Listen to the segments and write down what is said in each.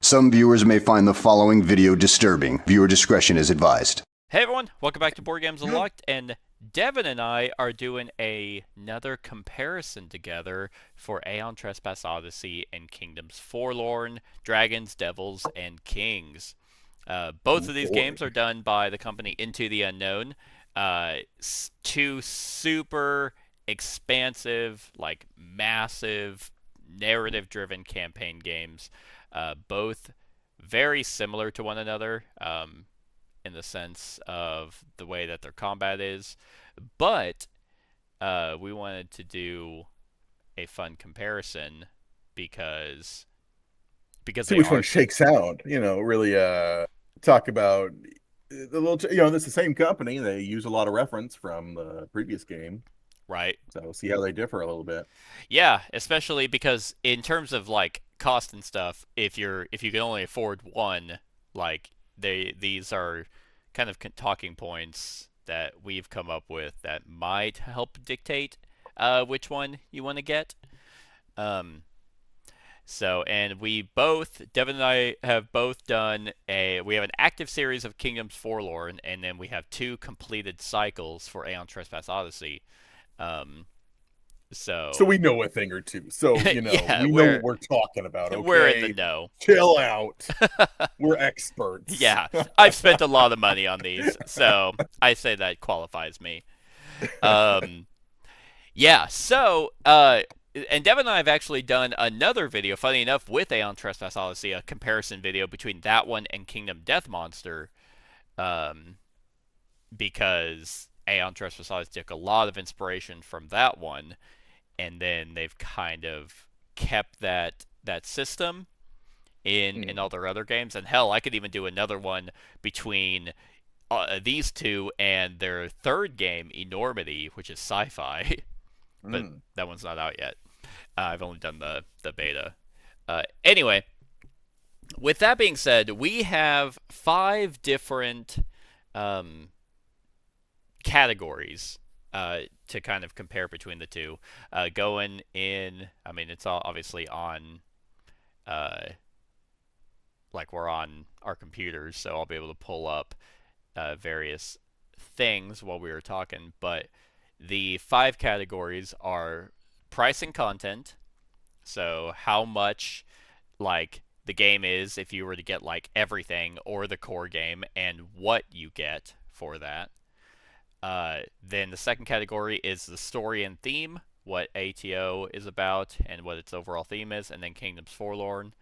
Some viewers may find the following video disturbing. Viewer discretion is advised. Hey everyone, welcome back to Board Games Unlocked, and Devin and I are doing another comparison together for Aeon, Trespass, Odyssey, and Kingdoms Forlorn, Dragons, Devils, and Kings. Both of these games are done by the company Into the Unknown. Two super expansive, massive, narrative-driven campaign games. Both very similar to one another. In the sense of the way that their combat is, but we wanted to do a fun comparison because See they which are one shakes out. Really talk about the little. This is the same company. They use a lot of reference from the previous game, right. so see how they differ a little bit. Yeah, especially because in terms of cost and stuff, if you can only afford one, these are kind of talking points that we've come up with that might help dictate which one you want to get. And Devin and I have both done we have an active series of Kingdoms Forlorn, and then we have two completed cycles for Aeon, Trespass, Odyssey. So we know a thing or two. So yeah, we know what we're talking about. Okay? We're in the know. Chill out. We're experts. Yeah, I've spent a lot of money on these, so I say that qualifies me. Yeah, so and Devin and I have actually done another video, funny enough, with Aeon, Trespass, Odyssey, a comparison video between that one and Kingdom Death Monster, because Aeon, Trespass, Odyssey took a lot of inspiration from that one, and then they've kind of kept that system in all their other games. And hell, I could even do another one between these two and their third game, Enormity, which is sci-fi, but that one's not out yet. I've only done the beta. Anyway, with that being said, we have 5 different categories to kind of compare between the two. Going in, I mean, it's all obviously on, we're on our computers, so I'll be able to pull up various things while we were talking. But the 5 categories are price and content, so how much the game is if you were to get everything or the core game, and what you get for that. Then the second category is the story and theme, what ATO is about and what its overall theme is, and then Kingdoms Forlorn.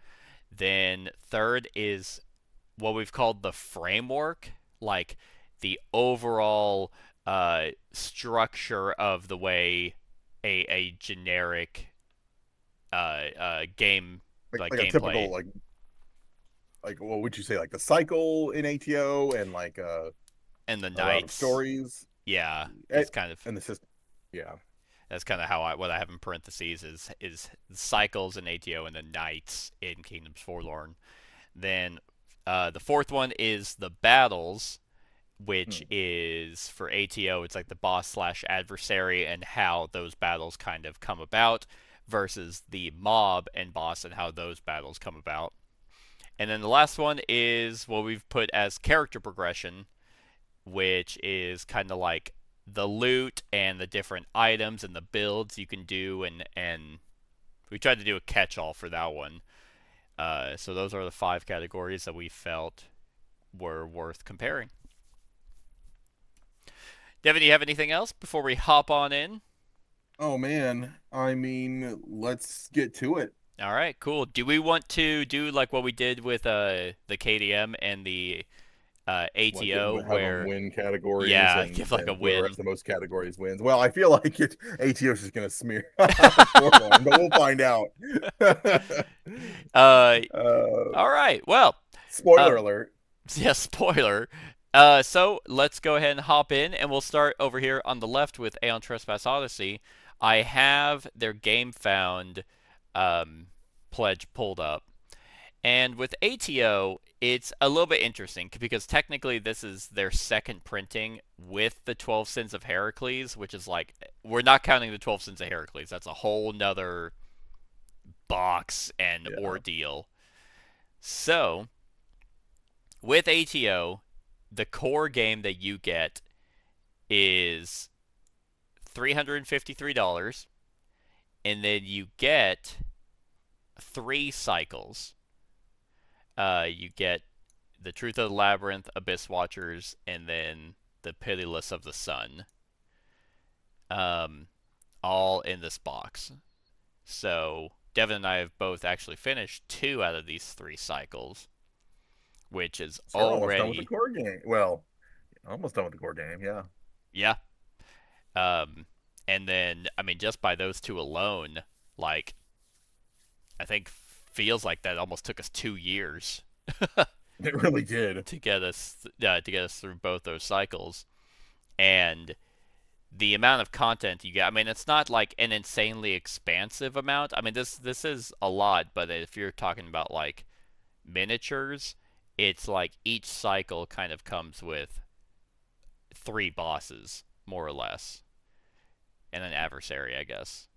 Then third is what we've called the framework, the overall structure of the way a generic game like a gameplay. typical what would you say, the cycle in ATO and and the a lot of nights stories. Yeah, it's kind of and the system. Yeah, that's kind of what I have in parentheses is the cycles in ATO and the nights in Kingdoms Forlorn. Then the fourth one is the battles, which is for ATO. It's the boss / adversary and how those battles kind of come about, versus the mob and boss and how those battles come about. And then the last one is what we've put as character progression, which is kind of the loot and the different items and the builds you can do, and we tried to do a catch-all for that one. So those are the 5 categories that we felt were worth comparing. Devin, do you have anything else before we hop on in? Oh man, I mean, let's get to it. All right, cool. Do we want to do what we did with the KDM and the ATO, have where them win categories? Yeah, and, give a whoever win. has the most categories wins. Well, I feel like ATO is just gonna smear Forlorn, but we'll find out. All right. Well, spoiler alert. Yeah, spoiler. So let's go ahead and hop in, and we'll start over here on the left with Aeon, Trespass, Odyssey. I have their game found pledge pulled up. And with ATO, it's a little bit interesting because technically this is their second printing with the 12 Sins of Heracles, which is we're not counting the 12 Sins of Heracles. That's a whole nother box and ordeal. So, with ATO, the core game that you get is $353, and then you get 3 cycles. You get the Truth of the Labyrinth, Abyss Watchers, and then the Pitiless of the Sun. All in this box. So Devin and I have both actually finished 2 out of these 3 cycles, which is So we're almost done with the already, core game. Well, almost done with the core game. Yeah. yeah. Um, and then I mean, just by those 2 alone, like I think feels like that almost took us 2 years It really did. to get us through both those cycles. And the amount of content you get, I mean, it's not like an insanely expansive amount. I mean, this is a lot, but if you're talking about like miniatures, it's like each cycle kind of comes with 3 bosses, more or less, and an adversary, I guess.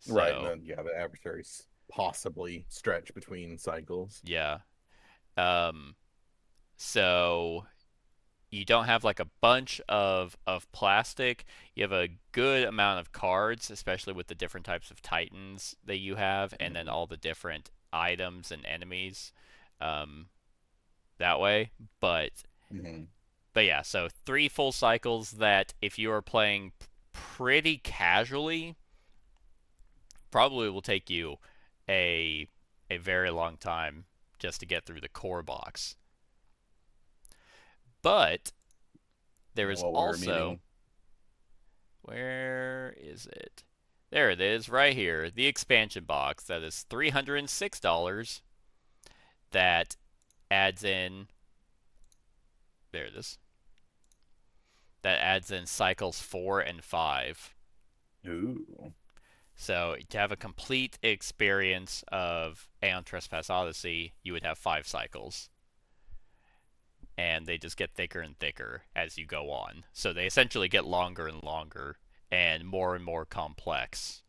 Right, and So, then yeah, the adversaries possibly stretch between cycles. yeah. Um, so you don't have like a bunch of plastic. You have a good amount of cards, especially with the different types of titans that you have, and then Mhm. all the different items and enemies um, that way. Mhm. But yeah, so 3 full cycles that if you are playing pretty casually, probably will take you a a very long time just to get through the core box. But there Yeah, is what we were also, meaning. where is it? There it is, right here. The expansion box that is $306 that adds in, there it is, that adds in cycles 4 and 5. Ooh. So to have a complete experience of Aeon Trespass Odyssey, you would have 5 cycles. And they just get thicker and thicker as you go on. So they essentially get longer and longer and more complex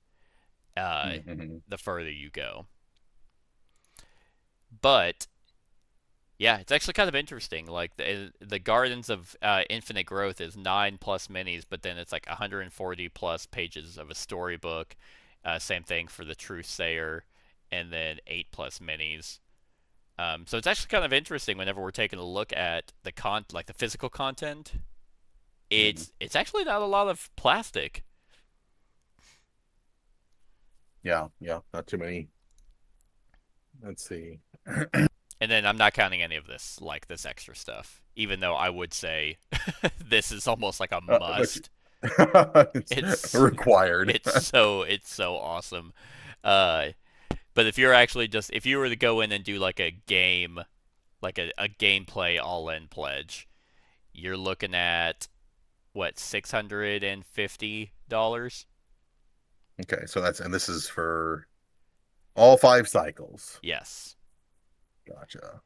Mm-hmm. the further you go. But yeah, it's actually kind of interesting. Like the Gardens of Infinite Growth is 9 plus minis, but then it's like 140 plus pages of a storybook. Same thing for the Truth Sayer, and then 8 plus minis. So it's actually kind of interesting whenever we're taking a look at like the physical content. Mm-hmm. It's actually not a lot of plastic. Yeah, yeah, not too many. Let's see. And then I'm not counting any of this, like this extra stuff. Even though I would say this is almost like a But must. it's It's required. it's so awesome. Uh, but if you're actually just if you were to go in and do like a game, like a gameplay all-in pledge, you're looking at what, $650? Okay, so and this is for all 5 cycles. Yes. Gotcha.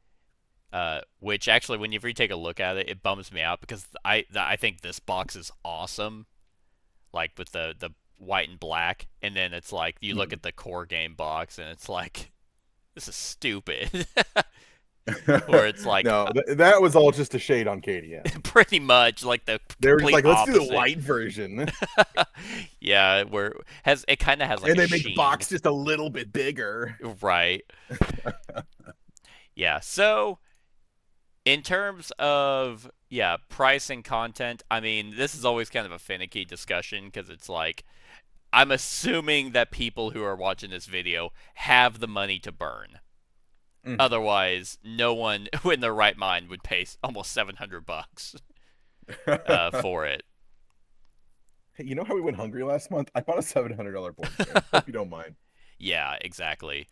Which actually, whenever you take a look at it, it bums me out because I think this box is awesome, like with the white and black, and then it's like you look Mhm. at the core game box and it's like this is stupid. Where it's like No, that was all just a shade on KDM. pretty much like the They were just complete like, let's do the opposite. white version. Yeah, where has it kind of has like And a they make the sheen, box just a little bit bigger. right? Yeah, so in terms of, yeah, price and content, I mean, this is always kind of a finicky discussion because it's like I'm assuming that people who are watching this video have the money to burn. Mhm. Otherwise, no one in their right mind would pay almost $700 for it. Hey, you know how we went hungry last month? I bought a $700 board game. Hope you don't mind. Yeah, exactly.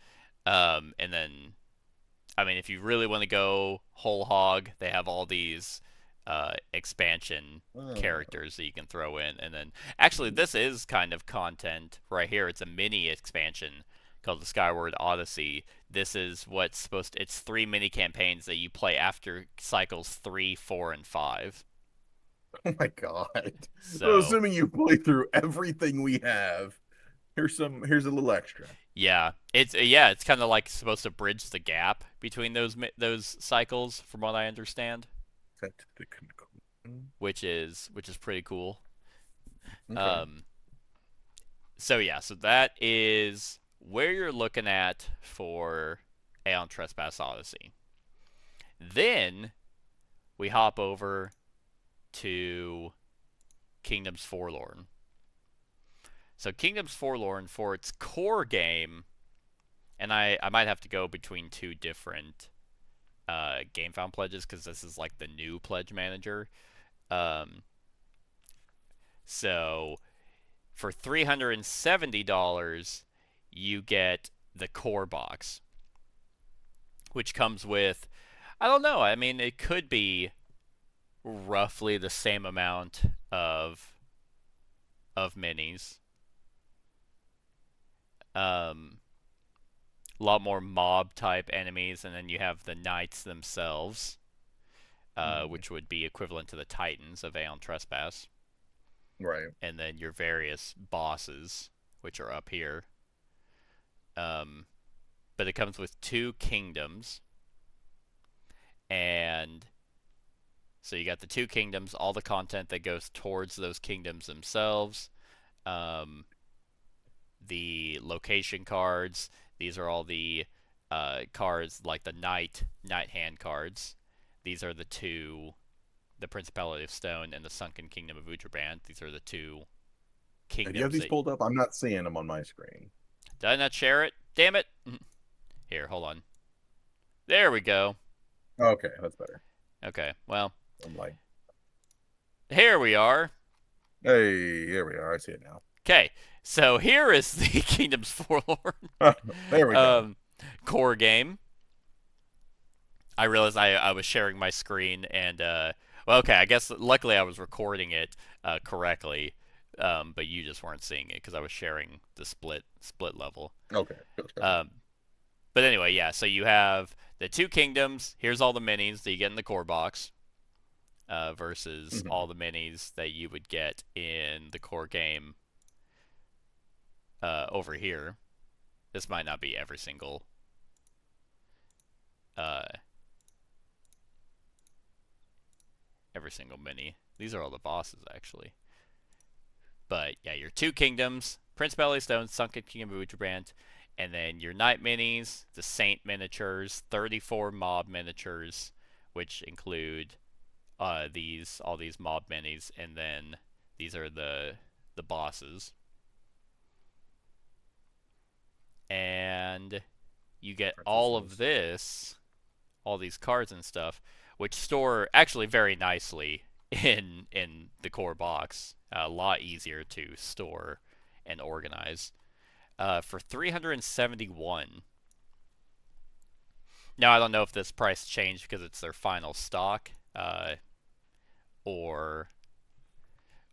And then, I mean, if you really want to go whole hog, they have all these expansion Oh. characters that you can throw in. And then, actually, this is kind of content right here. It's a mini expansion called the Skyward Odyssey. This is what's supposed to, it's 3 mini campaigns that you play after cycles 3, 4, and 5. Oh my God. So So, assuming you play through everything we have. Here's a little extra. Yeah, it's kind of like supposed to bridge the gap between those cycles, from what I understand, Set to the conclusion. which is pretty cool. Okay. Um, so yeah, so that is where you're looking at for Aeon Trespass Odyssey. Then we hop over to Kingdoms Forlorn. So Kingdoms Forlorn, for its core game, and I might have to go between two different GameFound pledges because this is like the new pledge manager. Um, so for $370, you get the core box, which comes with, I don't know, I mean, it could be roughly the same amount of minis. A lot more mob type enemies, and then you have the knights themselves, which would be equivalent to the titans of Aeon Trespass, Right. and then your various bosses, which are up here. But it comes with 2 kingdoms, and so you got the 2 kingdoms, all the content that goes towards those kingdoms themselves, the location cards. These are all the cards like the knight hand cards. These are the 2, the Principality of Stone and the Sunken Kingdom of Utrabrand. These are the 2 kingdoms. Do you have these pulled up? I'm not seeing them on my screen. Did I not share it? Damn it! Here, hold on. There we go. Okay, that's better. Okay, well, I'm like, here we are. hey, here we are. I see it now. Okay, so here is the Kingdoms Forlorn There we go. Core game. I realized I was sharing my screen, and well, okay, I guess luckily I was recording it correctly, but you just weren't seeing it because I was sharing the split level. Okay. But anyway, yeah. So you have the 2 kingdoms. Here's all the minis that you get in the core box, versus all the minis that you would get in the core game. Over here, this might not be every single mini. These are all the bosses, actually. But yeah, your 2 kingdoms, Principality Stone, Sunken Kingdom of Utrabrand, and then your Knight minis, the Saint miniatures, 34 mob miniatures, which include all these mob minis, and then these are the bosses. And you get all of this, all these cards and stuff, which store actually very nicely in the core box. A lot easier to store and organize. For $371. Now I don't know if this price changed because it's their final stock, or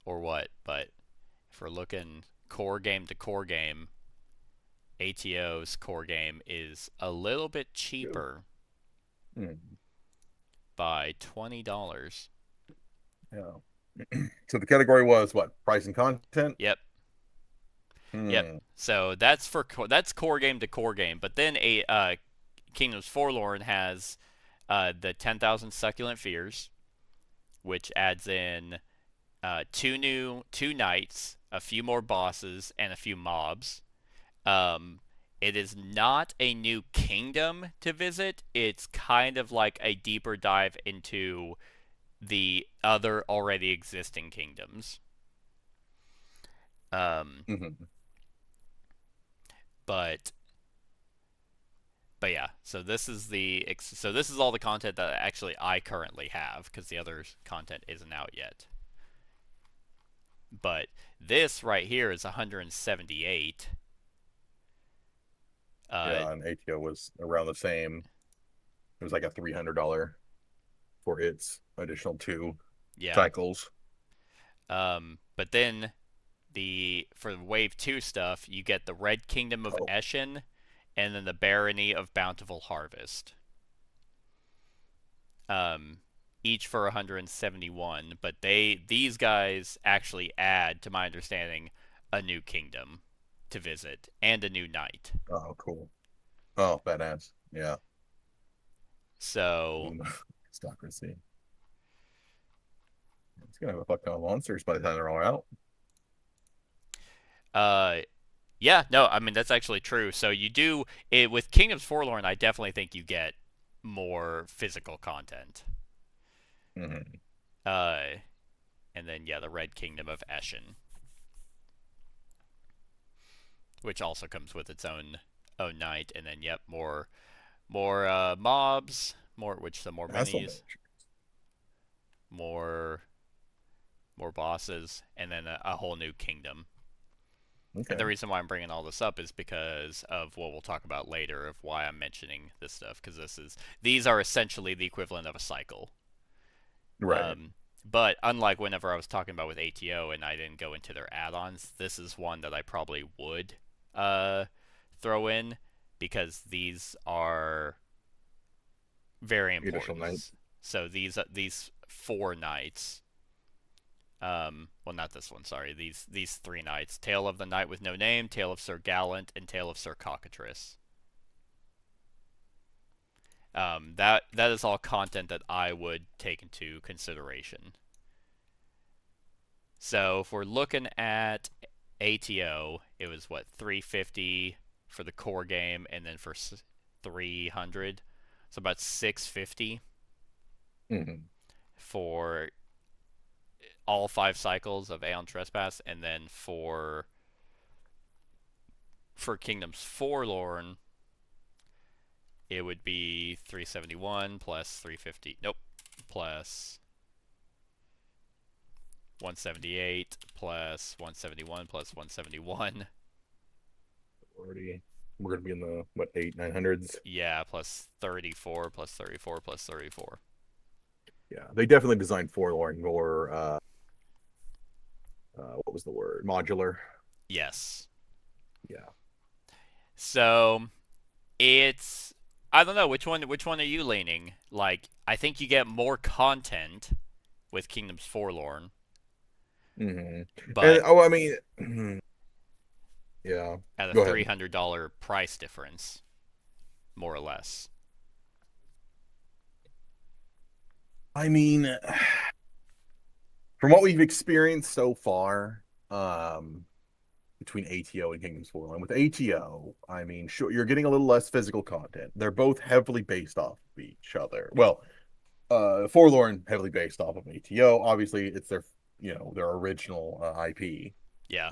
what. But if we're looking core game to core game, ATO's core game is a little bit cheaper by $20. Yeah. So the category was what? Price and content? Yep. Yep. So that's core game to core game. But then Kingdoms Forlorn has the 10,000 Succulent Fears, which adds in 2 knights, a few more bosses, and a few mobs. It is not a new kingdom to visit. It's kind of like a deeper dive into the other already existing kingdoms. But yeah, so this is all the content that actually I currently have, because the other content isn't out yet. But this right here is 178. Yeah, and ATO was around the same. It was like a $300 for its additional 2 cycles. But then for the Wave 2 stuff, you get the Red Kingdom of Eshin, and then the Barony of Bountiful Harvest. Each for 171, but these guys actually add, to my understanding, a new kingdom to visit and a new knight. Oh, cool. Oh, badass. Yeah. So Aristocracy. It's gonna have a fuck ton of monsters by the time they're all out. yeah, no, I mean that's actually true. So you do it with Kingdoms Forlorn. I definitely think you get more physical content. Mm-hmm. And then yeah, the Red Kingdom of Aeon, which also comes with its own knight, and then yep, more mobs, more more minis, more bosses, and then a whole new kingdom. Okay. And the reason why I'm bringing all this up is because of what we'll talk about later of why I'm mentioning this stuff, because these are essentially the equivalent of a cycle. Right. But unlike whenever I was talking about with ATO and I didn't go into their add-ons, this is one that I probably would throw in, because these are very important. So these 4 knights. Well, not this one. Sorry. These 3 knights: Tale of the Knight with No Name, Tale of Sir Gallant, and Tale of Sir Cockatrice. That is all content that I would take into consideration. So if we're looking at ATO, it was what, 350 for the core game, and then for 300, so about 650 for all 5 cycles of Aeon Trespass, and then for Kingdoms Forlorn, it would be 371 plus 350. Nope, plus 178 plus 171 plus 171. Already, we're gonna be in the what, 800-900s? Yeah, plus 34 plus 34 plus 34. Yeah, they definitely designed Forlorn more. What was the word? Modular. Yes. Yeah. So it's, I don't know, which one are you leaning? Like, I think you get more content with Kingdoms Forlorn. But I mean, yeah, at a $300 price difference, more or less. I mean, from what we've experienced so far, between ATO and Kingdoms Forlorn, with ATO, I mean, sure, you're getting a little less physical content. They're both heavily based off of each other. Well, Forlorn heavily based off of ATO. Obviously, it's their original IP. Yeah.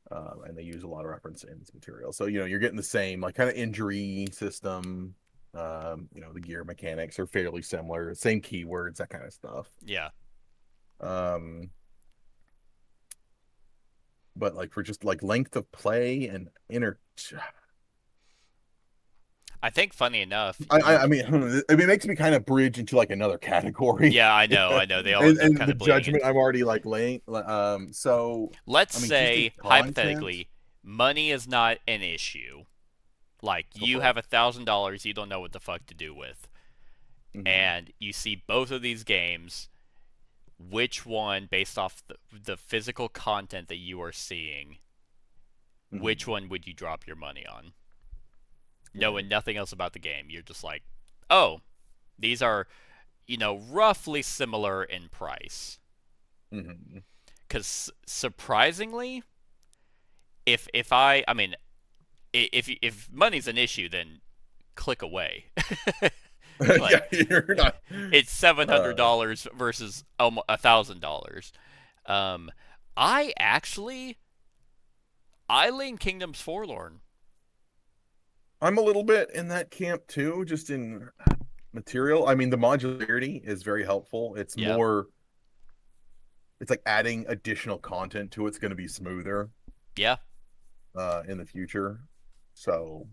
And they use a lot of reference in this material. So, you're getting the same, like, kind of injury system. The gear mechanics are fairly similar. Same keywords, that kind of stuff. Yeah. But, like, for just, like, length of play and I think, funny enough, I mean, it makes me kind of bridge into like another category. Yeah, I know. They all and kind the of judgment I'm already like laying. So let's say hypothetically, money is not an issue. Like, you have $1,000, you don't know what the fuck to do with, and you see both of these games. Which one, based off the physical content that you are seeing, which one would you drop your money on? Knowing nothing else about the game, you're just like, oh, these are, roughly similar in price. Because surprisingly, if money's an issue, then click away. Like, yeah, you're not. It's $700 versus $1,000. I lean Kingdoms Forlorn. I'm a little bit in that camp too, just in material. I mean, the modularity is very helpful. It's more, it's like adding additional content to it's going to be smoother. Yeah. In the future. So,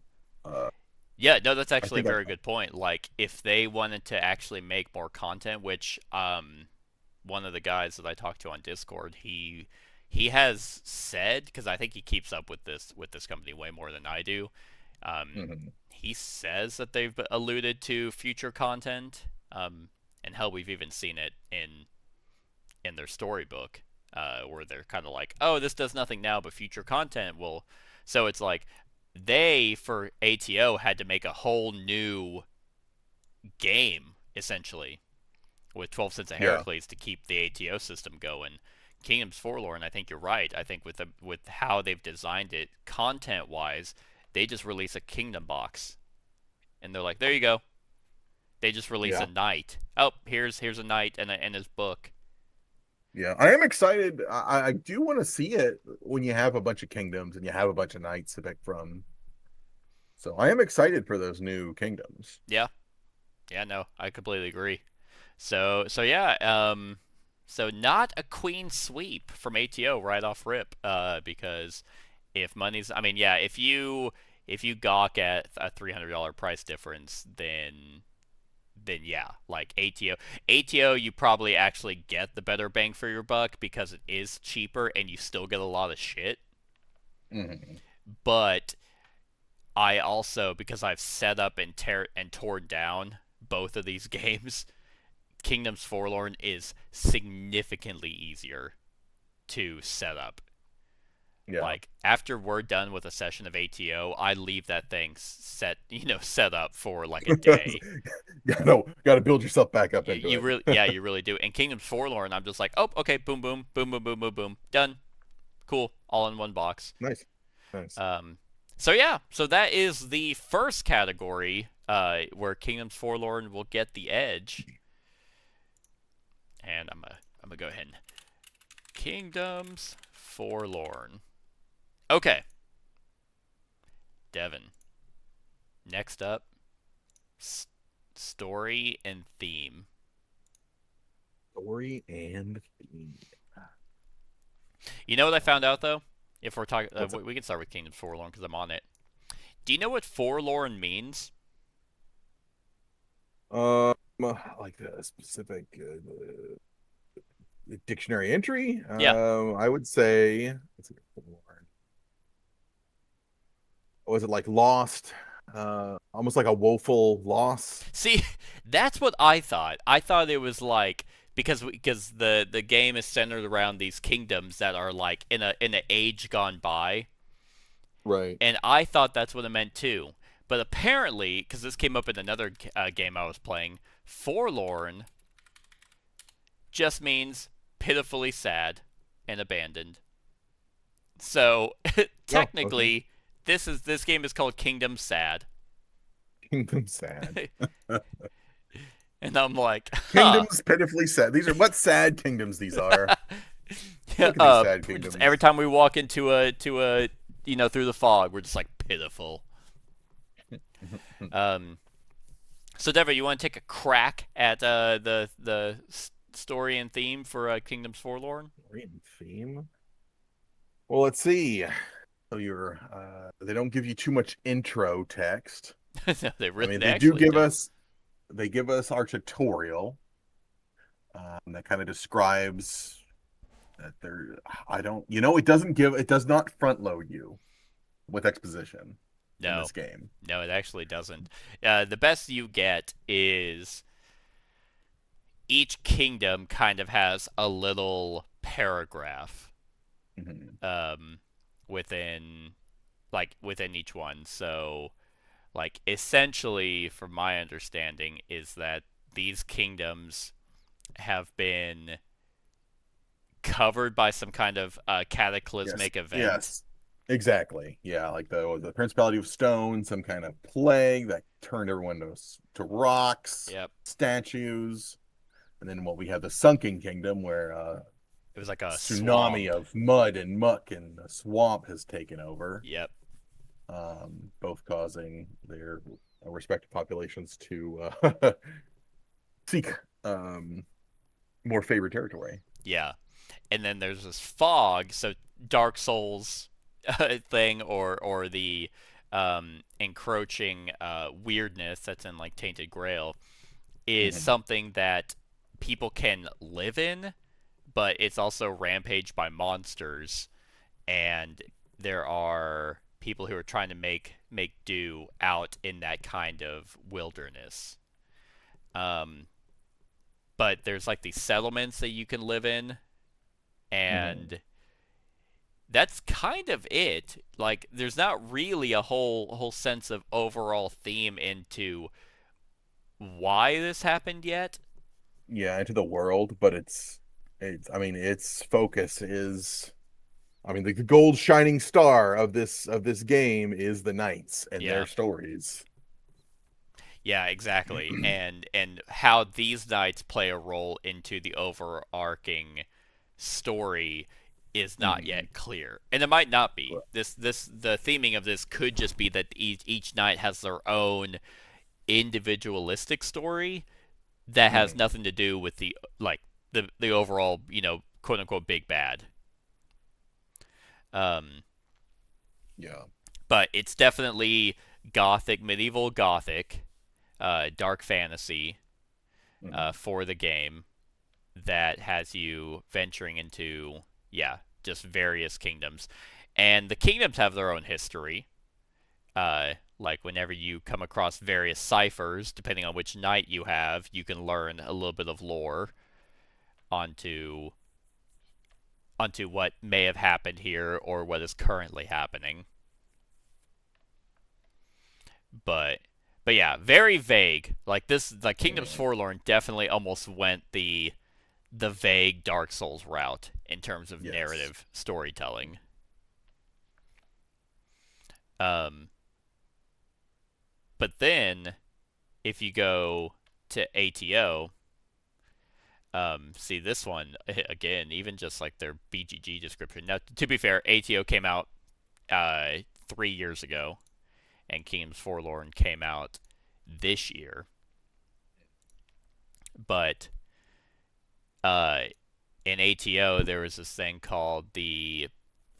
yeah, no, that's actually a very good point. Like, if they wanted to actually make more content, which one of the guys that I talked to on Discord, he has said, because I think he keeps up with this company way more than I do. He says that they've alluded to future content, and hell, we've even seen it in their storybook. where they're kind of like, oh, this does nothing now, but future content will. So it's like they, for ATO, had to make a whole new game essentially with 12 Cents of Yeah. Heracles to keep the ATO system going. Kingdoms Forlorn, I think you're right. I think with how they've designed it content wise, they just release a kingdom box, and they're like, there you go. They just release a Yeah. knight. Oh, here's a knight and his book. Yeah, I am excited. I do want to see it when you have a bunch of kingdoms and you have a bunch of knights to pick from. So I am excited for those new kingdoms. Yeah, yeah, no, I completely agree. So yeah, so not a queen sweep from ATO right off rip, because if money's, I mean, yeah, if you gawk at a $300 price difference, then yeah, like ATO, you probably actually get the better bang for your buck because it is cheaper and you still get a lot of shit. Hmm. But I also, because I've set up and torn down both of these games, Kingdoms Forlorn is significantly easier to set up. Yeah. Like after we're done with a session of ATO, I leave that thing set up for like a day. Yeah, no, got to build yourself back up You, into you it. really, yeah, you really do. And Kingdoms Forlorn, I'm just like, oh, okay, boom, boom, boom, boom, boom, boom, boom, done, cool, all in one box. Nice. Nice. Um, so yeah, so that is the first category, where Kingdoms Forlorn will get the edge. And I'm gonna go ahead and Kingdoms Forlorn. Okay, Devin. Next up, story and theme. Story and theme. You know what I found out though? If we're talking, What's up? we can start with Kingdoms Forlorn because I'm on it. Do you know what Forlorn means? Like the specific dictionary entry. Yeah. I would say, let's see, was it like lost? Almost like a woeful loss. See, that's what I thought. I thought it was like because the game is centered around these kingdoms that are like in an age gone by, Right. and I thought that's what it meant too. But apparently, because this came up in another game I was playing, Forlorn just means pitifully sad and abandoned. So Oh, okay. technically, this game is called Kingdom Sad, Kingdom sad. and I'm like, huh. Kingdoms pitifully sad. These are what sad kingdoms these are. Yeah, Look at these sad just every kingdoms. time we walk into a through the fog, we're just like pitiful. Um, so Deborah, you want to take a crack at the story and theme for Kingdoms Forlorn? Korean theme. Well, let's see. So you're they don't give you too much intro text. No, they I really mean, they actually don't. they give us our tutorial that kind of describes that they're I don't it does not front load you with exposition in No, this game. no, it actually doesn't. The best you get is each kingdom kind of has a little paragraph Hmm. um, within within each one. So like essentially, from my understanding, is that these kingdoms have been covered by some kind of Yes. cataclysmic event. Yes. Exactly. Yeah, like the Principality of Stone, some kind of plague that turned everyone to rocks, Yep. statues, and then we have the Sunken Kingdom where It was like a tsunami swamp. of mud and muck and a swamp has taken over, Yep. both causing their respective populations to seek more favored territory. Yeah. And then there's this fog, so Dark Souls thing, or the encroaching weirdness that's in like Tainted Grail is Hmm. something that people can live in, but it's also rampaged by monsters, and there are people who are trying to make do out in that kind of wilderness. Um, but there's like these settlements that you can live in, and that's kind of it. Like, there's not really a whole sense of overall theme into why this happened yet. Yeah, into the world, but it's I mean its focus is, I mean, the gold shining star of this game is the knights and Yeah. their stories. Yeah, exactly. And how these knights play a role into the overarching story is not Mhm. yet clear. And it might not be. Right. The theming of this could just be that each knight has their own individualistic story that has Mhm. nothing to do with the overall, quote unquote big bad. Um Yeah. but it's definitely gothic, medieval gothic, dark fantasy Mhm. for the game that has you venturing into, yeah, just various kingdoms. And the kingdoms have their own history. Like whenever you come across various ciphers, depending on which knight you have, you can learn a little bit of lore onto what may have happened here or what is currently happening. But yeah, very vague. Like this, like Kingdoms Mhm. Forlorn definitely almost went the vague Dark Souls route in terms of Yes. narrative storytelling. Um, but then if you go to ATO, see this one again, even just like their BGG description. Now, to be fair, ATO came out 3 years ago, and Kingdoms Forlorn came out this year. But uh, in ATO, there was this thing called the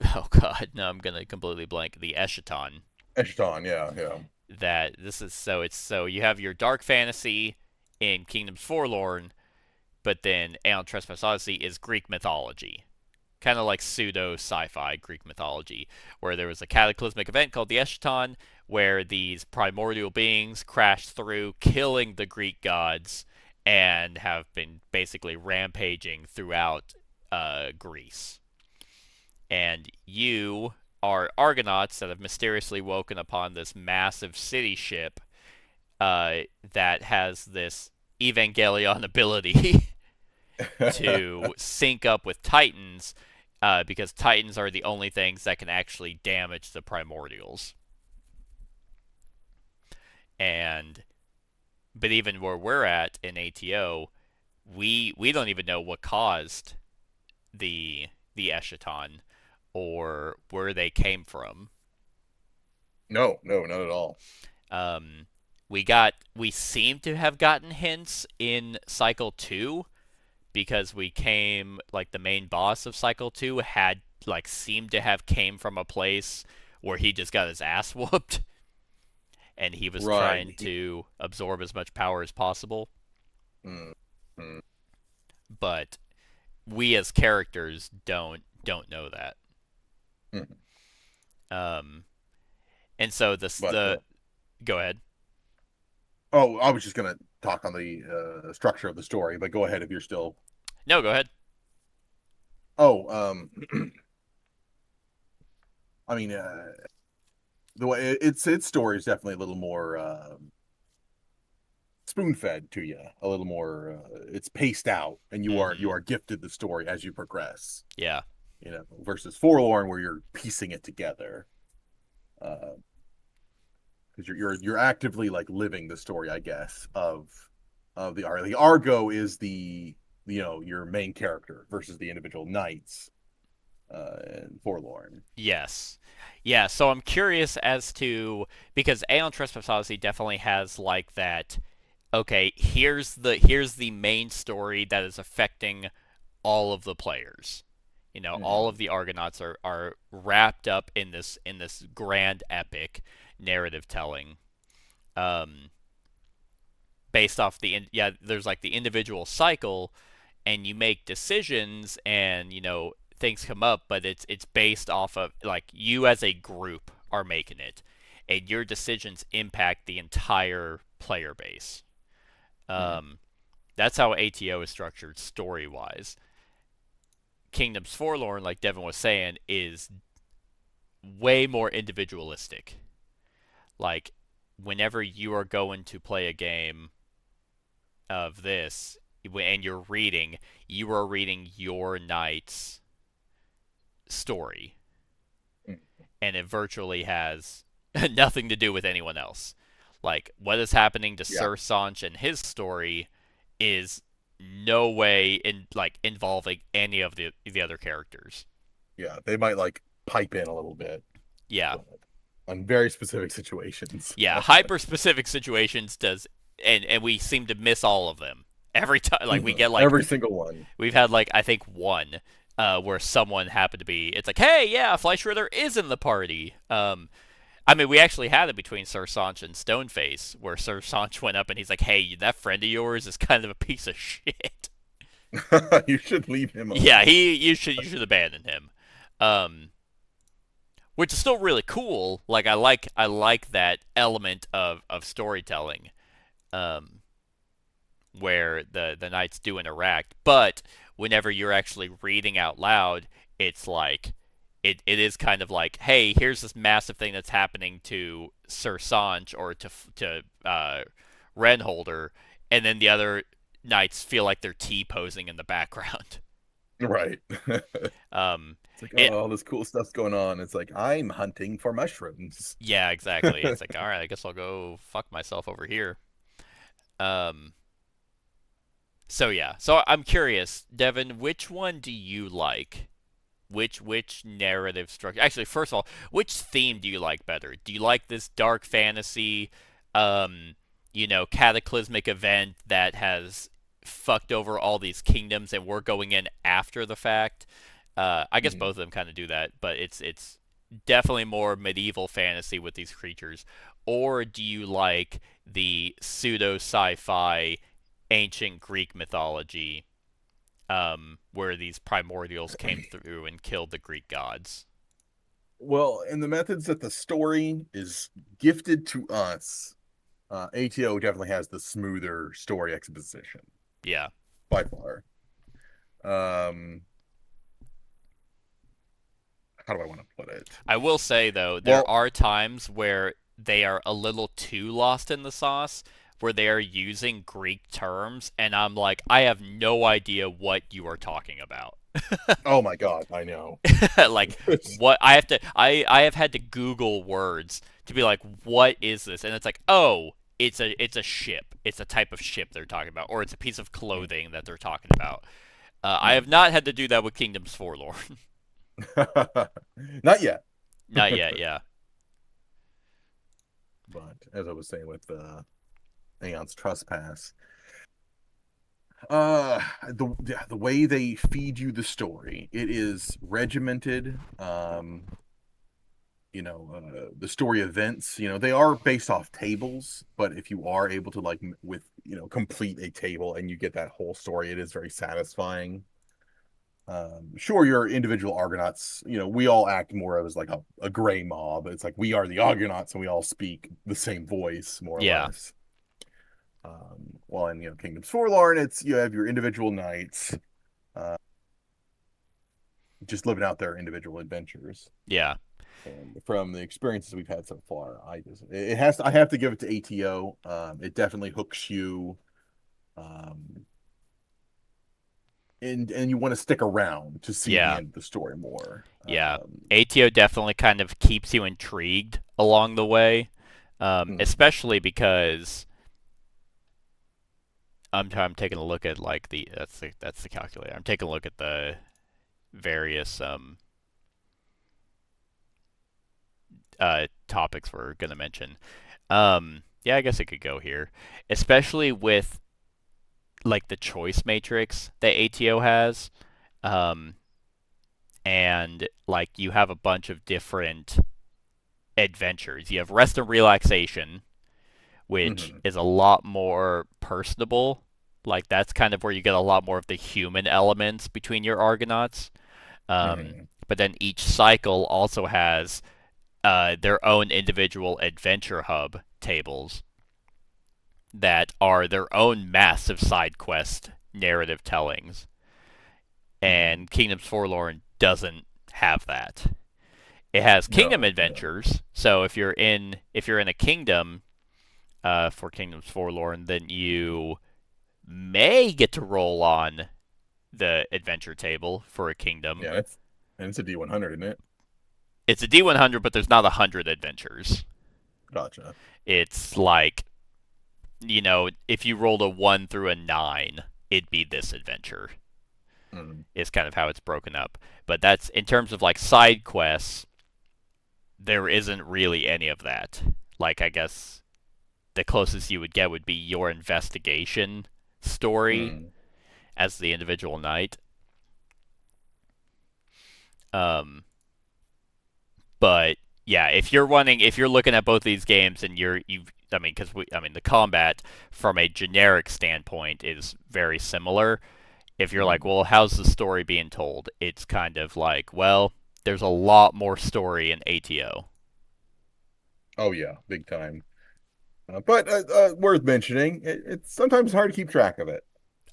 oh god, no, I'm gonna completely blank the Eschaton. Eshton, yeah, yeah. That this is so it's so you have your dark fantasy in Kingdoms Forlorn, but then Aeon Trespass Odyssey is Greek mythology, kind of like pseudo sci-fi Greek mythology, where there was a cataclysmic event called the Eschaton, where these primordial beings crashed through, killing the Greek gods, and have been basically rampaging throughout Greece. And you are Argonauts that have mysteriously woken upon this massive city ship that has this Evangelion ability to sync up with Titans, because Titans are the only things that can actually damage the primordials. And but even where we're at in ATO, we don't even know what caused the Eschaton or where they came from. No, no, not at all. Um, we seem to have gotten hints in Cycle 2, because we came like the main boss of Cycle 2 had like seemed to have came from a place where he just got his ass whooped, and he was trying Right. to absorb as much power as possible. Mm, mm, But we as characters don't know that. mm. Um, and so But the go ahead. oh, I was just gonna talk on the structure of the story, but go ahead if you're still. No, go ahead. Oh, I mean, the way its story is definitely a little more spoon fed to you, a little more. It's paced out, and you Mm-hmm. are gifted the story as you progress. Yeah. You know, versus Forlorn where you're piecing it together. Because you're actively like living the story, I guess, of the Argo. The Argo is the your main character versus the individual knights and Forlorn. Yes. Yeah, so I'm curious as to, because Aeon Trespass Odyssey definitely has like that, okay, here's the main story that is affecting all of the players. All of Mm-hmm. the Argonauts are wrapped up in this grand epic narrative telling. Um Based off yeah, there's like the individual cycle, and you make decisions, and things come up, but it's based off of like you as a group are making it, and your decisions impact the entire player base. Mm-hmm. um, that's how ATO is structured story wise. Kingdoms Forlorn, like Devin was saying, is way more individualistic. Like, whenever you are going to play a game of this, and you are reading your knight's story, and it virtually has nothing to do with anyone else. Like, what is happening to Sir Sanch and his story is no way involving any of the other characters. Yeah, they might like pipe in a little bit. Yeah. On very specific situations. Yeah, hyper specific situations and we seem to miss all of them. Every time, like, we get like every single one. We've had like, I think, one where someone happened to be. It's like, hey, yeah, Fleischritter is in the party. I mean, we actually had it between Sir Sanch and Stoneface, where Sir Sanch went up and he's like, hey, that friend of yours is kind of a piece of shit. You should leave him alone. Yeah, you should abandon him. Which is still really cool. Like, I like that element of storytelling, where the knights do interact. But whenever you're actually reading out loud, it's like it is kind of like, hey, here's this massive thing that's happening to Sir Sanch or to Renholder, and then the other knights feel like they're T-posing in the background. Right. It's like, all this cool stuff's going on. It's like, I'm hunting for mushrooms. Yeah, exactly. It's like, all right, I guess I'll go fuck myself over here. So yeah. So I'm curious, Devin, which one do you like? Which narrative structure? Actually, first of all, which theme do you like better? Do you like this dark fantasy, cataclysmic event that has fucked over all these kingdoms and we're going in after the fact? I guess both of them kind of do that, but it's definitely more medieval fantasy with these creatures. Or do you like the pseudo sci-fi ancient Greek mythology, where these primordials came through and killed the Greek gods? Well, in the methods that the story is gifted to us, ATO definitely has the smoother story exposition. Yeah. By far. How do I want to put it? I will say, though, there are times where they are a little too lost in the sauce, where they are using Greek terms, and I'm like, I have no idea what you are talking about. Oh my god, I know. Like, what I have had to Google words to be like, what is this? And it's like, oh, it's a ship. It's a type of ship they're talking about, or it's a piece of clothing that they're talking about. I have not had to do that with Kingdoms Forlorn. Not yet. Not yet, yeah. But as I was saying with Aeon's Trespass, the way they feed you the story, it is regimented. The story events, they are based off tables, but if you are able to complete a table and you get that whole story, it is very satisfying. Sure, your individual Argonauts, we all act more as like a gray mob. It's like we are the Argonauts and we all speak the same voice, more or less. While in Kingdoms Forlorn, it's you have your individual knights, just living out their individual adventures. Yeah. And from the experiences we've had so far, I have to give it to ATO. It definitely hooks you. And you want to stick around to see the end of the story more. Yeah. ATO definitely kind of keeps you intrigued along the way, especially because I'm taking a look at like that's the calculator. I'm taking a look at the various topics we're gonna mention. Yeah, I guess it could go here, especially with like the choice matrix that ATO has, and like you have a bunch of different adventures. You have rest and relaxation, which is a lot more personable. Like that's kind of where you get a lot more of the human elements between your Argonauts. But then each cycle also has their own individual adventure hub tables that are their own massive side quest narrative tellings. and Kingdoms Forlorn doesn't have that. It has kingdom No. adventures. So if you're in a kingdom for Kingdoms Forlorn, then you may get to roll on the adventure table for a kingdom. Yeah, it's a D100, isn't it? It's a D100, but there's not 100 adventures. Gotcha. It's like, if you rolled a 1 through a 9, it'd be this adventure. Is kind of how it's broken up. But that's in terms of like side quests, there isn't really any of that. Like, I guess the closest you would get would be your investigation story as the individual knight. But yeah, if you're looking at both these games and the combat from a generic standpoint is very similar. If you're like, well, how's the story being told? It's kind of like, well, there's a lot more story in ATO. Oh yeah, big time. But worth mentioning, it's sometimes hard to keep track of it.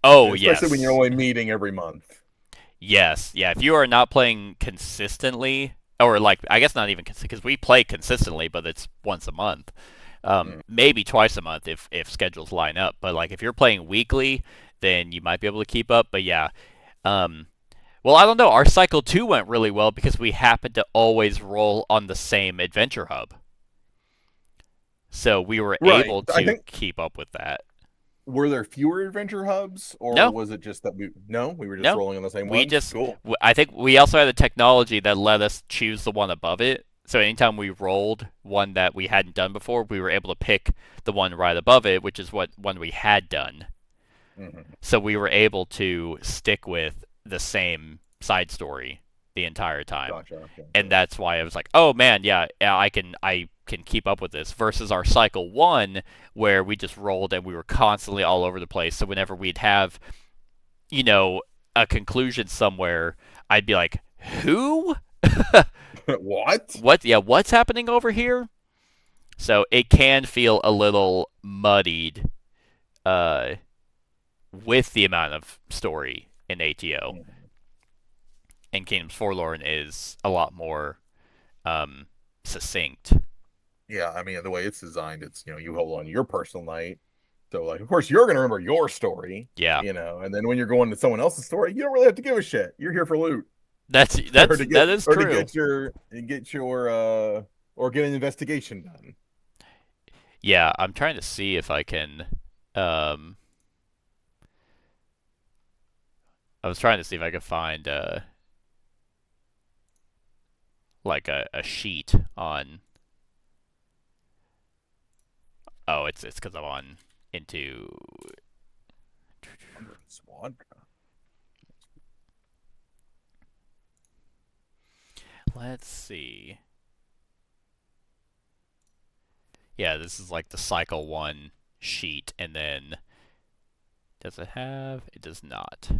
Oh, especially yes. when you're only meeting every month. Yes, yeah. If you are not playing consistently, or like, I guess not even because we play consistently, but it's once a month, maybe twice a month if schedules line up. But like, if you're playing weekly, then you might be able to keep up. But yeah, well, I don't know. Our cycle 2 went really well because we happened to always roll on the same adventure hub, so we were able to keep up with that. Were there fewer adventure hubs, or No. was it just that we were just rolling on the same one? Cool. I think we also had a technology that let us choose the one above it. So anytime we rolled one that we hadn't done before, we were able to pick the one right above it, which is what one we had done. So we were able to stick with the same side story the entire time. Gotcha. Okay. And that's why I was like, oh man, yeah, I can keep up with this, versus our cycle 1 where we just rolled and we were constantly all over the place. So whenever we'd have, a conclusion somewhere, I'd be like, who? What? What? Yeah, what's happening over here? So it can feel a little muddied with the amount of story in ATO. And Kingdoms Forlorn is a lot more succinct. Yeah, I mean, the way it's designed, it's, you hold on your personal night. So, like, of course, you're going to remember your story. Yeah. And then when you're going to someone else's story, you don't really have to give a shit. You're here for loot. That is true. To get your or get an investigation done. Yeah, I'm trying to see if I can. I was trying to see if I could find like a sheet on. Oh, it's because I'm on into. Let's see. Yeah, this is like the cycle 1 sheet, and then does it have? It does not.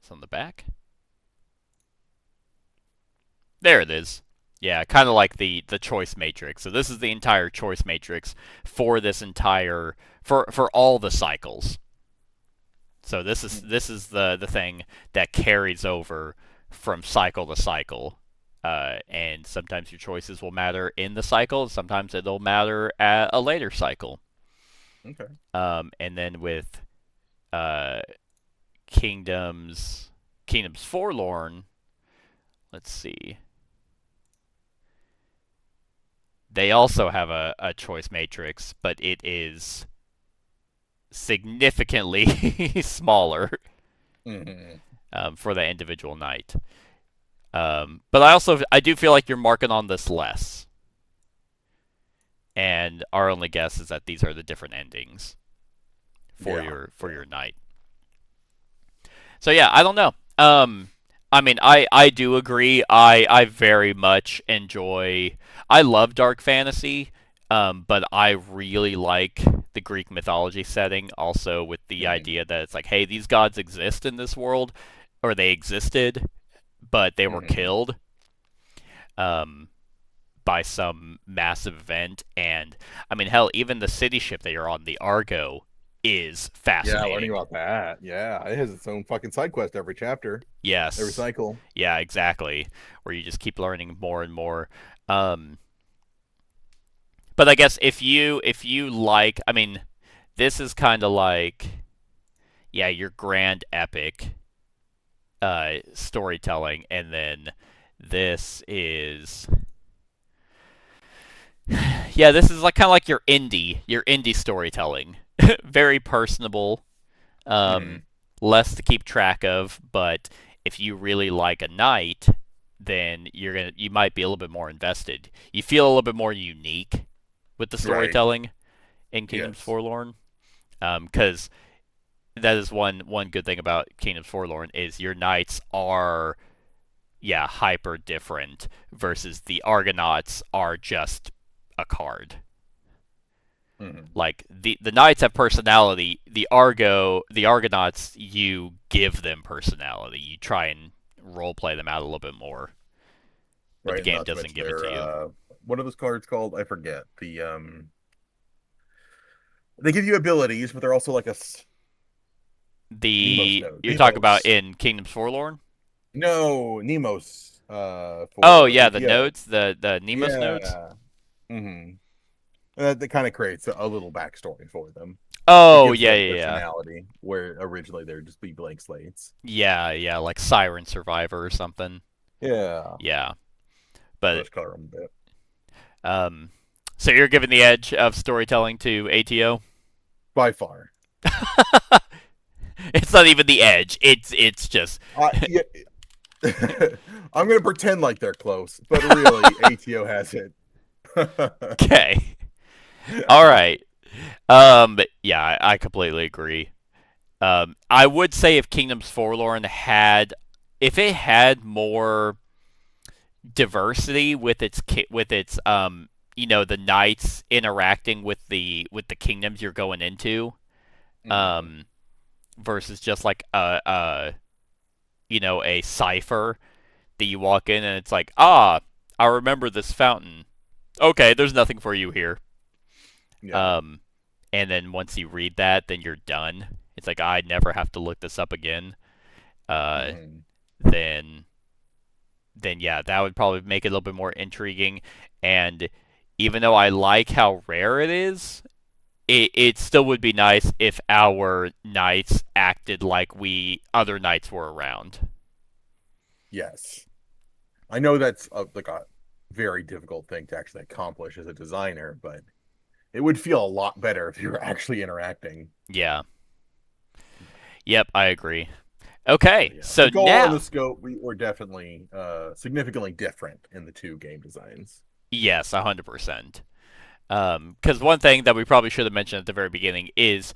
It's on the back. There it is. Yeah, kind of like the choice matrix. So this is the entire choice matrix for this entire for all the cycles. So this is the thing that carries over from cycle to cycle. And sometimes your choices will matter in the cycle, sometimes it'll matter at a later cycle. Okay. And then with Kingdoms Forlorn, let's see. They also have a choice matrix, but it is significantly smaller for the individual knight. But I do feel like you're marking on this less. And our only guess is that these are the different endings for your knight. So yeah, I don't know. I mean, I do agree. I very much enjoy. I love dark fantasy, but I really like the Greek mythology setting. Also, with the idea that it's like, hey, these gods exist in this world, or they existed, but they were killed by some massive event. And I mean, hell, even the city ship that you're on, the Argo, is Yeah, fascinating. learning about that. Yeah, it has its own fucking side quest every chapter, every Yes. cycle. Yeah, exactly. Where you just keep learning more and more. Um, but I guess if you like, I mean, this is kind of like, yeah, your grand epic storytelling, and then this is, yeah, this is like kind of like your indie storytelling. Very personable, Hmm. um, less to keep track of, but if you really like a knight, then you might be a little bit more invested. You feel a little bit more unique with the Right. storytelling in Kingdoms Yes. Forlorn, because that is one good thing about Kingdoms Forlorn is your knights are, yeah, hyper different versus the Argonauts are just a card. Hmm. Like the knights have personality. The Argonauts, you give them personality. You try and role play them out a little bit more, but the Right, and game not to doesn't mention give it to their you. what are those cards called? I forget. They give you abilities, but they're also like Nemos The node. you're talking about Nemos. in Kingdoms Forlorn? No, Nemos Oh for yeah, the ATO. nodes, the Nemos nodes. Yeah. Hmm. That kind of creates a little backstory for them. It Oh gives yeah, them yeah, yeah, personality where originally they'd just be blank slates. yeah, yeah, like Siren Survivor or something. Yeah. Yeah, but Rose color them a bit. um, so you're giving the edge of storytelling to ATO. By far. It's not even the edge. It's just Yeah. I'm gonna pretend like they're close, but really ATO has it. okay. All right. Yeah, I completely agree. I would say if Kingdoms Forlorn had, if it had more diversity with the knights interacting with the kingdoms you're going into, Mhm. um, versus just like a cipher that you walk in and it's like, I remember this fountain. Okay, there's nothing for you here. Yeah. Um, and then once you read that, then you're done. It's like I never have to look this up again. Uh, Mhm. then then yeah, that would probably make it a little bit more intriguing. And even though I like how rare it is, it still would be nice if our knights acted like we other knights were around. Yes. I know that's like a very difficult thing to actually accomplish as a designer, but it would feel a lot better if you were actually interacting. Yeah. Yep, I agree. Okay, But yeah, so the goal and now, the scope were definitely significantly different in the two game designs. yes, 100%. Because one thing that we probably should have mentioned at the very beginning is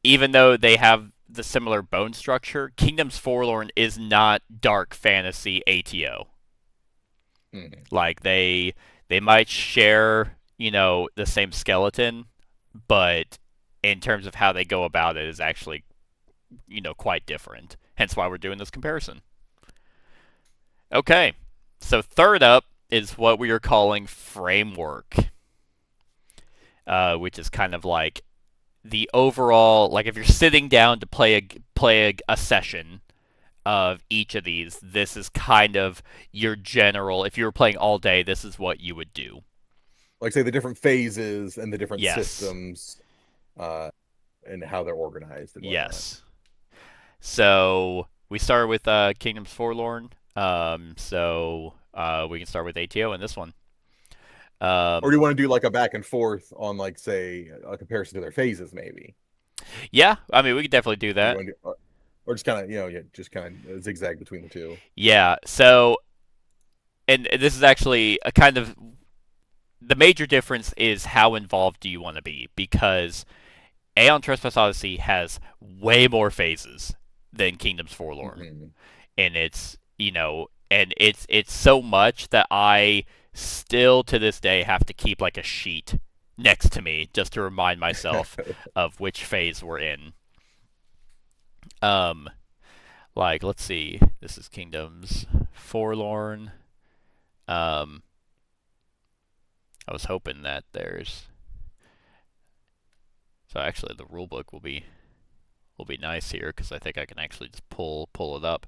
even though they have the similar bone structure, Kingdoms Forlorn is not dark fantasy ATO. Mhm. Like they might share, the same skeleton, but in terms of how they go about it is actually, quite different. Hence why we're doing this comparison. Okay. So third up is what we are calling framework, which is kind of like the overall, like if you're sitting down to play a session of each of these, this is kind of your general. If you were playing all day, this is what you would do. Like say the different phases and the different Yes. systems, uh, and how they're organized and whatnot. Yes. So we started with Kingdoms Forlorn. So we can start with ATO in this one. Or do you Um, want to do like a back and forth on like say a comparison to their phases maybe? yeah, I mean we could definitely do Or you that. want to do, or just kind of yeah, just kind of zigzag between the two. Yeah. So, and this is actually a kind of the major difference is how involved do you want to be, because Aeon Trespass Odyssey has way more phases than Kingdoms Forlorn, Hmm. and it's so much that I still to this day have to keep like a sheet next to me just to remind myself of which phase we're in. Um, like let's see, this is Kingdoms Forlorn. Um, I was hoping that there's So actually, the rulebook will be nice here because I think I can actually just pull it up.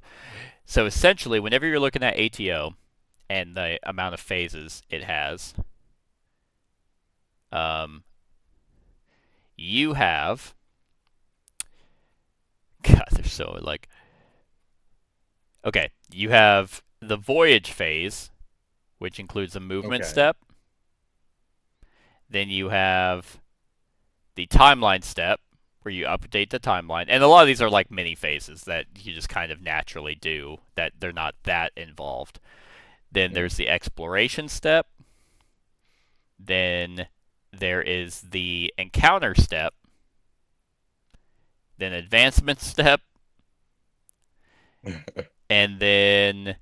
So essentially, whenever you're looking at ATO and the amount of phases it has, you have. God, they're so like. Okay, you have the voyage phase, which includes a movement step. Then you have the timeline step, where you update the timeline. And a lot of these are like mini phases that you just kind of naturally do, that they're not that involved. Then there's the exploration step. Then there is the encounter step. Then advancement step. And then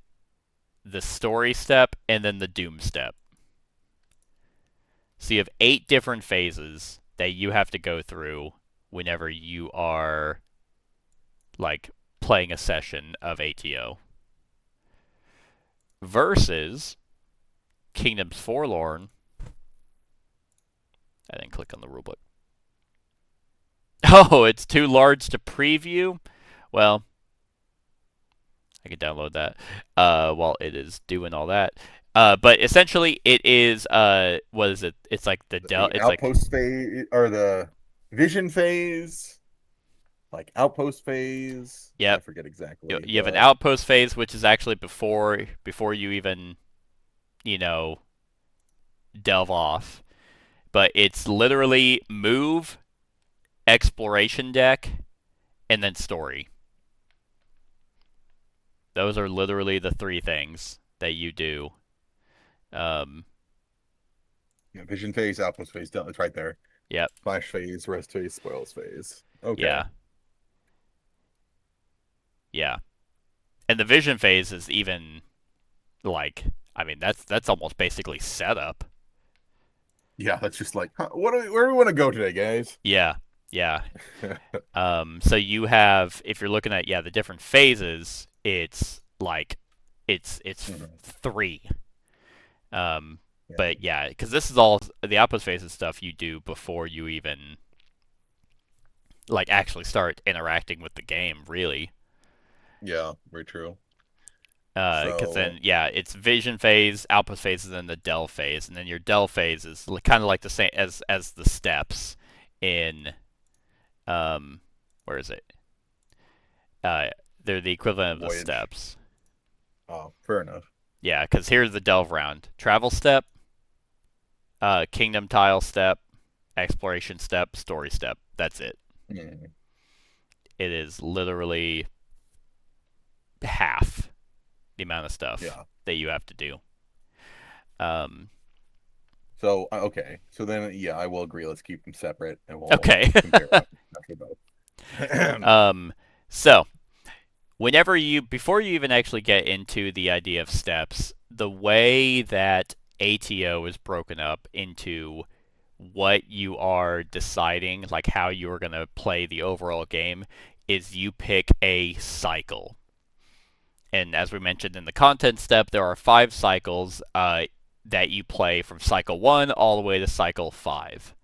the story step, and then the doom step. So you have 8 different phases that you have to go through whenever you are like playing a session of ATO. Versus Kingdoms Forlorn. I didn't click on the rulebook. Oh, it's too large to preview? Well, I can download that while it is doing all that. But essentially, it is what is it? It's like the outpost phase or the vision phase, like outpost phase. Yeah, I forget exactly. You have an outpost phase, which is actually before you even, delve off. But it's literally move, exploration deck, and then story. Those are literally the 3 things that you do. Vision phase, outpost phase, it's right there. Yep. Flash phase, rest phase, spoils phase. Okay. Yeah. Yeah. And the vision phase is even like, I mean, that's almost basically setup. Yeah, that's just like, where do we want to go today, guys? Yeah. So you have, if you're looking at the different phases, it's like it's 3. But because this is all the outpost phases stuff you do before you even like actually start interacting with the game, really. Yeah, very true. Because then it's vision phase, outpost phase, and then the delve phase, and then your delve phase is kind of like the same as the steps in where is it? They're the equivalent of the steps. Oh, fair enough. Yeah, because here's the delve round: travel step, kingdom tile step, exploration step, story step. That's it. Mm. It is literally half the amount of stuff that you have to do. So okay, so then I will agree. Let's keep them separate, and we'll compare after both. So before you even actually get into the idea of steps, the way that ATO is broken up into what you are deciding, like how you are going to play the overall game, is you pick a cycle. And as we mentioned in the content step, there are 5 cycles that you play from cycle 1 all the way to cycle 5.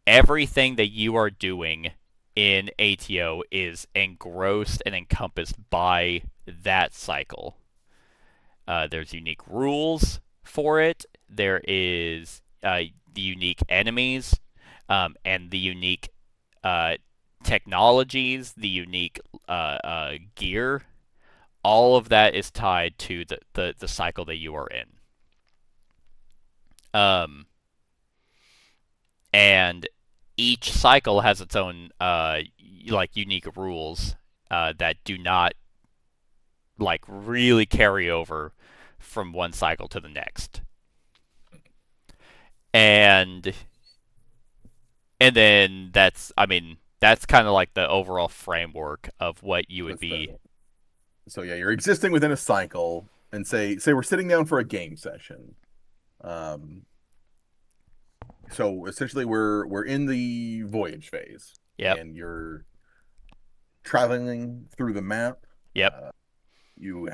Everything that you are doing in ATO is engrossed and encompassed by that cycle. There's unique rules for it. There is the unique enemies and the unique technologies, the unique gear. All of that is tied to the cycle that you are in. And each cycle has its own unique rules that do not really carry over from one cycle to the next. And then that's kind of like the overall framework of what you would be. So you're existing within a cycle, and say we're sitting down for a game session. So essentially we're in the voyage phase. Yep. And you're traveling through the map. Yep. You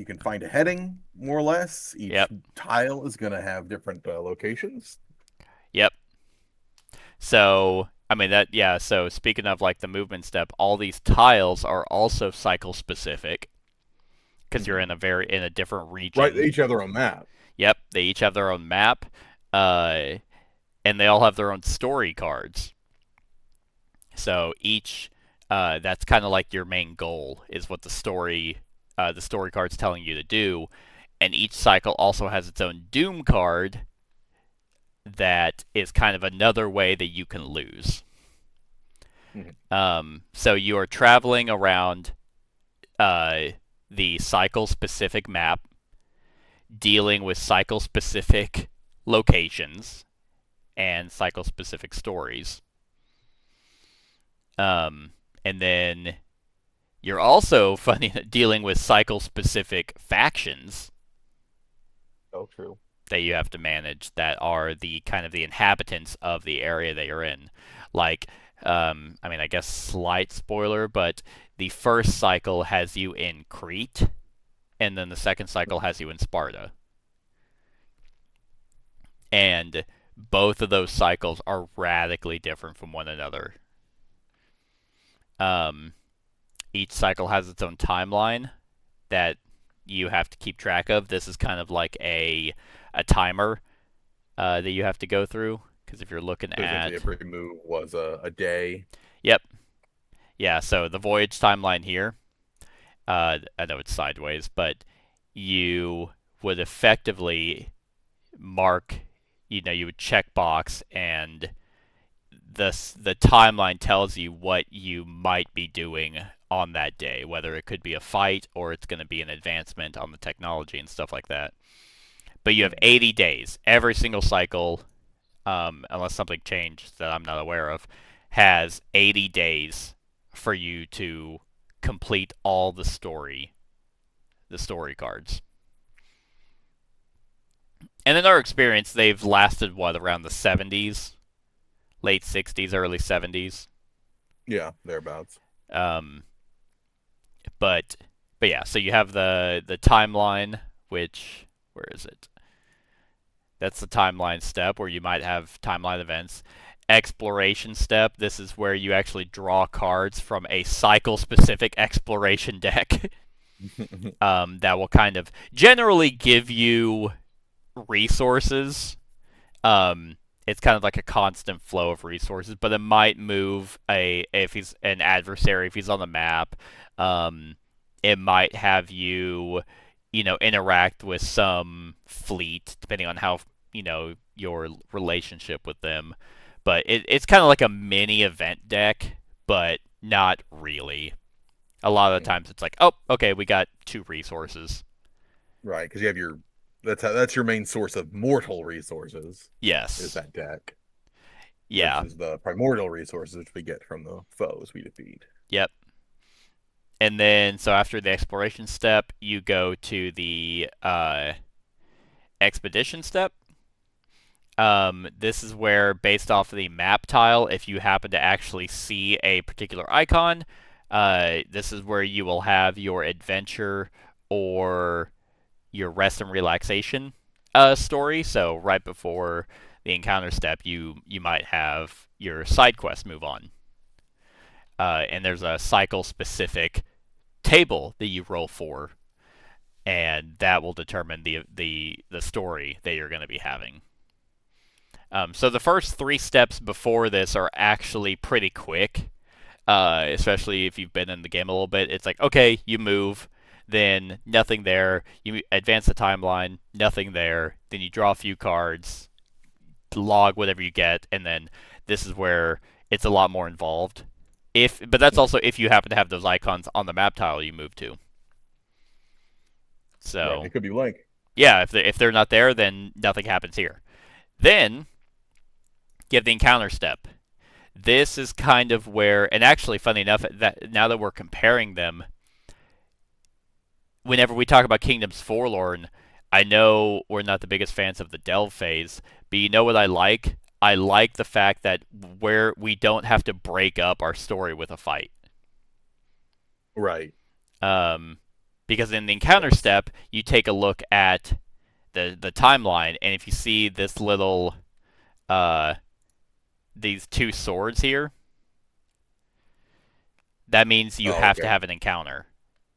can find a heading, more or less. Each tile is going to have different locations. Yep. So, I mean so speaking of like the movement step, all these tiles are also cycle specific because you're in a different Right, they region. each have their own map. Yep, they each have their own map, uh, and they all have their own story cards. So each, that's kind of like your main goal is what the story card's telling you to do, and each cycle also has its own doom card that is kind of another way that you can lose. So you are traveling around the cycle specific map, dealing with cycle specific locations and cycle specific stories. And then you're also dealing with cycle specific factions. Oh, true. That you have to manage that are the kind of the inhabitants of the area that you're in. Like, I mean, I guess slight spoiler, but the first cycle has you in Crete, and then the second cycle has you in Sparta. And both of those cycles are radically different from one another. Each cycle has its own timeline that you have to keep track of. This is kind of like a timer that you have to go through. Because if you're looking So at every move was a day. Yep. Yeah, so the voyage timeline here, I know it's sideways, but you would effectively mark, you would check box, and the timeline tells you what you might be doing on that day, whether it could be a fight or it's going to be an advancement on the technology and stuff like that. But you have 80 days. Every single cycle, unless something changed that I'm not aware of, has 80 days for you to complete all the story cards. And in our experience, they've lasted, around the 70s? Late 60s, early 70s. Yeah, thereabouts. But yeah, so you have the timeline, which, where is it? That's the timeline step where you might have timeline events. Exploration step, this is where you actually draw cards from a cycle-specific exploration deck that will kind of generally give you resources. It's kind of like a constant flow of resources, but it might move if he's an adversary, if he's on the map. It might have you, interact with some fleet, depending on how, your relationship with them. But it's kind of like a mini event deck, but not really. A lot of the times it's like, oh, okay, we got 2 resources. Right, because you have that's your main source of mortal resources. Yes. Is that deck. Yeah. Versus the primordial resources which we get from the foes we defeat. Yep. And then, so after the exploration step, you go to the expedition step. This is where, based off of the map tile, if you happen to actually see a particular icon, this is where you will have your adventure or your rest and relaxation story. So right before the encounter step, you might have your side quest move on. And there's a cycle-specific table that you roll for, and that will determine the story that you're going to be having. So the first 3 steps before this are actually pretty quick, especially if you've been in the game a little bit. It's like, okay, you move, then nothing there. You advance the timeline, nothing there. Then you draw a few cards, log whatever you get, and then this is where it's a lot more involved. But that's also if you happen to have those icons on the map tile you move to. So right, it could be blank. Yeah, if they're not there, then nothing happens here. Then you have the encounter step. This is kind of where, and actually, funny enough, that now that we're comparing them, whenever we talk about Kingdoms Forlorn, I know we're not the biggest fans of the delve phase, but you know what I like? I like the fact that where we don't have to break up our story with a fight. Right. Because in the encounter step, you take a look at the timeline, and if you see this little these two swords here, that means you Oh, have to okay. have an encounter.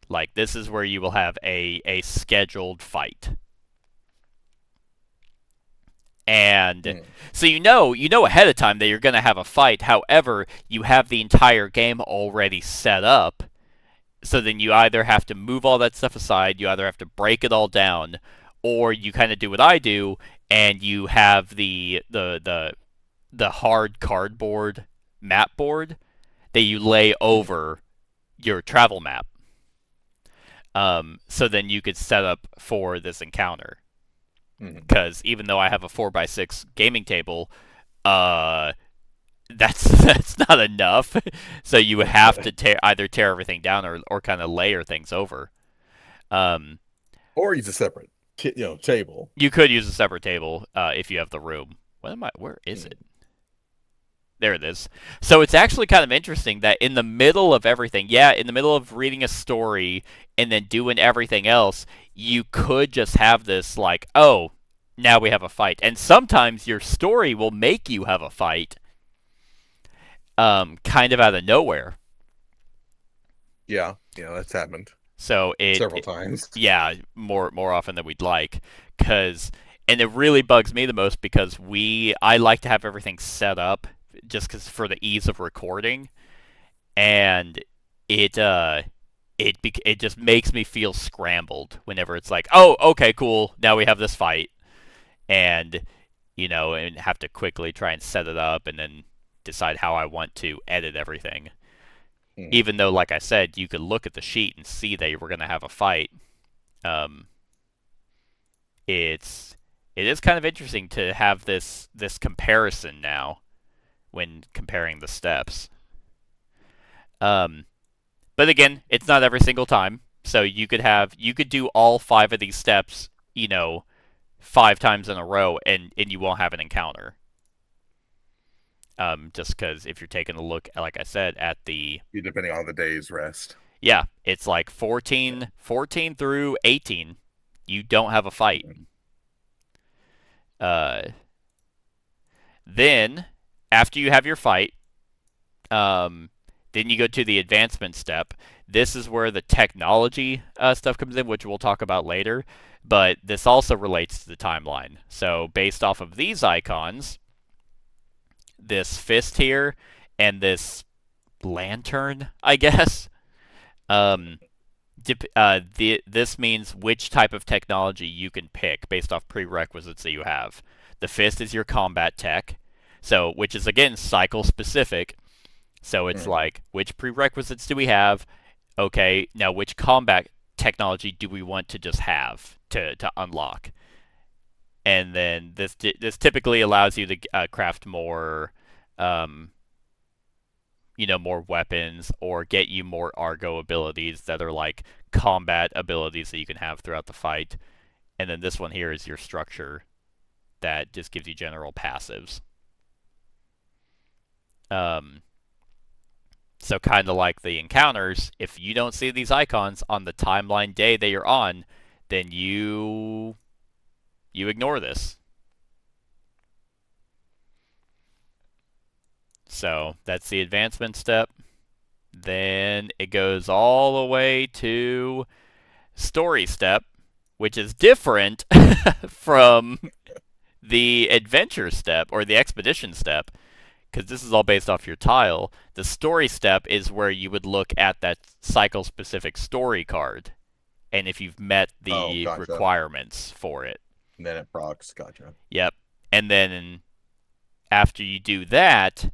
Like, this is where you will have a scheduled fight. And so you know ahead of time that you're going to have a fight. However, you have the entire game already set up. So then you either have to move all that stuff aside, you either have to break it all down, or you kind of do what I do, and you have the hard cardboard map board that you lay over your travel map. So then you could set up for this encounter. Because even though I have a 4x6 gaming table, that's not enough. So you have to either tear everything down or kind of layer things over. Or use a separate, table. You could use a separate table if you have the room. Where is it? There it is. So it's actually kind of interesting that in the middle of everything, in the middle of reading a story and then doing everything else, you could just have this like, oh, now we have a fight. And sometimes your story will make you have a fight kind of out of nowhere. Yeah, that's happened. So several times. Yeah, more often than we'd like. And it really bugs me the most because I like to have everything set up just for the ease of recording, and it just makes me feel scrambled whenever it's like, oh, okay, cool, now we have this fight, and and have to quickly try and set it up and then decide how I want to edit everything. Even though, like I said, you could look at the sheet and see that we're going to have a fight. It is kind of interesting to have this comparison now when comparing the steps. But again, it's not every single time. So you could do all 5 of these steps, 5 times in a row, and you won't have an encounter. Just because if you're taking a look, like I said, at depending on the day's rest. Yeah, it's like 14 through 18, you don't have a fight. Then, after you have your fight, then you go to the advancement step. This is where the technology stuff comes in, which we'll talk about later. But this also relates to the timeline. So based off of these icons, this fist here and this lantern, I guess, this means which type of technology you can pick based off prerequisites that you have. The fist is your combat tech, which is again cycle specific. So it's like, which prerequisites do we have? Okay, now which combat technology do we want to just have to unlock? And then this typically allows you to craft more, more weapons or get you more Argo abilities that are like combat abilities that you can have throughout the fight. And then this one here is your structure that just gives you general passives. So kind of like the encounters, if you don't see these icons on the timeline day that you're on, then you ignore this. So that's the advancement step. Then it goes all the way to story step, which is different from the adventure step or the expedition step, because this is all based off your tile. The story step is where you would look at that cycle-specific story card, and if you've met the requirements for it. And then it procs, gotcha. Yep. And then after you do that,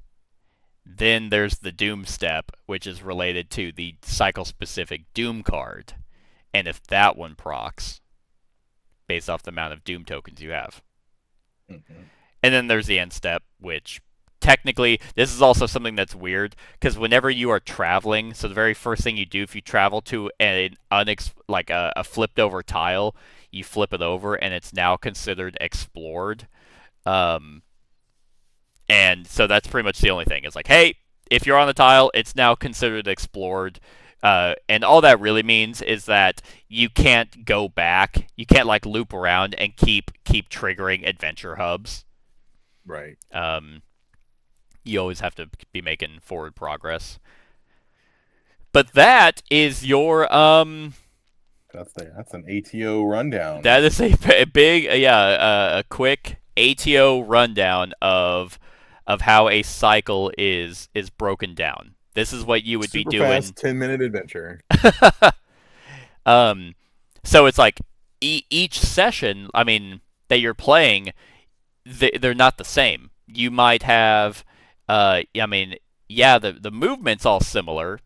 then there's the Doom step, which is related to the cycle-specific Doom card. And if that one procs, based off the amount of Doom tokens you have. And then there's the end step, which technically, this is also something that's weird, because whenever you are traveling, so the very first thing you do if you travel to a flipped over tile, you flip it over and it's now considered explored. And so that's pretty much the only thing. It's like, hey, if you're on the tile, it's now considered explored. And all that really means is that you can't go back. You can't like loop around and keep triggering adventure hubs. Right. You always have to be making forward progress. But that is your That's an ATO rundown. that is a big a quick ATO rundown of how a cycle is broken down. This is what you would be Super doing. fast 10-minute adventure. um, so it's like each session, I mean, that you're playing, they're not the same. You might have, I mean, yeah, the movement's all similar,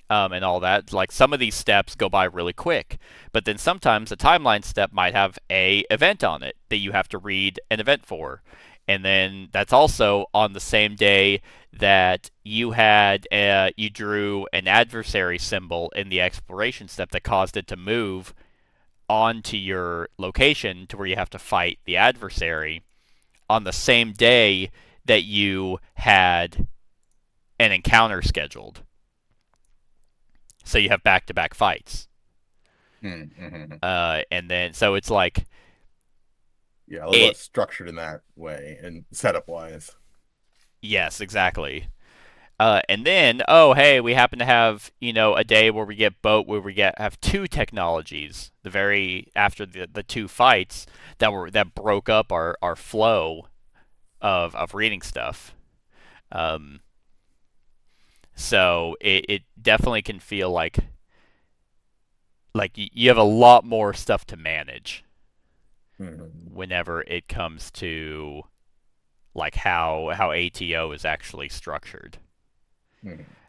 and all that. Like some of these steps go by really quick, but then sometimes a timeline step might have a event on it that you have to read an event for, and then that's also on the same day that you drew an adversary symbol in the exploration step that caused it to move onto your location to where you have to fight the adversary on the same day that you had an encounter scheduled. So you have back-to-back fights. Mm-hmm. And then, so it's like... Yeah, a little less structured in that way and setup-wise. Yes, exactly. And then, oh, hey, we happen to have, a day where we have two technologies. After the two fights that broke up our flow of reading stuff. So it definitely can feel like you have a lot more stuff to manage whenever it comes to like how ATO is actually structured.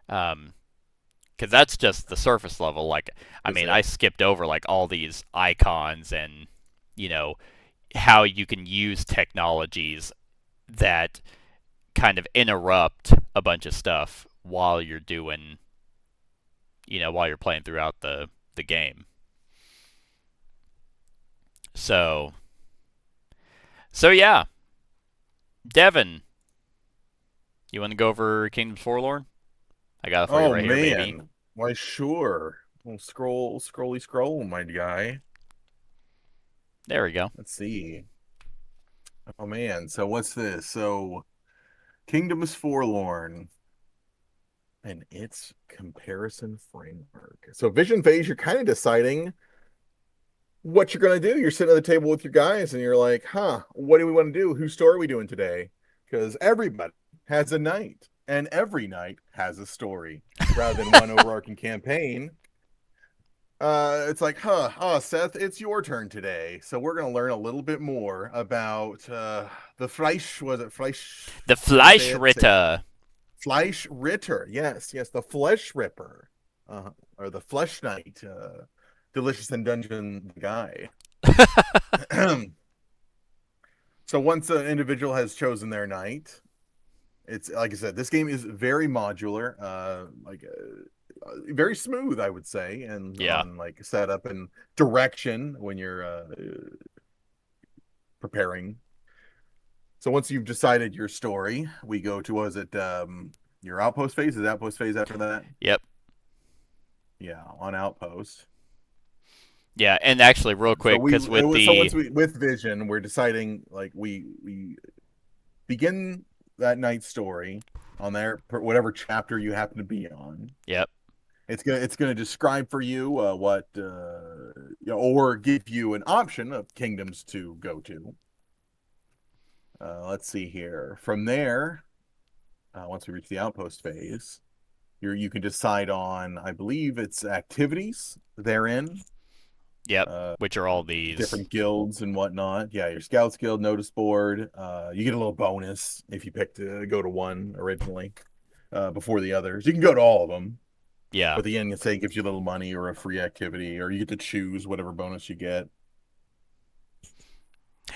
Because that's just the surface level. Like, I mean, I skipped over like all these icons and how you can use technologies that kind of interrupt a bunch of stuff while you're doing, while you're playing throughout the game. So yeah. Devin, you want to go over Kingdoms Forlorn? I got it for you right here, baby. Why, sure. We'll scroll, my guy. There we go. Let's see. Oh, man. So what's this? So Kingdoms Forlorn and its comparison framework. So vision phase, you're kind of deciding what you're going to do. You're sitting at the table with your guys and you're like, what do we want to do? Whose story are we doing today? Because everybody has a night and every night has a story rather than one overarching campaign. It's like, Seth, it's your turn today. So we're going to learn a little bit more about the Fleisch, was it Fleisch? The Fleischritter. Fleischritter, yes, the Flesh Ripper, or the Flesh Knight, Delicious and Dungeon guy. So once an individual has chosen their knight, it's like I said, this game is very modular, very smooth, I would say, and on like setup and direction when you're preparing. So once you've decided your story, we go to, your outpost phase? Is outpost phase after that? Yep. Yeah, on outpost. Yeah, and actually, real quick, because with vision, we're deciding like we begin that night's story on there, whatever chapter you happen to be on. Yep. It's gonna describe for you what or give you an option of kingdoms to go to. Let's see here. From there, once we reach the outpost phase, you can decide on, I believe it's activities therein. Yep, which are all these different guilds and whatnot. Yeah, your Scouts Guild notice board. You get a little bonus if you pick to go to one originally before the others. You can go to all of them. Yeah. But the end, it say gives you a little money or a free activity, or you get to choose whatever bonus you get.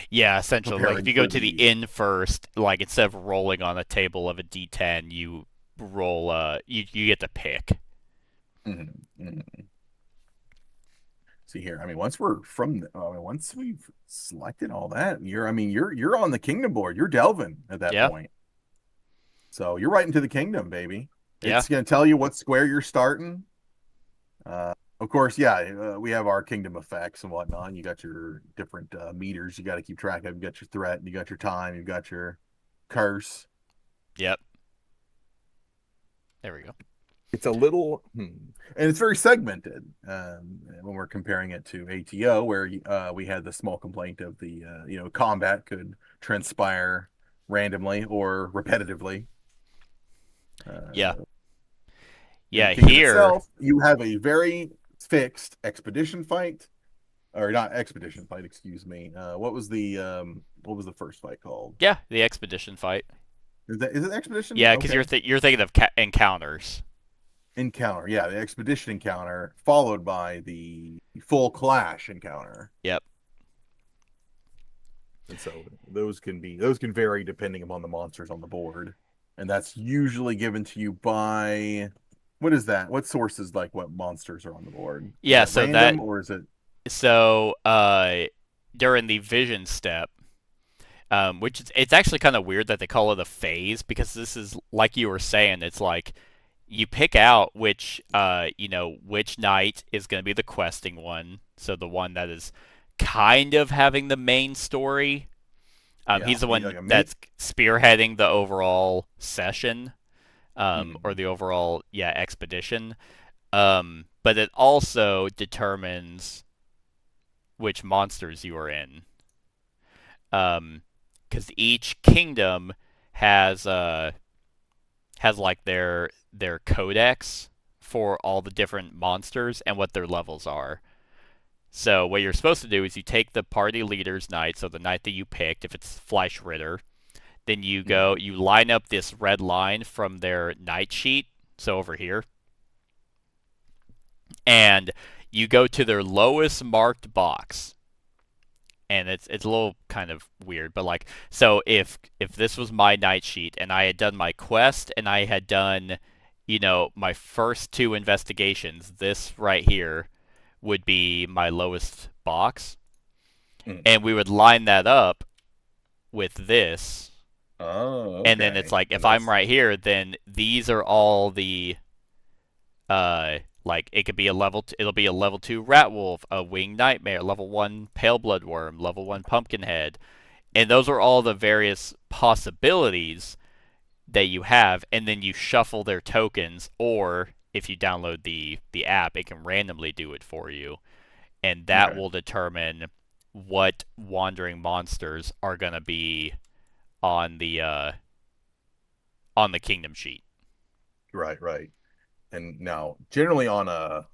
Yeah, essentially, like if you go to the inn first, like instead of rolling on a table of a D10, you roll. You get to pick. Mm-hmm. Mm-hmm. See here. I mean, once we've selected all that, you're on the kingdom board. You're delving at that point. So you're right into the kingdom, baby. It's going to tell you what square you're starting. Of course, we have our kingdom effects and whatnot. You got your different meters you got to keep track of. You got your threat, you got your time, you got your curse. Yep. There we go. It's a little, and it's very segmented when we're comparing it to ATO, where we had the small complaint of the combat could transpire randomly or repetitively. Yeah. In Yeah, Kingdom here. itself, you have a very fixed expedition fight, or not expedition fight, excuse me. What was the first fight called? Yeah, the expedition fight. Is it expedition? Yeah, because Okay. you're thinking of encounters. Encounter, yeah, the expedition encounter followed by the full clash encounter. Yep. And so those can vary depending upon the monsters on the board. And that's usually given to you by what is that? What sources like what monsters are on the board? Is Yeah, that so random or is it so during the vision step, which it's actually kind of weird that they call it a phase because this is like you were saying, it's like you pick out which which knight is going to be the questing one, so the one that is kind of having the main story. He's the one like that's spearheading the overall session, or Mhm. the overall expedition. But it also determines which monsters you are in. Because each kingdom has like their codex for all the different monsters and what their levels are. So what you're supposed to do is you take the party leader's knight, so the knight that you picked, if it's Fleisch Ritter, then you go, you line up this red line from their knight sheet, so over here, and you go to their lowest marked box. And it's a little kind of weird, but like, so if this was my night sheet and I had done my quest and I had done, my first two investigations, this right here would be my lowest box, and we would line that up with this, Oh, and then it's okay. like if I'm right here, then these are all the like it could be it'll be a level 2 rat wolf, a winged nightmare, level 1 pale bloodworm, level 1 pumpkinhead, and those are all the various possibilities that you have, and then you shuffle their tokens, or if you download the app, it can randomly do it for you, and that Okay. will determine what wandering monsters are going to be on the kingdom sheet. Right, right. And now generally on a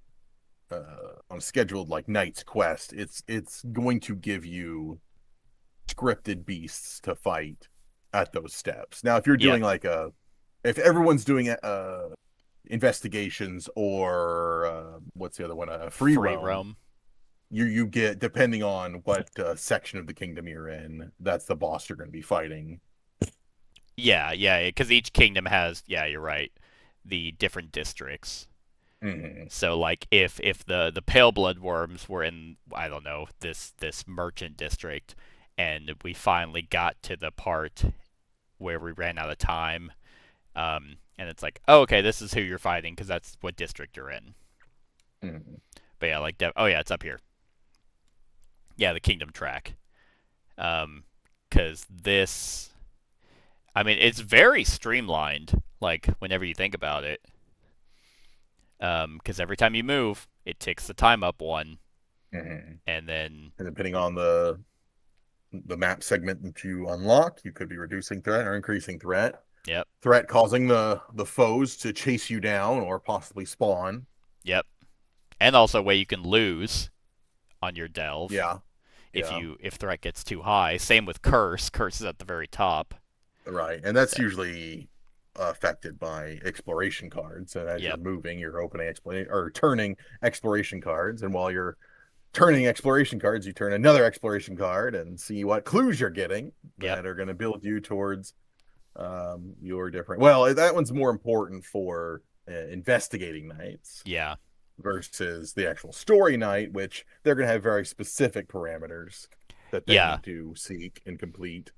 scheduled like night's quest, it's going to give you scripted beasts to fight at those steps. Now, if you're Yep. doing if everyone's doing investigations or what's the other one, a free roam, you get depending on what section of the kingdom you're in, that's the boss you're going to be fighting. Yeah, because each kingdom has, you're right, the different districts. Mm-hmm. So like if the pale bloodworms were in, I don't know, this merchant district, and we finally got to the part where we ran out of time, and it's like, oh, okay, this is who you're fighting because that's what district you're in. Mm-hmm. But yeah, like oh yeah, it's up here. Yeah, the kingdom track. Because this, I mean, it's very streamlined. Like whenever you think about it, because every time you move, it ticks the time up one, Mm-hmm. and then And depending on the map segment that you unlock, you could be reducing threat or increasing threat. yep, Threat causing the foes to chase you down or possibly spawn. yep, and also where you can lose on your delve Yeah. if Yeah. if threat gets too high. Same with curse. Curse is at the very top. Right. And that's usually affected by exploration cards. And as you're Yep, moving, you're opening exploration or turning exploration cards. And while you're turning exploration cards, you turn another exploration card and see what clues you're getting yep, that are going to build you towards your different. Well, that one's more important for investigating nights yeah, versus the actual story night, which they're going to have very specific parameters that they yeah, need to seek and complete.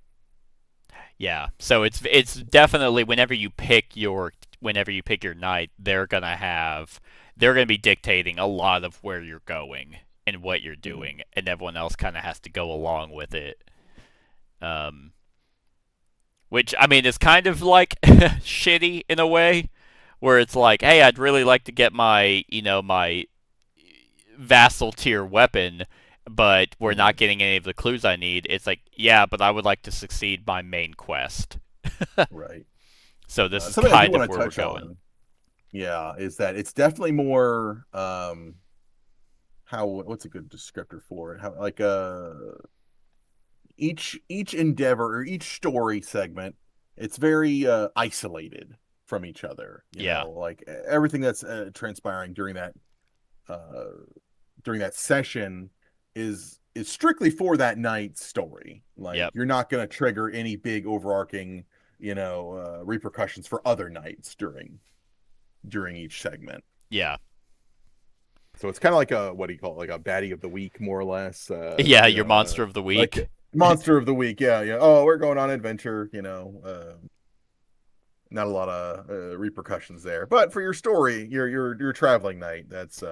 yeah. So it's definitely whenever you pick your knight, they're gonna be dictating a lot of where you're going and what you're doing, and everyone else kind of has to go along with it. Um, which I mean is kind of like shitty in a way, where it's like, hey, I'd really like to get my, my vassal tier weapon, but we're not Mhm. getting any of the clues I need. It's like, yeah, but I would like to succeed my main quest. Right. So this is Something I do kind of want to where we're touch going. on, yeah, is that it's definitely more how what's a good descriptor for it? How like each endeavor or each story segment, it's very isolated from each other. Yeah. Like everything that's transpiring uh during that session is strictly for that night's story. Like Yep. you're not going to trigger any big overarching, repercussions for other nights during each segment. Yeah. So it's kind of like a what do you call it? Like a baddie of the week, more or less. Yeah, your monster of the Like week. monster of the week. Yeah, yeah. Oh, we're going on adventure. Not a lot of repercussions there, but for your story, your traveling night, that's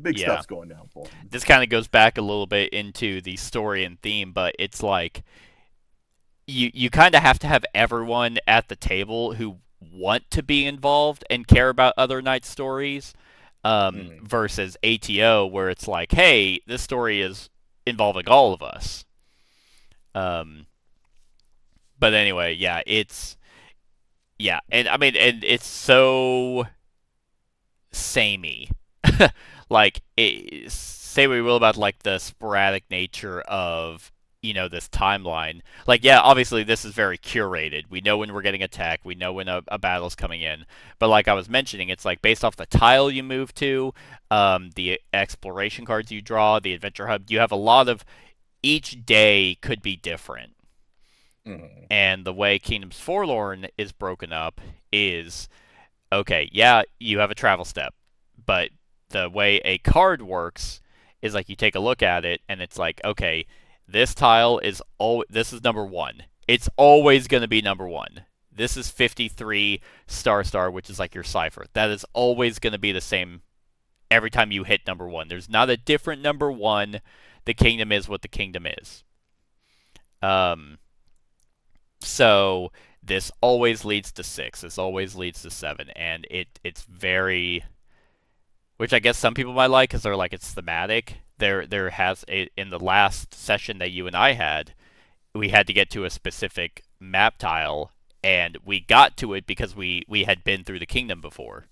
big Yeah. stuff's going down for him. This kind of goes back a little bit into the story and theme, but it's like you kind of have to have everyone at the table who want to be involved and care about other night stories, Mm-hmm. versus ATO where it's like, hey, this story is involving all of us. Um, but anyway, and I mean, and it's so samey. Like, say what we will about like the sporadic nature of this timeline. Like, yeah, obviously this is very curated. We know when we're getting attacked. We know when a battle's coming in. But like I was mentioning, it's like based off the tile you move to, the exploration cards you draw, the adventure hub. You have a lot of each day could be different. Mm-hmm. And the way Kingdoms Forlorn is broken up is okay, yeah, you have a travel step, but the way a card works is like you take a look at it and it's like, okay, this tile is this is number 1. It's always going to be number 1. This is 53 star, which is like your cipher. That is always going to be the same every time you hit number 1. There's not a different number 1. The kingdom is what the kingdom is. Um so this always leads to 6. This always leads to 7, and it's very, which I guess some people might like because they're like it's thematic. There has in the last session that you and I had, we had to get to a specific map tile, and we got to it because we had been through the kingdom before,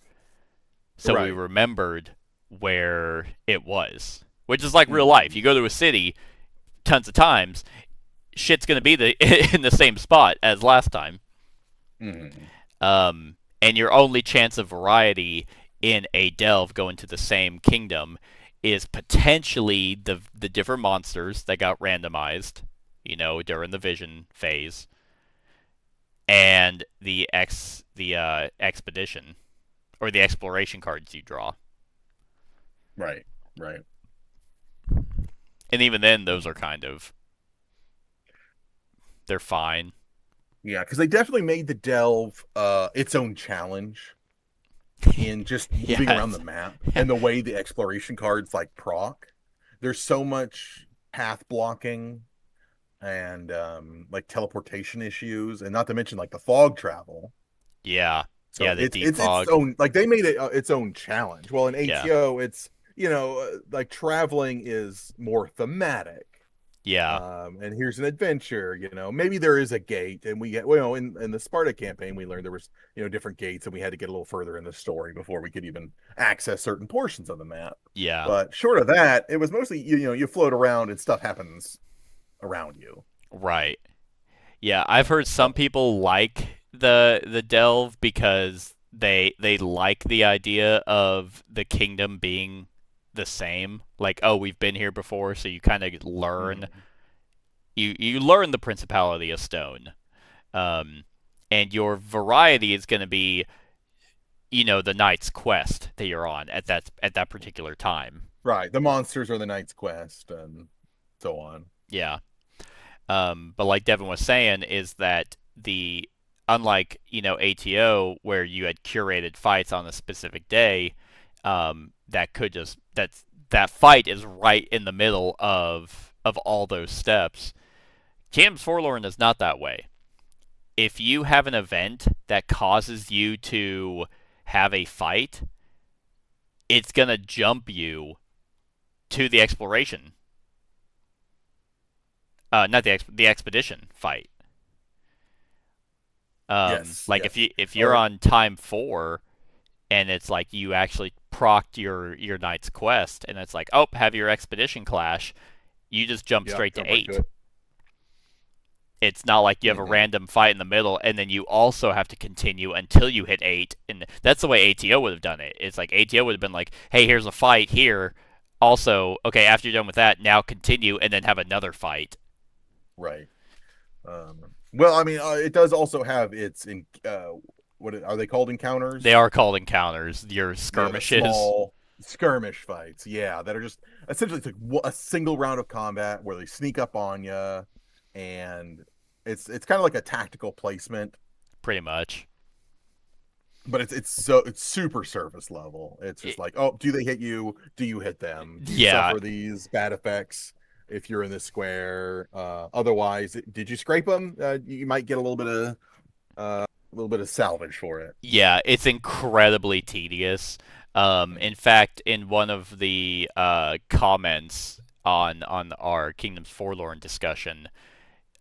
so we Right. remembered where it was. Which is like real life. Mm-hmm. You go to a city tons of times, shit's gonna be in the same spot as last time. Mm-hmm. And your only chance of variety in a delve going to the same kingdom is potentially the different monsters that got randomized, during the vision phase, and the expedition or the exploration cards you draw. Right. Right. And even then, those are they're fine. Yeah, because they definitely made the delve its own challenge in just moving around the Yes. map and the way the exploration cards like proc. There's so much path blocking and like teleportation issues, and not to mention like the fog travel. Yeah. So Yeah, the it's deep it's its fog. own, like they made it its own challenge. Well, in Yeah. ATO, it's like traveling is more thematic. Yeah. And here's an adventure. Maybe there is a gate, and we get in the Sparta campaign, we learned there was different gates, and we had to get a little further in the story before we could even access certain portions of the map. Yeah. But short of that, it was mostly you float around and stuff happens around you. Right. Yeah, I've heard some people like the delve because they like the idea of the kingdom being the same. Like, oh, we've been here before, so you kind of learn Mm. you learn the principality of stone. Um and your variety is going to be, the knight's quest that you're on at that particular time. Right, the monsters are the Knight's Quest and so on. Yeah. But like Devin was saying, is that the unlike ATO where you had curated fights on a specific day, that fight is right in the middle of all those steps. Kingdoms Forlorn is not that way. If you have an event that causes you to have a fight, it's gonna jump you to the exploration. Not the expedition fight. Yes, Like yes. if you're Or on time 4 and it's like you actually procced your knight's quest and it's like, oh, have your expedition clash, you just jump yeah, straight to jump right to 8. it. It's not like you have a Hmm. random fight in the middle and then you also have to continue until you hit 8. And that's the way ATO would have done it. It's like ATO would have been like, hey, here's a fight here. Also, okay, after you're done with that, now continue and then have another fight. Right. Well, I mean, it does also have its in are they called They encounters? are called encounters, your Yeah, the skirmishes. small skirmish fights. Yeah, that are just essentially it's like a single round of combat where they sneak up on you, and it's kind of like a tactical placement, Pretty much. but it's super surface level. It's just It, like, oh, do they hit you? Do you hit them? Do you yeah, suffer these bad effects if you're in this square? Otherwise, did you scrape them? You might get a little bit of salvage for it. yeah, it's incredibly tedious. In fact, in one of the comments on our Kingdoms Forlorn discussion,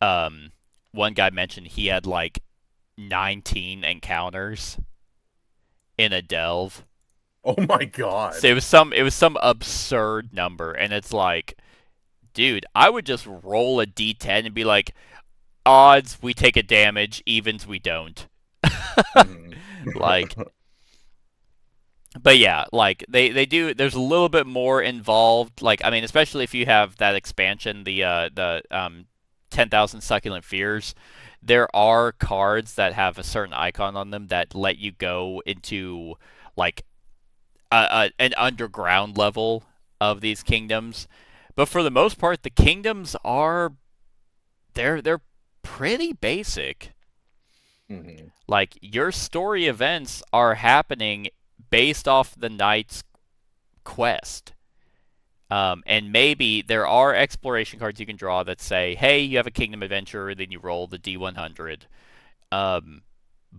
um, one guy mentioned he had like 19 encounters in a delve. Oh my So god. it was some absurd number, and it's like, dude, I would just roll a d10 and be like, odds we take a damage, evens we don't. Mhm. Like, but yeah, like they do. There's a little bit more involved. Like, I mean, especially if you have that expansion, the 10,000 succulent fears. There are cards that have a certain icon on them that let you go into like an underground level of these kingdoms. But for the most part, the kingdoms are they're pretty basic. Mhm. Like your story events are happening based off the knight's quest. And maybe there are exploration cards you can draw that say, "Hey, you have a kingdom adventure," then you roll the D100. Um,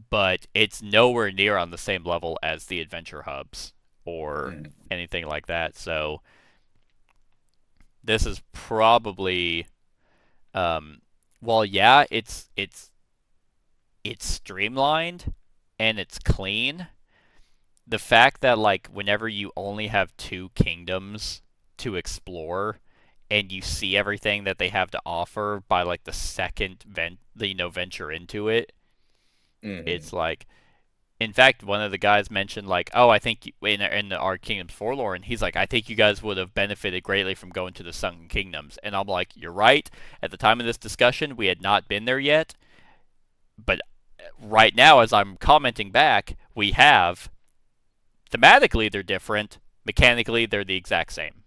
but it's nowhere near on the same level as the adventure hubs or Mhm. anything like that. So this is probably, um, well, yeah, it's streamlined and it's clean. The fact that like whenever you only have 2 kingdoms to explore and you see everything that they have to offer by like the second venture into it, Mhm. it's like, in fact, one of the guys mentioned like, oh, I think in our Kingdoms Forlorn, he's like, I think you guys would have benefited greatly from going to the Sunken Kingdoms, and I'm like, you're right. At the time of this discussion, we had not been there yet, but right now, as I'm commenting back, we have. Thematically, they're different. Mechanically, they're the exact same.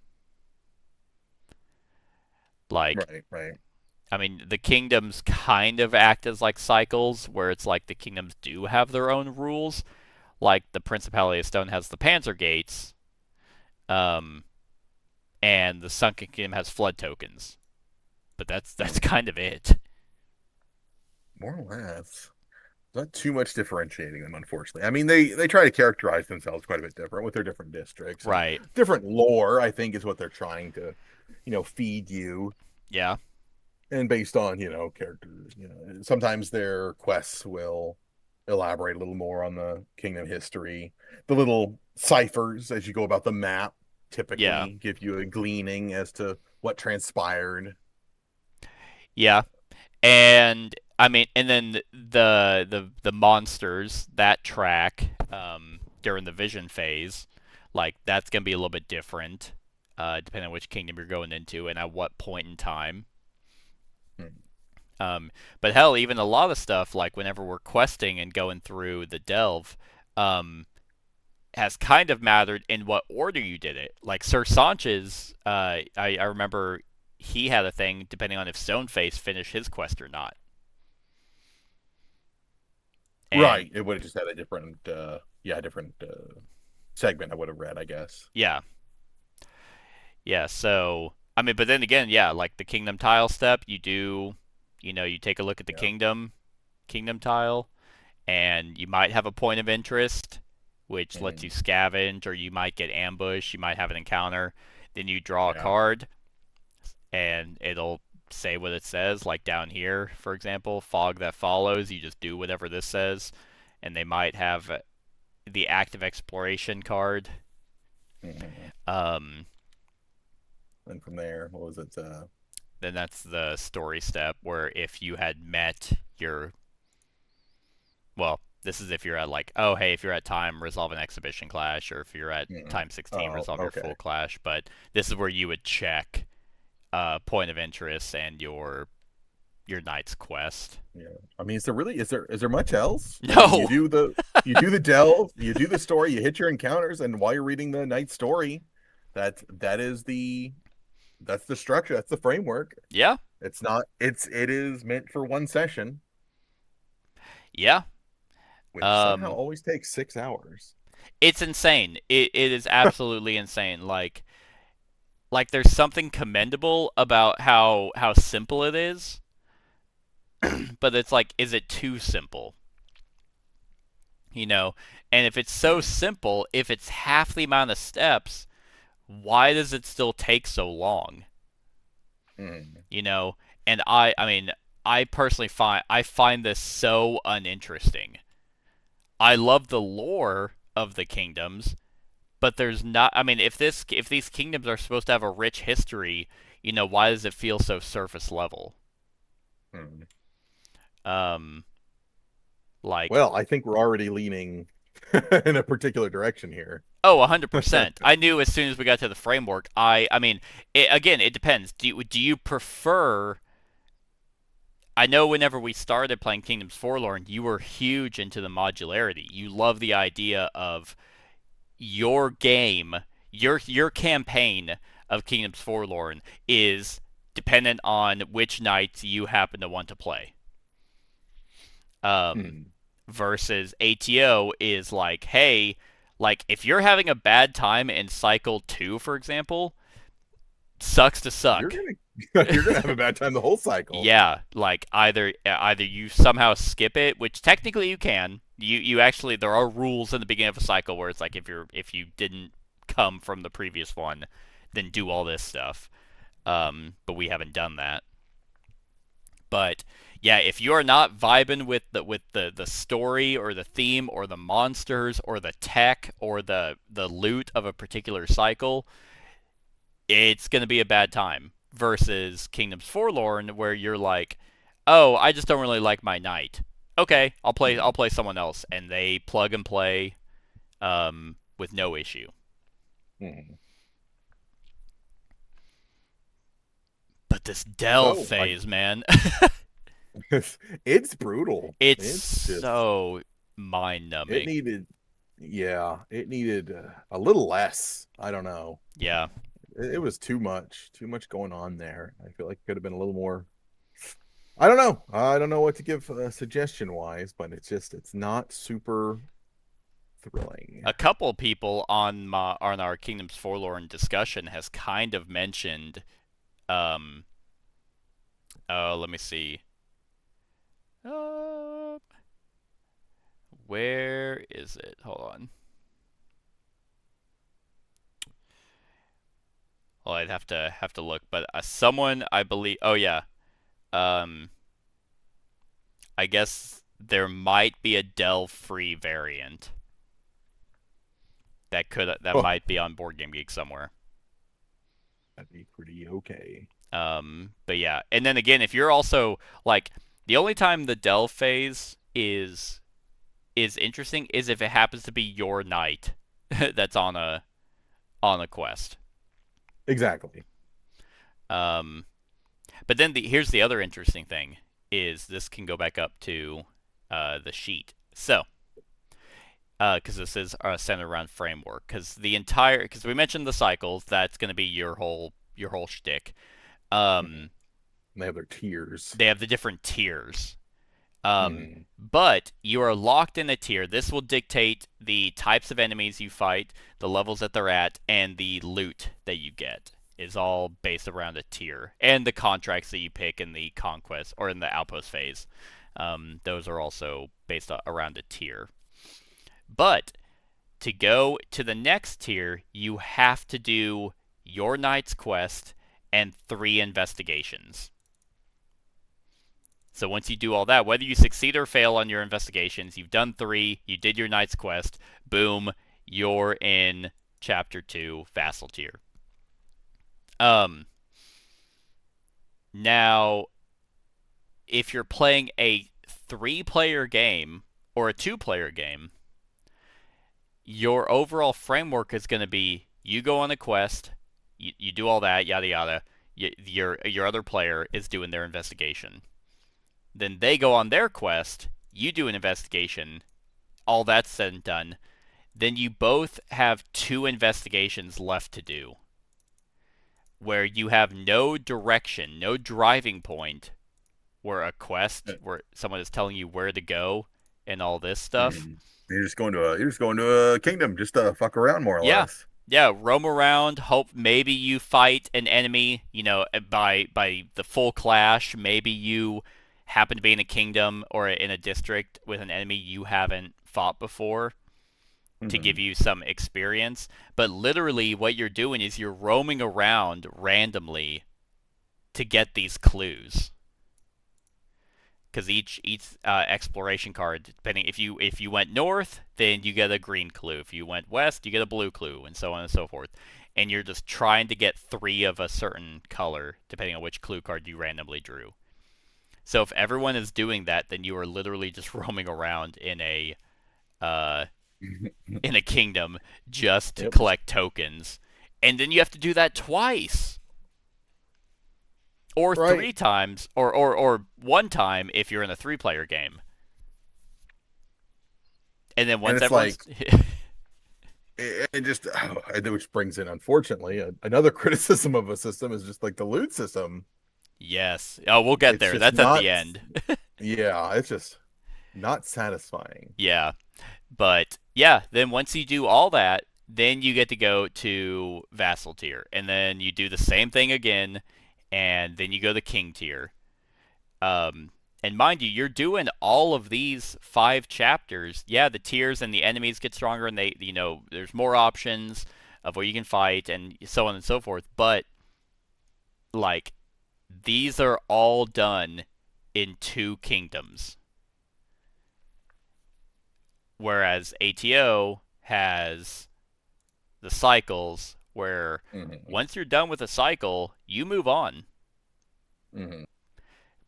Like, Right, right. I mean, the kingdoms kind of act as like cycles, where it's like the kingdoms do have their own rules. Like the Principality of Stone has the Panzer Gates, um, and the Sunken Kingdom has flood tokens. But that's Mhm. kind of it. More or less. Not too much differentiating them, unfortunately. I mean, they try to characterize themselves quite a bit different with their different districts and Right. different lore, I think, is what they're trying to, feed you. Yeah. And based on, characters, sometimes their quests will elaborate a little more on the kingdom history. The little ciphers as you go about the map Yeah. typically give you a gleaning as to what transpired. Yeah. And I mean, and then the monsters that track during the vision phase, like that's gonna be a little bit different, depending on which kingdom you're going into and at what point in time. Hmm. But hell, even a lot of stuff like whenever we're questing and going through the delve, um, has kind of mattered in what order you did it. Like Sir Sanchez, I remember he had a thing depending on if Stoneface finished his quest or not. And Right. It would have just had a different, different segment I would have read, I guess. yeah, yeah. So I mean, but then again, yeah, like the kingdom tile step, you do, you take a look at the Yeah. kingdom tile, and you might have a point of interest which lets you Mhm. scavenge, or you might get ambushed, you might have an encounter. Then you draw a Yeah. card, and it'll say what it says, like down here, for example, fog that follows. You just do whatever this says, and they might have the active exploration card. Mhm. Um, And from there, what was it? then that's the story step where if you had met your, well, this is if you're at like, oh hey, if you're at time, resolve an exhibition clash, or if you're at Mhm. time 16, Oh, resolve your okay. full clash. But this is where you would check point of interest and your knight's quest. Yeah. I mean, is there much else? I mean, No. you do the delve, you do the story, you hit your encounters, and while you're reading the night story, that's the structure, that's the framework. Yeah. It is meant for one session, Yeah. which somehow Um, always takes 6 hours. it's insane. It is absolutely insane. Like there's something commendable about how simple it is, but it's like, is it too simple? You know, and if it's so simple, if it's half the amount of steps, why does it still take so long? Mm. You know, and I mean, I personally find this so uninteresting. I love the lore of the kingdoms, but there's not. I mean, if these kingdoms are supposed to have a rich history, why does it feel so surface level? Mm. Um, like, Well, I think we're already leaning in a particular direction here. oh, 100%. I knew as soon as we got to the framework. I mean, again, it depends. Do you prefer? I know whenever we started playing Kingdoms Forlorn, you were huge into the modularity. You love the idea of your game, your campaign of Kingdoms Forlorn is dependent on which knights you happen to want to play. Um, Mm. versus ATO is like, hey, like if you're having a bad time in cycle 2, for example, sucks to You're suck. gonna you're gonna have a bad time the whole cycle. Yeah, like either you somehow skip it, which technically you can. You actually, there are rules in the beginning of a cycle where it's like if you didn't come from the previous one, then do all this stuff. But we haven't done that. But yeah, if you're not vibing with the story or the theme or the monsters or the tech or the loot of a particular cycle, it's gonna be a bad time. Versus Kingdoms Forlorn, where you're like, oh, I just don't really like my knight. Okay, I'll Mm. play someone else, and they plug and play with no issue. Mm. But this Dell So I phase, man, it's brutal. it's It's just so it mind-numbing. needed yeah, it needed a little less. I don't know. Yeah, It was too much going on there. I feel like it could have been a little more. I don't know. I don't know what to give suggestion wise, but it's not super thrilling. a couple people on our Kingdoms Forlorn discussion has kind of mentioned. Um, let me see. Uh, where is it? Hold on. Well, I'd have to look, but someone I believe. Oh yeah. Um, I guess there might be a delve free variant that Oh, might be on Board Game Geek somewhere. that'd be pretty okay. But yeah, and then again, if you're also like, the only time the delve phase is interesting is if it happens to be your knight that's on a quest. Exactly. Um, but then here's the other interesting thing is this can go back up to the sheet. So, because this is centered around framework, because we mentioned the cycles, that's going to be your whole shtick. Mhm. Um, They have their tiers. they have the different tiers. Mhm. But you are locked in a tier. This will dictate the types of enemies you fight, the levels that they're at, and the loot that you get is all based around a tier. And the contracts that you pick in the conquest or in the outpost phase. Those are also based around a tier. But to go to the next tier, you have to do your knight's quest and 3 investigations. So once you do all that, whether you succeed or fail on your investigations, you've done 3, you did your knight's quest, boom, you're in Chapter 2, Vassal tier. Now, if you're playing a 3-player game or a 2-player game, your overall framework is going to be you go on a quest, you do all that, yada yada. Your other player is doing their investigation. Then they go on their quest, you do an investigation, all that's said and done. Then you both have 2 investigations left to do, where you have no direction, no driving point, where a quest, where someone is telling you where to go and all this stuff. You're just going to a kingdom just to fuck around more or less. Yeah, roam around, hope maybe you fight an enemy, by the full clash, maybe you happen to be in a kingdom or in a district with an enemy you haven't fought before to give you some experience. But literally what you're doing is you're roaming around randomly to get these clues. Because each exploration card, depending if you went north, then you get a green clue. If you went west, you get a blue clue, and so on and so forth. And you're just trying to get 3 of a certain color, depending on which clue card you randomly drew. So if everyone is doing that, then you are literally just roaming around in a kingdom just to collect tokens, and then you have to do that twice. Or 3 times, or 1 time if you're in a 3-player game. And then once everyone's... which brings in, unfortunately, another criticism of a system is just like the loot system. Yes. Oh, we'll get there. That's at the end. Yeah, it's just not satisfying. Yeah. But, yeah, then once you do all that, then you get to go to Vassal tier. And then you do the same thing again, and then you go to King tier. And mind you, you're doing all of these 5 chapters. Yeah, the tiers and the enemies get stronger, and they, there's more options of where you can fight, and so on and so forth. But, like, these are all done in 2 kingdoms. Whereas ATO has the cycles where once you're done with a cycle, you move on.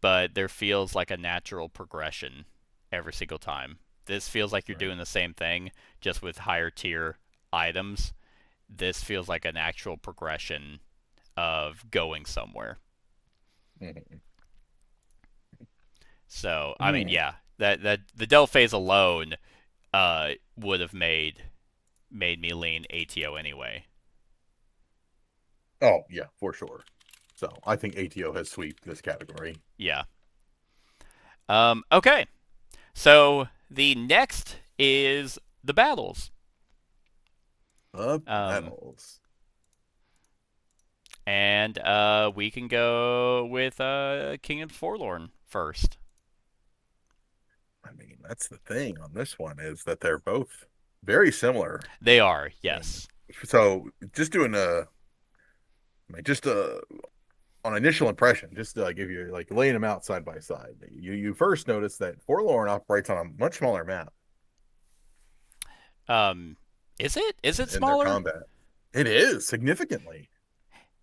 But there feels like a natural progression every single time. This feels like you're doing the same thing, just with higher tier items. This feels like an actual progression of going somewhere. So, I mean, yeah, that the Delph phase alone would have made me lean ATO anyway. Oh, yeah, for sure. So, I think ATO has swept this category. Yeah. Okay. So, the next is the battles. Battles. And we can go with King of Forlorn first. I mean, that's the thing on this one, is that they're both very similar. They are, yes. So, just doing on initial impression, just to give you, laying them out side by side, you first notice that Forlorn operates on a much smaller map. Is it in smaller? Their combat. It is significantly.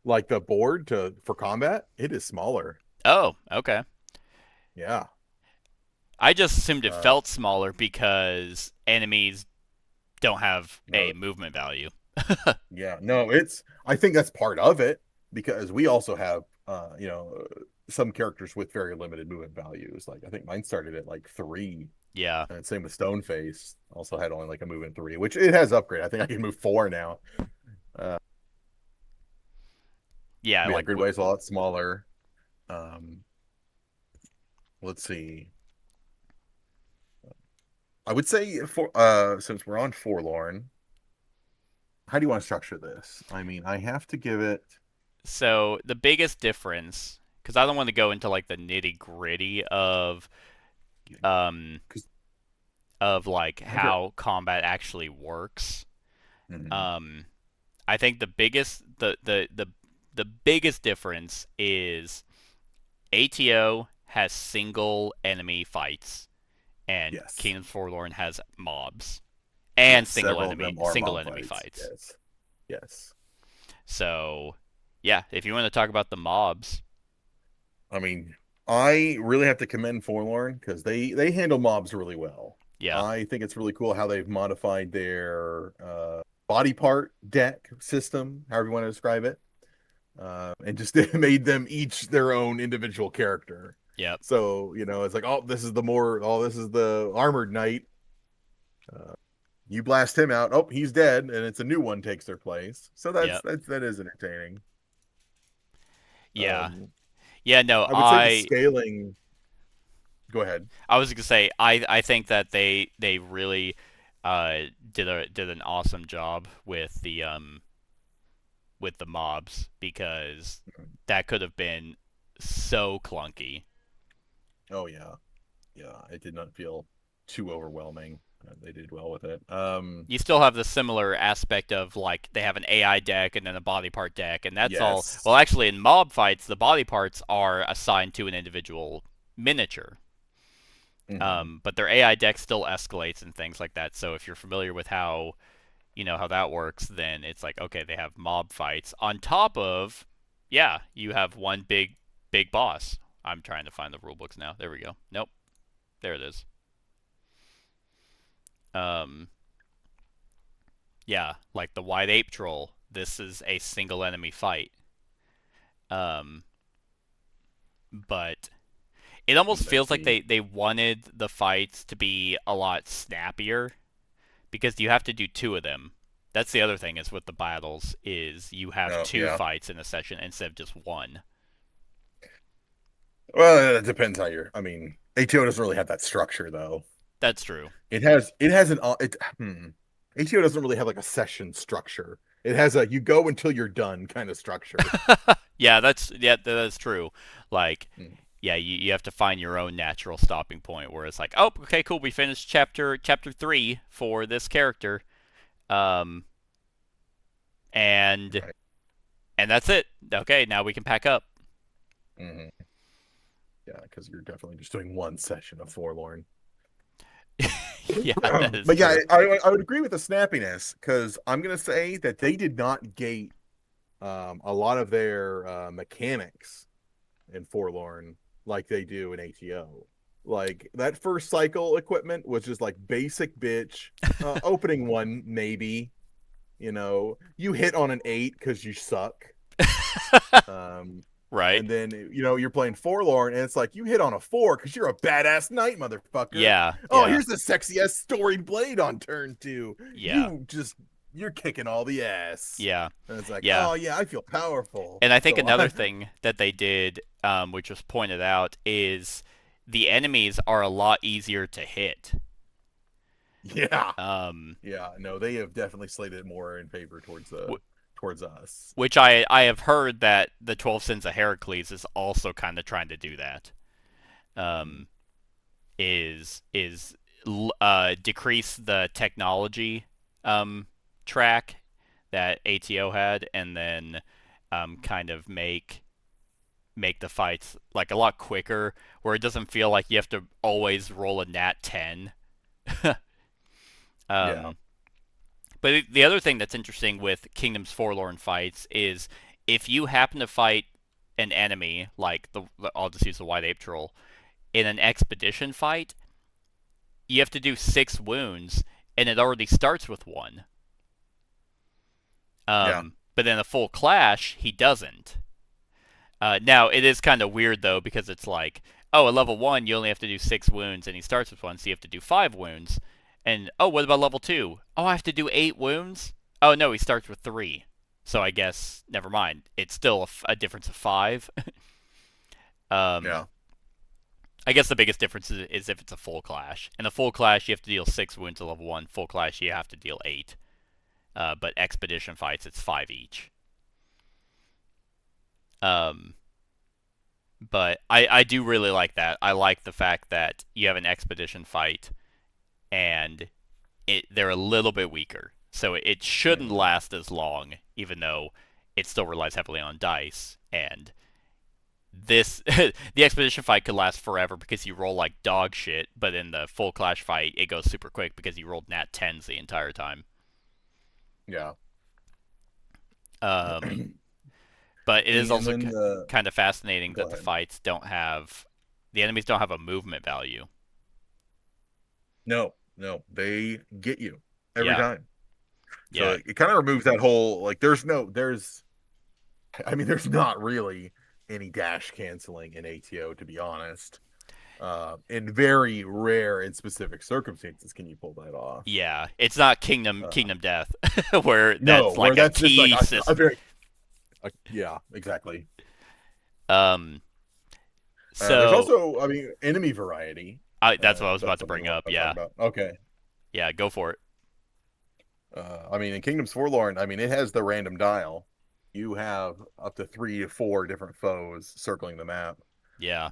Like the board for combat, it is smaller. Oh, okay. Yeah. I just assumed it felt smaller because enemies don't have a movement value. Yeah, no, I think that's part of it, because we also have some characters with very limited movement values. Like, I think mine started at 3. Yeah. And same with Stoneface, also had only a movement 3, which it has upgrade. I think I can move 4 now. Yeah, Gridway's a lot smaller. Let's see. I would say, since we're on Forlorn, how do you want to structure this? I mean, I have to give it... So, the biggest difference, because I don't want to go into the nitty-gritty of... of like I agree. how combat actually works. Mhm. Um, I think the biggest difference is ATO has single enemy fights, and Yes. Kingdoms Forlorn has mobs and Yes. Several of them are single mob enemy fights. fights. Yes. Yes. So, yeah, if you want to talk about the mobs, I mean, I really have to commend Forlorn because they handle mobs really well. yeah, I think it's really cool how they've modified their body part deck system, however you want to describe it, and just made them each their own individual character. yep, So it's like, this is the armored knight. Uh, you blast him out, oh, he's dead, and it's a new one takes their place. So yep, that is entertaining. yeah, Um, yeah. No, I would say the scaling. Go ahead. I was gonna say I think that they really did an awesome job with the mobs because that could have been so clunky. Oh yeah, yeah. It did not feel too overwhelming. They did well with it. You still have the similar aspect of like they have an AI deck and then a body part deck, and that's all. Well, Yes. actually, in mob fights, the body parts are assigned to an individual miniature. Hmm. But their AI deck still escalates and things like that. So if you're familiar with how how that works, then it's like okay, they have mob fights on top of, yeah, you have one big boss. I'm trying to find the rule books now. There we go. Nope, there it is. Um, yeah, like the White Ape Troll. This is a single enemy fight. Um, but it almost That's feels like neat. they wanted the fights to be a lot snappier because you have to do two of them. That's the other thing is with the battles is you have Oh two yeah. fights in a session instead of just one. Well, it depends how you're. I mean, ATO doesn't really have that structure though. That's true. It has an ATO doesn't really have like a session structure. It has a you go until you're done kind of structure. Yeah, that's true. Like, Mm. yeah, you have to find your own natural stopping point where it's like, oh, okay, cool, we finished chapter 3 for this character, um, and Right. that's it. Okay, now we can pack up. Hmm. Yeah, because you're definitely just doing one session of Forlorn. Yeah, that is But yeah, true. I would agree with the snappiness because I'm gonna say that they did not gate a lot of their mechanics in Forlorn like they do in ATO. Like that first cycle equipment was just like basic bitch. Opening one, maybe. You hit on an 8 because you suck. Um, Right? and then you're playing Forlorn, and it's like you hit on a 4 because you're a badass knight, motherfucker. Yeah, Oh, yeah, here's the sexy ass storied blade on turn 2. yeah, You're kicking all the ass. yeah, And it's like, yeah. oh yeah, I feel powerful. And I think So another thing that they did, which was pointed out, is the enemies are a lot easier to hit. yeah. Um, Yeah, no, they have definitely slated more in favor towards us. which I have heard that the 12 Sins of Heracles is also kind of trying to do that. Mm. Um, is decrease the technology track that ATO had, and then kind of make the fights like a lot quicker, where it doesn't feel like you have to always roll a nat 10. Yeah. um, but the other thing that's interesting with Kingdoms Forlorn fights is if you happen to fight an enemy like I'll just use the White Ape Troll in an expedition fight, you have to do 6 wounds, and it already starts with one. Yeah. But in a full clash, he doesn't. Now it is kind of weird though because it's like, oh, at level 1 you only have to do 6 wounds, and he starts with one, so you have to do 5 wounds. And oh, what about level 2? Oh, I have to do 8 wounds. Oh no, he starts with 3. So I guess never mind. It's still a difference of 5. um, Yeah. I guess the biggest difference is if it's a full clash. In a full clash, you have to deal 6 wounds at level 1. Full clash, you have to deal 8. But expedition fights, it's 5 each. Um, but I do really like that. I like the fact that you have an expedition fight, and they're a little bit weaker. So it shouldn't Mhm. last as long, even though it still relies heavily on dice. And this the expedition fight could last forever because you roll like dog shit, but in the full clash fight it goes super quick because you rolled nat 10s the entire time. Yeah. Um, but it is And also then the kind of fascinating go that ahead. the enemies don't have a movement value. No, no, they get you every Yeah, time. So yeah, it kind of removes that whole like there's I mean there's not really any dash canceling in ATO to be honest. In very rare and specific circumstances can you pull that off. yeah. It's not Uh, Kingdom Death where no, that's where like a that's just like key a system. very yeah, exactly. Um, There's so also, I mean, enemy variety. that's what I If was about that's to something you bring want up. to talk Yeah, about. Okay. yeah. Go for it. I mean, in Kingdoms Forlorn, I mean, it has the random dial. You have up to 3 to 4 different foes circling the map. Yeah,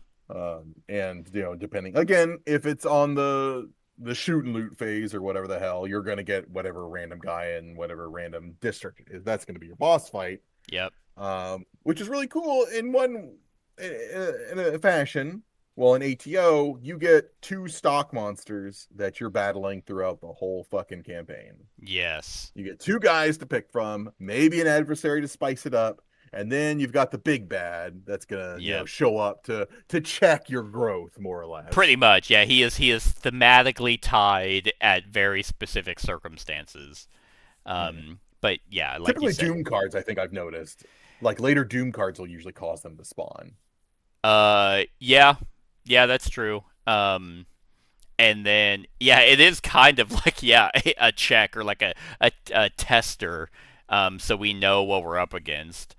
And depending again, if it's on the shoot and loot phase or whatever the hell, you're gonna get whatever random guy in whatever random district is. That's gonna be your boss fight. yep, Which is really cool in a fashion. Well, in ATO, you get 2 stock monsters that you're battling throughout the whole fucking campaign. yes. You get 2 guys to pick from, maybe an adversary to spice it up, and then you've got the big bad that's gonna, Yep. show up to check your growth, more or Pretty less. much, yeah. He is thematically tied at very specific circumstances. Mhm. But yeah, like you Typically, said, Doom cards, I think I've noticed, like later Doom cards will usually cause them to spawn. yeah, yeah, that's true. And then yeah, it is kind of like yeah, a check or like a tester, so we know what we're up against.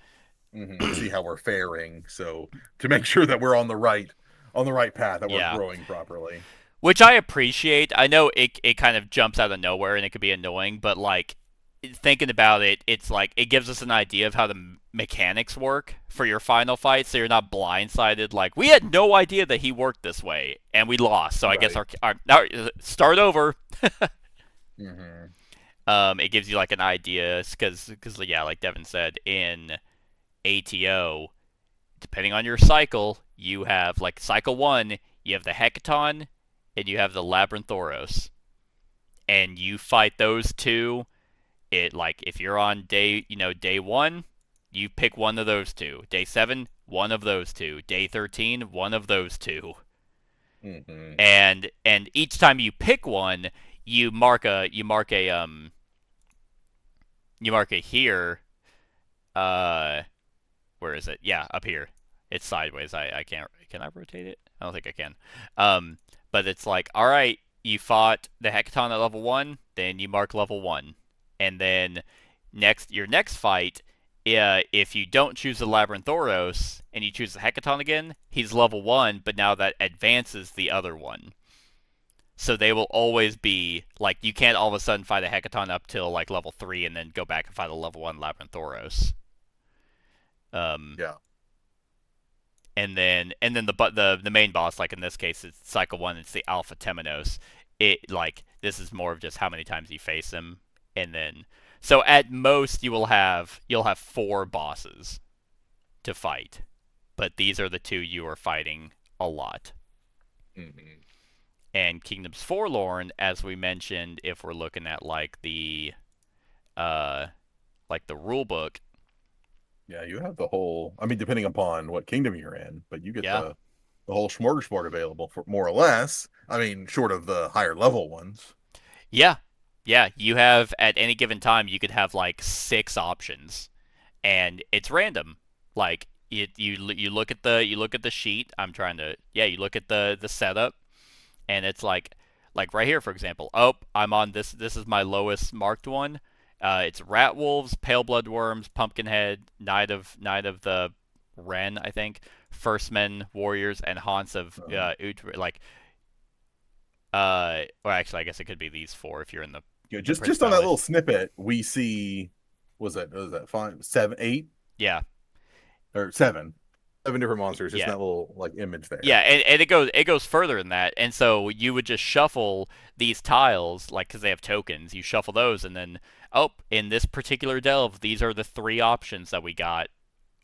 To see how we're faring. So to make sure that we're on the right path, that we're Yeah, growing properly. which I appreciate. I know it kind of jumps out of nowhere and it could be annoying, but like thinking about it, it's like it gives us an idea of how the mechanics work for your final fight, so you're not blindsided. Like we had no idea that he worked this way, and we lost. So I guess Right. our now start over. Mm-hmm. It gives you like an idea because yeah, like Devin said in ATO, depending on your cycle, you have like cycle one, you have the Hecaton, and you have the Labyrinthoros, and you fight those two. It like if you're on day one, you pick one of those two. Day 7, one of those two. Day 13, one of those two. Mm-hmm. And each time you pick one, you mark a here. Uh, where is it? Yeah, up here. It's sideways. I can't. Can I rotate it? I don't think I can. But it's like, all right, you fought the Hecaton at level 1, then you mark level 1, and then your next fight, if you don't choose the Labyrinthoros and you choose the Hecaton again, he's level 1, but now that advances the other one. So they will always be like you can't all of a sudden fight a Hecaton up till like level 3 and then go back and fight a level 1 Labyrinthoros. Um, Yeah. and then the main boss, like in this case, it's cycle 1. It's the Alpha Temenos. It like this is more of just how many times you face him, and then so at most you'll have 4 bosses to fight, but these are the 2 you are fighting a lot. Mm-hmm. And Kingdoms Forlorn, as we mentioned, if we're looking at uh like the rule book, Yeah, you have the whole. I mean, depending upon what kingdom you're in, but you get yeah, the whole smorgasbord available for more or less. I mean, short of the higher level ones. yeah, yeah, you have at any given time you could have like 6 options, and it's random. Like you look at the sheet. I'm trying to yeah. You look at the setup, and it's like right here, for example. Oh, I'm on this. This is my lowest marked one. It's rat wolves, pale blood worms, pumpkinhead, knight of the Ren, I think, first men, warriors, and haunts of Uh, like or actually, I guess it could be these 4 if you're in the just on that little principalities. snippet, we see was that 5, 7, 8 Yeah, or 7? 7 different monsters, just Yeah. in that little like image there. Yeah, and it goes further than that. And so you would just shuffle these tiles, like, because they have tokens. You shuffle those, and then, oh, in this particular delve, these are the 3 options that we got,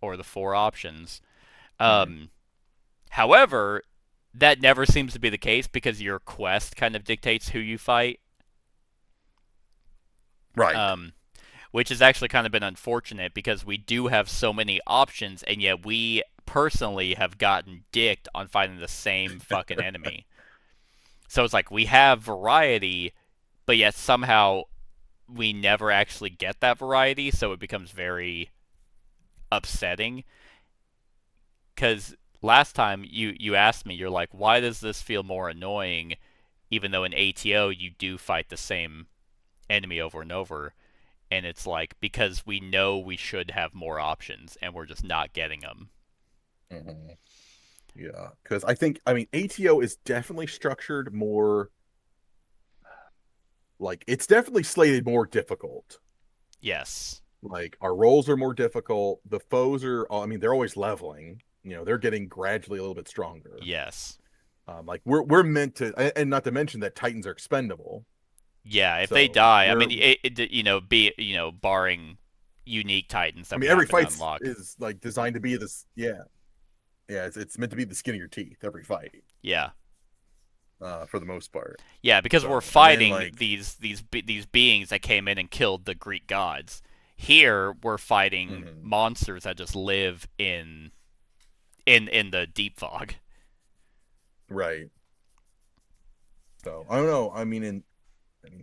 or the 4 options. Mhm. However, that never seems to be the case because your quest kind of dictates who you fight. Right. Which has actually kind of been unfortunate because we do have so many options, and yet we personally have gotten dicked on fighting the same fucking enemy. So it's like we have variety, but yet somehow we never actually get that variety, so it becomes very upsetting. Because last time you asked me, you're like, why does this feel more annoying, even though in ATO you do fight the same enemy over and over? And it's like, because we know we should have more options, and we're just not getting them. Mm-hmm. Yeah, because I mean, ATO is definitely structured more like it's definitely slated more difficult. Yes. Like our roles are more difficult. The foes are, I mean, they're always leveling. They're getting gradually a little bit stronger. Yes. Like we're meant to, and not to mention that Titans are expendable. Yeah, if they So die, I we're, mean, barring unique titans I that we mean, every happen to fight unlock. is like designed to be this. Yeah, yeah. It's meant to be the skin of your teeth. Every fight, Yeah. for the most part. Yeah, because So we're and then fighting like, these beings that came in and killed the Greek gods. Here, we're fighting mhm, monsters that just live in the deep fog. right. So I don't know. I mean,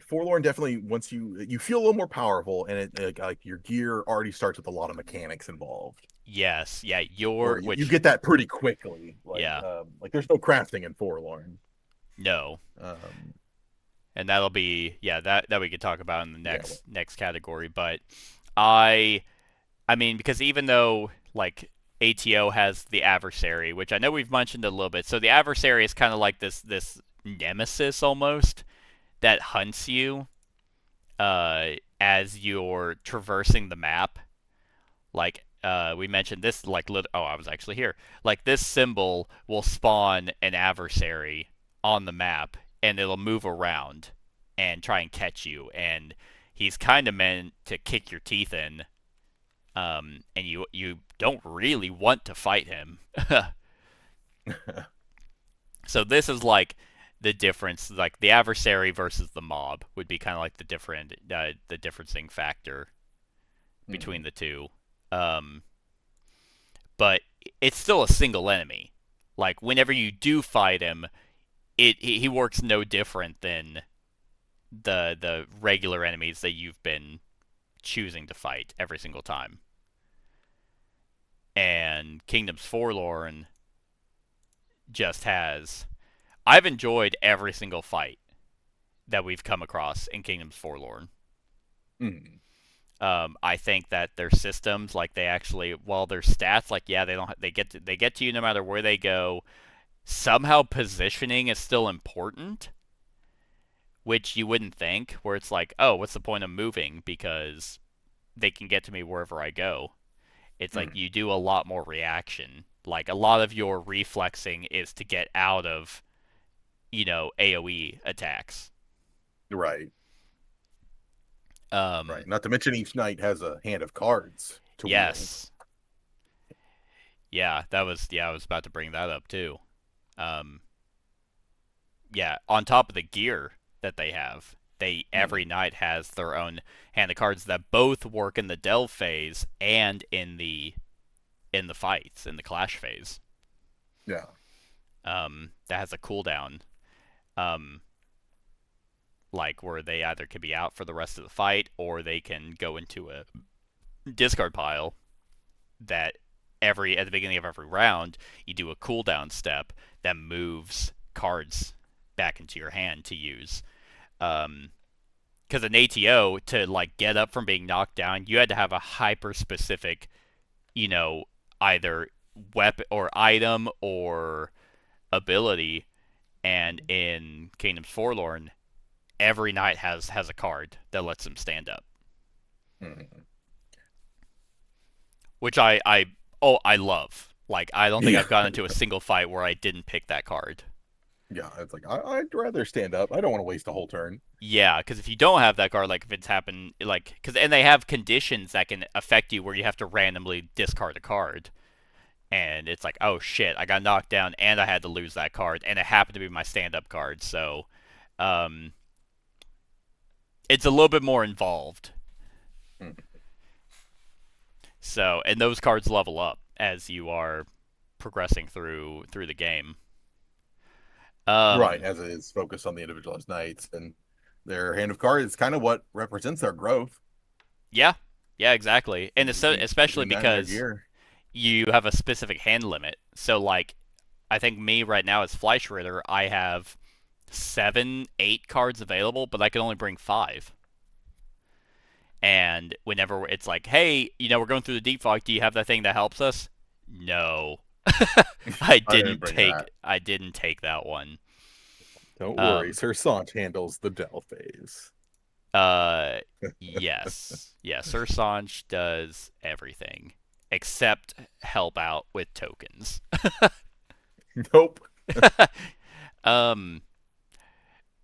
Forlorn definitely once you feel a little more powerful, and like your gear already starts with a lot of mechanics involved, Yes. Yeah. where Your you which get that pretty quickly. yeah. Like there's no crafting in Forlorn. No. Um, And that'll be that we could talk about in the yeah, next category. But I I mean, because even though like ATO has the adversary, which I know we've mentioned a little bit, so the adversary is kind of like this nemesis almost that hunts you as you're traversing the map. Like we mentioned this, like oh, I was actually here. Like this symbol will spawn an adversary on the map, and it'll move around and try and catch you. And he's kind of meant to kick your teeth in, and you don't really want to fight him. So this is like the difference, like the adversary versus the mob would be kind of like the differencing factor between mhm, the two. Um, but it's still a single enemy. Like whenever you do fight him, he works no different than the regular enemies that you've been choosing to fight every single time. And Kingdom's Forlorn just has. I've enjoyed every single fight that we've come across in Kingdom's Forlorn. mhm. I think that their systems, like they actually, well, their stats, like yeah, they get to you no matter where they go. Somehow positioning is still important, which you wouldn't think. Where it's like, oh, what's the point of moving because they can get to me wherever I go. It's like Mhm. you do a lot more reaction. Like a lot of your reflexing is to get out of, AOE attacks. Right, Um, right. Not to mention each knight has a hand of cards to wield. yes. Yeah, I was about to bring that up too. Um, yeah, on top of the gear that they have, they every Mhm. knight has their own hand of cards that both work in the delve phase and in the fights, in the clash phase. Yeah. That has a cooldown. Um, like where they either could be out for the rest of the fight or they can go into a discard pile that at the beginning of every round you do a cooldown step that moves cards back into your hand to use. Because an ATO to like get up from being knocked down, you had to have a hyper specific, either weapon or item or ability. And in Kingdom's Forlorn, every knight has a card that lets them stand up, Mhm. which I love. Like, I don't think Yeah. I've gotten into a single fight where I didn't pick that card. Yeah, it's like I'd rather stand up. I don't want to waste a whole turn. Yeah, because if you don't have that card, like if it's happened, like and they have conditions that can affect you where you have to randomly discard a card, and it's like, oh shit, I got knocked down and I had to lose that card, and it happened to be my stand-up card, so um, it's a little bit more involved. Hmm. So, and those cards level up as you are progressing through the game. Right, as it is focused on the individualized knights and their hand of cards. It's kind of what represents their growth. Yeah, yeah, exactly, and it's especially Keeping that in their because gear. you have a specific hand limit. So, like, I think me right now as Fleischritter, I have 7, 8 cards available, but I can only bring 5. And whenever it's like, hey, we're going through the deep fog, do you have that thing that helps us? No. I didn't bring that. I didn't take that one. Don't worry, Sir Sant handles the Dell phase. Yes. Yeah, Sir Sanj does everything except help out with tokens. Nope. Um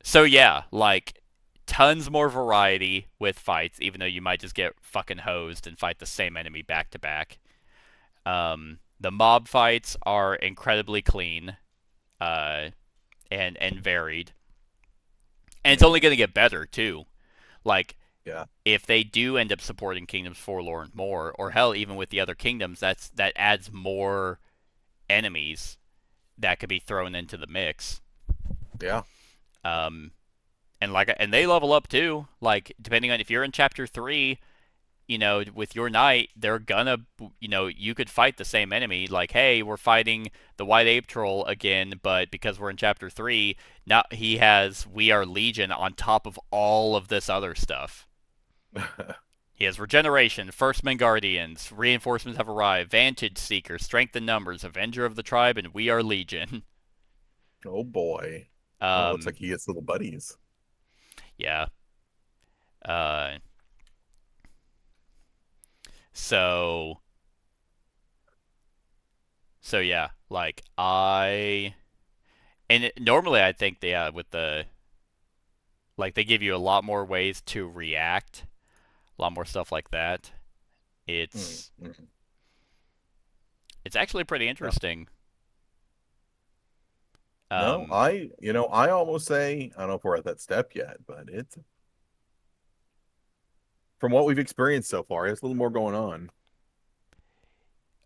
so yeah, like tons more variety with fights, even though you might just get fucking hosed and fight the same enemy back to back. The mob fights are incredibly clean, and varied, and it's only going to get better too. Like, Yeah. if they do end up supporting Kingdoms Forlorn more, or hell, even with the other kingdoms, that adds more enemies that could be thrown into the mix. Yeah. And they level up too. Like, depending on if you're in chapter 3, with your knight, they're gonna, you could fight the same enemy. Like, hey, we're fighting the White Ape Troll again, but because we're in chapter 3, now he has We Are Legion on top of all of this other stuff. He has Regeneration, First Men Guardians, Reinforcements Have Arrived, Vantage Seeker, Strength in Numbers, Avenger of the Tribe, and We Are Legion. Oh boy. Looks like he gets little buddies. Yeah. Uh, so yeah, like normally I think with like they give you a lot more ways to react, a lot more stuff like that. It's Mm-hmm. it's actually pretty interesting. No, I almost say, I don't know if we're at that step yet, but it's from what we've experienced so far, it's a little more going on.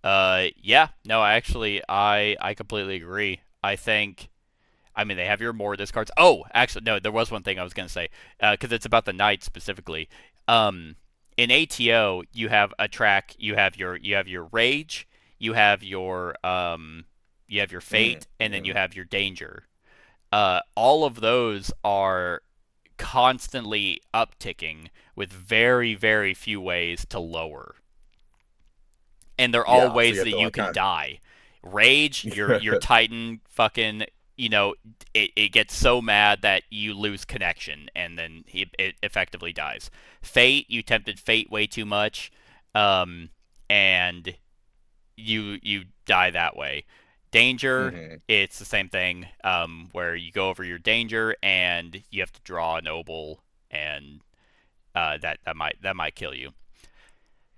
Yeah, no, I completely agree. I mean, they have your more discards. Oh, actually, no, there was one thing I was gonna say, because it's about the knights specifically. In ATO, you have a track. You have your rage. You have your fate, and then you have your danger. All of those are constantly upticking with very, very few ways to lower, and they're all Yeah, so ways you have that to you like can kind die. Rage, your Titan fucking, it gets so mad that you lose connection, and then it effectively dies. Fate, you tempted fate way too much, and you die that way. Danger, mm-hmm. it's the same thing, where you go over your danger and you have to draw a noble, and that might kill you.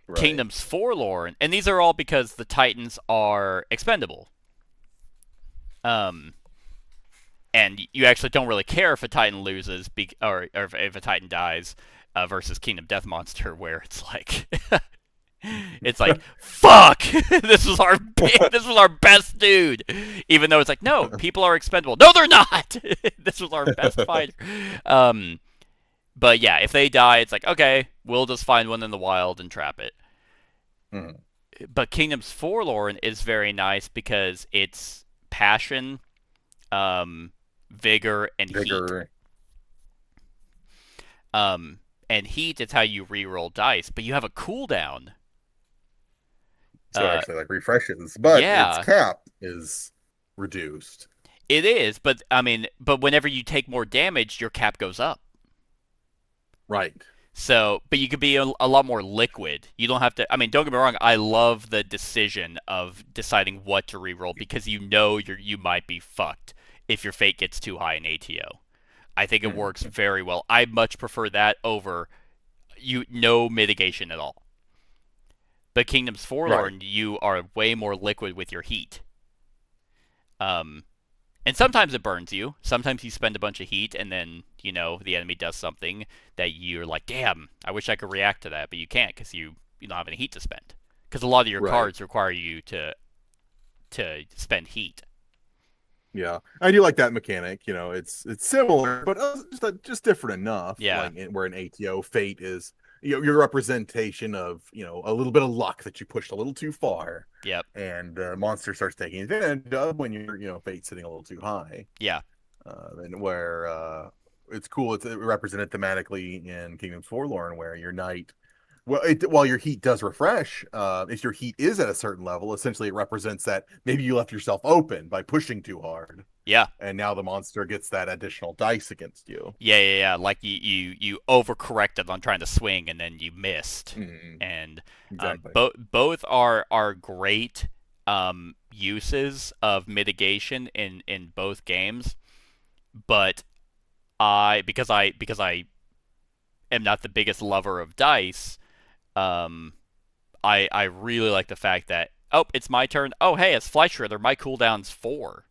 Right. Kingdoms Forlorn, and these are all because the Titans are expendable. And you actually don't really care if a Titan loses, or if a Titan dies, versus Kingdom Death Monster, where it's like, it's like, fuck, this was our best dude, even though it's like, no, people are expendable. No, they're not. This was our best fighter. But yeah, if they die, it's like, okay, we'll just find one in the wild and trap it. Mm-hmm. But Kingdoms Forlorn is very nice because it's passion, vigor, and heat. And heat is how you reroll dice, but you have a cooldown. So actually, like, refreshes, but yeah, its cap is reduced. It is, but I mean, whenever you take more damage, your cap goes up. Right. So, but you could be a lot more liquid. You don't have to. I mean, don't get me wrong. I love the decision of deciding what to reroll because you might be fucked if your fate gets too high in ATO. I think it works very well. I much prefer that over no mitigation at all. But Kingdoms Right. Forlorn, you are way more liquid with your heat. Um, and sometimes it burns you. Sometimes you spend a bunch of heat, and then the enemy does something that you're like, "Damn, I wish I could react to that," but you can't because you don't have any heat to spend. Because a lot of your Right. cards require you to spend heat. Yeah, I do like that mechanic. It's similar, but just different enough. Yeah. Like where an ATO fate is, your representation of a little bit of luck that you pushed a little too far, Yep. and the monster starts taking advantage of when your fate sitting a little too high. Yeah. Then where it's cool, it's represented thematically in Kingdoms Forlorn, where your knight. Well, while your heat does refresh, if your heat is at a certain level, essentially it represents that maybe you left yourself open by pushing too hard, Yeah. and now the monster gets that additional dice against you. Yeah. Like you overcorrected on trying to swing and then you missed. And Exactly. both are great uses of mitigation in both games. But because I am not the biggest lover of dice, I really like the fact that it's my turn. Oh hey, it's Fly Shredder. My cooldown's 4.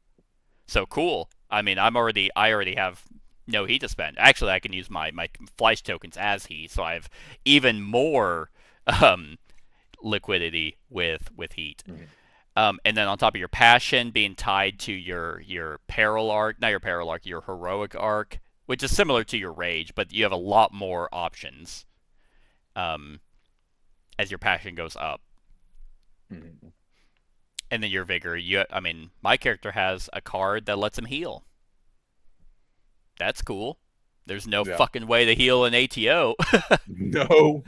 So cool. I mean, I already have no heat to spend. Actually, I can use my Fleisch tokens as heat, so I have even more um, liquidity with heat. And then on top of your passion being tied to your peril arc, not your peril arc, your heroic arc, which is similar to your rage, but you have a lot more options um, as your passion goes up. And then your vigor. I mean, my character has a card that lets him heal. That's cool. There's no Yeah. fucking way to heal an ATO. No,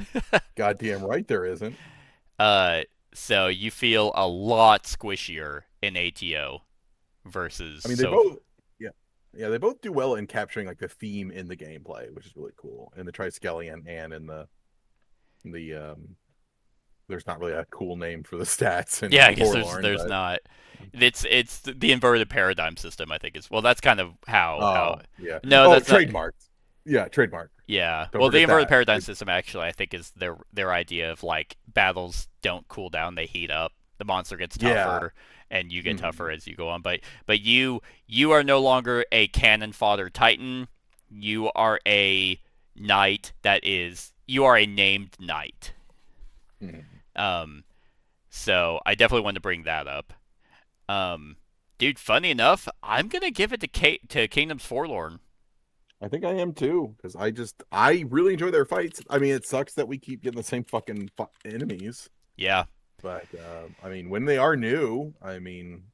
goddamn right there isn't. uh, so you feel a lot squishier in ATO versus I mean, yeah, yeah, they both do well in capturing like the theme in the gameplay, which is really cool. In the Triskelion and in the there's not really a cool name for the stats in yeah, I guess Forlorn, there's but not. It's the inverted paradigm system. I think is well. That's kind of how. Yeah. No, that's not. Trademarked. Yeah, trademark. Yeah. Don't Well, the forget inverted that. paradigm system actually, I think, is their idea of like battles don't cool down; they heat up. The monster gets Yeah. tougher, and you get tougher as you go on. But you are no longer a cannon fodder titan. You are a knight you are a named knight. Um, so I definitely want to bring that up. Dude, funny enough, I'm gonna give it to Kingdoms Forlorn. I think I am too, because I really enjoy their fights. I mean, it sucks that we keep getting the same fucking enemies, Yeah. but I mean, when they are new, I mean,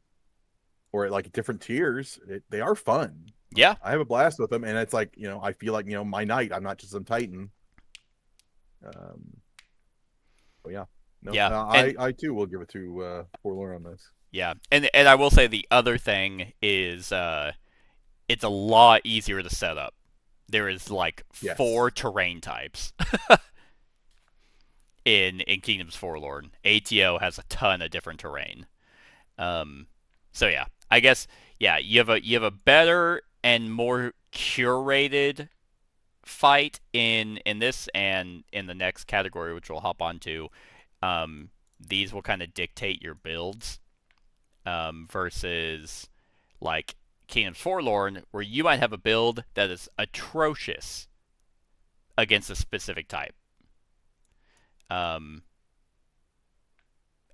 or at like different tiers, they are fun. Yeah. I have a blast with them, and it's like I feel like my knight. I'm not just some titan. But yeah, no, Yeah. And I too will give it to Forlorn on this. yeah. And I will say the other thing is it's a lot easier to set up. There is like Yes. 4 terrain types in Kingdoms Forlorn. ATO has a ton of different terrain. So yeah, I guess you have a better and more curated fight in this and in the next category, which we'll hop onto. These will kind of dictate your builds versus like Kingdoms Forlorn, where you might have a build that is atrocious against a specific type. Um,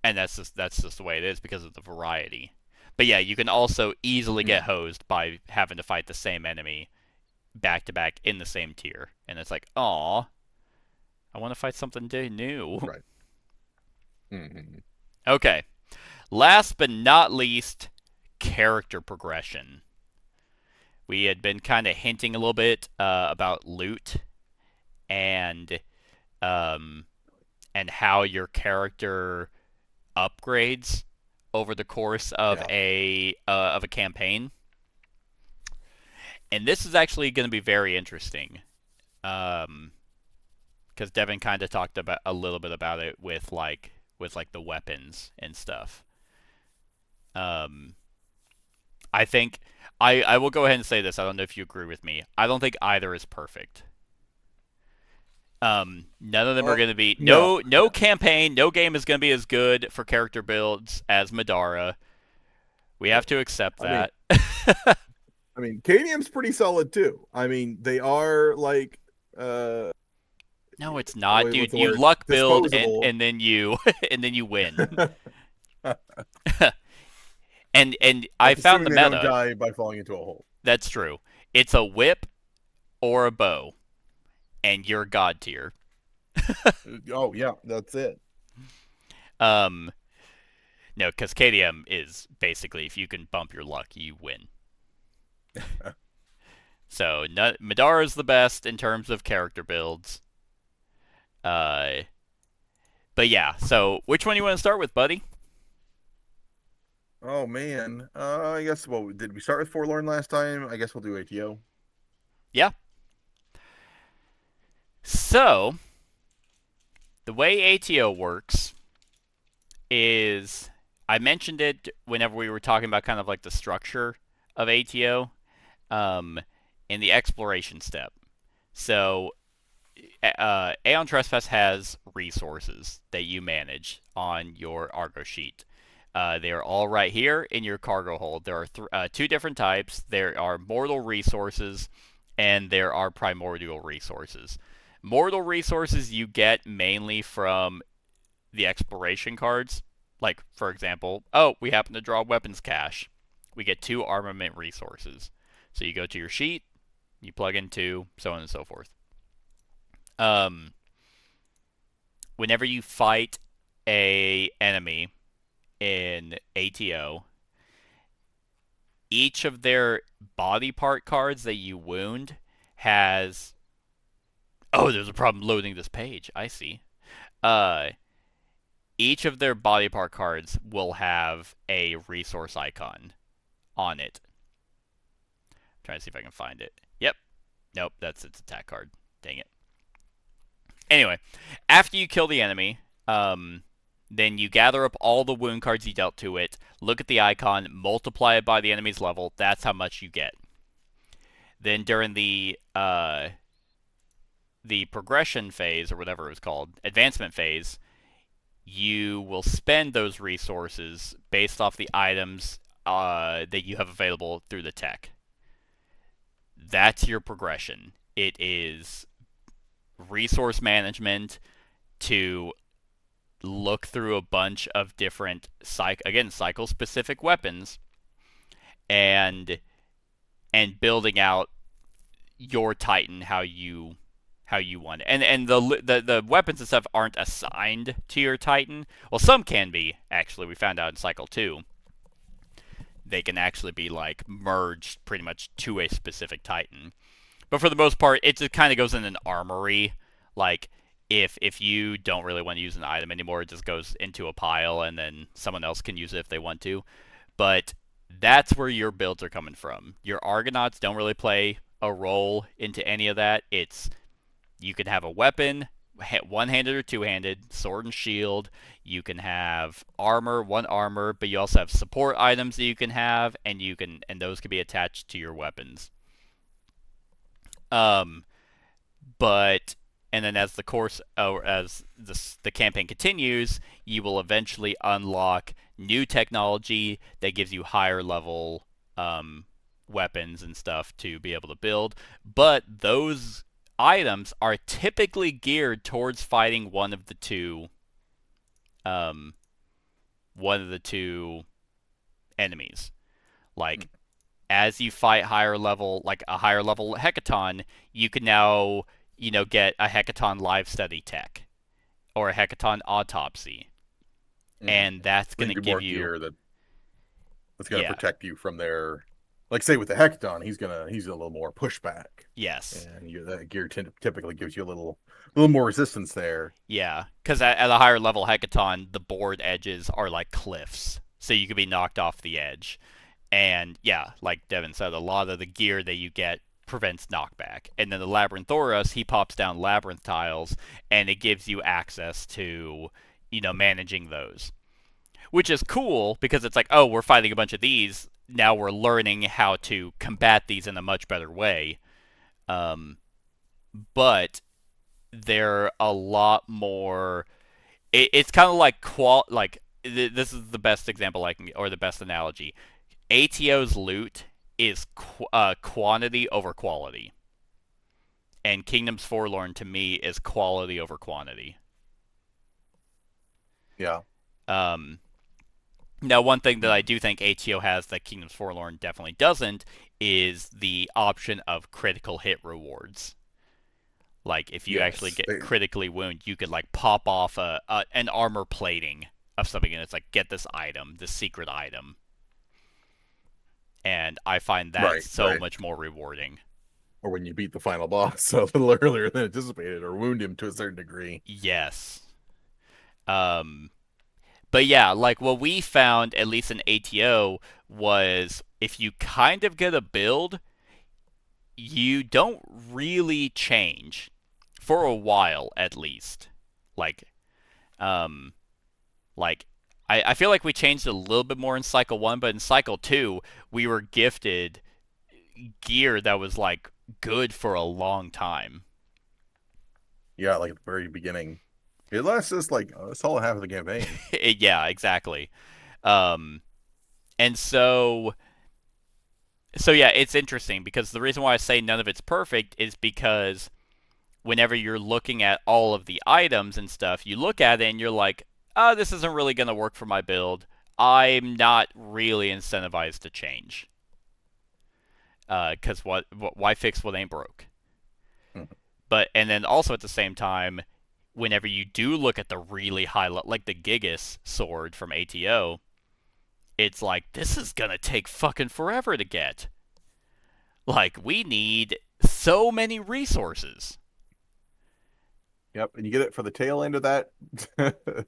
and that's just the way it is because of the variety. But yeah, you can also easily get hosed by having to fight the same enemy back to back in the same tier, and it's like, aw, I want to fight something new. Right. Mm-hmm. Okay, last but not least, character progression. We had been kind of hinting a little bit about loot and um, and how your character upgrades over the course of a campaign. And this is actually going to be very interesting. because Devin kind of talked about a little bit about it with the weapons and stuff. I think I will go ahead and say this. I don't know if you agree with me. I don't think either is perfect. None of them are going to be no campaign, no game is going to be as good for character builds as Madara. We have to accept that. I mean, KDM's pretty solid too. I mean, they are like no, it's not, dude. You word? luck build and then you win. and I found the meta. Don't die by falling into a hole. That's true. It's a whip or a bow, and you're god tier. Oh yeah, that's it. No, because KDM is basically, if you can bump your luck, you win. So Madara is the best in terms of character builds. But yeah, so which one you want to start with, buddy? Oh man, I guess did we start with Forlorn last time? I guess we'll do ATO. Yeah. So the way ATO works is, I mentioned it whenever we were talking about kind of like the structure of ATO, in the exploration step. So Aeon Trespass has resources that you manage on your Argo sheet. They are all right here in your cargo hold. There are two different types. There are mortal resources, and there are primordial resources. Mortal resources you get mainly from the exploration cards. Like, for example, we happen to draw weapons cache. We get 2 armament resources. So you go to your sheet, you plug in 2, so on and so forth. Whenever you fight a enemy in ATO, each of their body part cards that you wound has... Oh, there's a problem loading this page. I see. Each of their body part cards will have a resource icon on it. I'm trying to see if I can find it. Yep. Nope, that's its attack card. Dang it. Anyway, after you kill the enemy, then you gather up all the wound cards you dealt to it, look at the icon, multiply it by the enemy's level. That's how much you get. Then during the progression phase, or whatever it was called, advancement phase, you will spend those resources based off the items that you have available through the tech. That's your progression. It is resource management to look through a bunch of different cycle-specific weapons and building out your Titan how you want it. And the weapons and stuff aren't assigned to your Titan. Well, some can be, actually. We found out in Cycle 2. They can actually be like merged pretty much to a specific Titan. But for the most part, it just kind of goes in an armory. Like, if you don't really want to use an item anymore, it just goes into a pile, and then someone else can use it if they want to. But that's where your builds are coming from. Your Argonauts don't really play a role into any of that. You can have a weapon, one-handed or two-handed, sword and shield. You can have armor, one armor, but you also have support items that you can have, and those can be attached to your weapons. And then as the campaign continues, you will eventually unlock new technology that gives you higher level weapons and stuff to be able to build. But those items are typically geared towards fighting one of the two enemies. Like, as you fight higher level, like a higher level Hecaton, you can now, get a Hecaton live study tech or a Hecaton autopsy. And that's going to give you gear that's going to protect you from their, like, say with the Hecaton, he's a little more pushback. Yes. And that gear typically gives you a little more resistance there. Yeah, because at a higher level Hecaton, the board edges are like cliffs, so you could be knocked off the edge. And yeah, like Devin said, a lot of the gear that you get prevents knockback. And then the Labyrinthoros, he pops down labyrinth tiles, and it gives you access to, managing those. Which is cool, because it's like, oh, we're fighting a bunch of these, now we're learning how to combat these in a much better way. But they're a lot more... It's kind of like this is the best example I can, or the best analogy. ATO's loot is quantity over quality, and Kingdoms Forlorn to me is quality over quantity. Yeah. Now, one thing that I do think ATO has that Kingdoms Forlorn definitely doesn't is the option of critical hit rewards. Like, if you actually get critically wounded, you could, like, pop off an armor plating of something, and it's like, get this item, this secret item. And I find that much more rewarding. Or when you beat the final boss a little earlier than anticipated, or wound him to a certain degree. Yes. But yeah, like, what we found, at least in ATO, was if you kind of get a build, you don't really change. For a while, at least. I feel like we changed a little bit more in Cycle 1, but in Cycle 2, we were gifted gear that was, like, good for a long time. Yeah, like at the very beginning. It lasts us, like, a solid half of the campaign. Yeah, exactly. And so yeah, it's interesting, because the reason why I say none of it's perfect is because whenever you're looking at all of the items and stuff, you look at it and you're like, oh, this isn't really going to work for my build. I'm not really incentivized to change. Because why fix what ain't broke? But, and then also at the same time, whenever you do look at the really high, like the Gigas sword from ATO, it's like, this is going to take fucking forever to get. Like, we need so many resources. Yep, and you get it for the tail end of that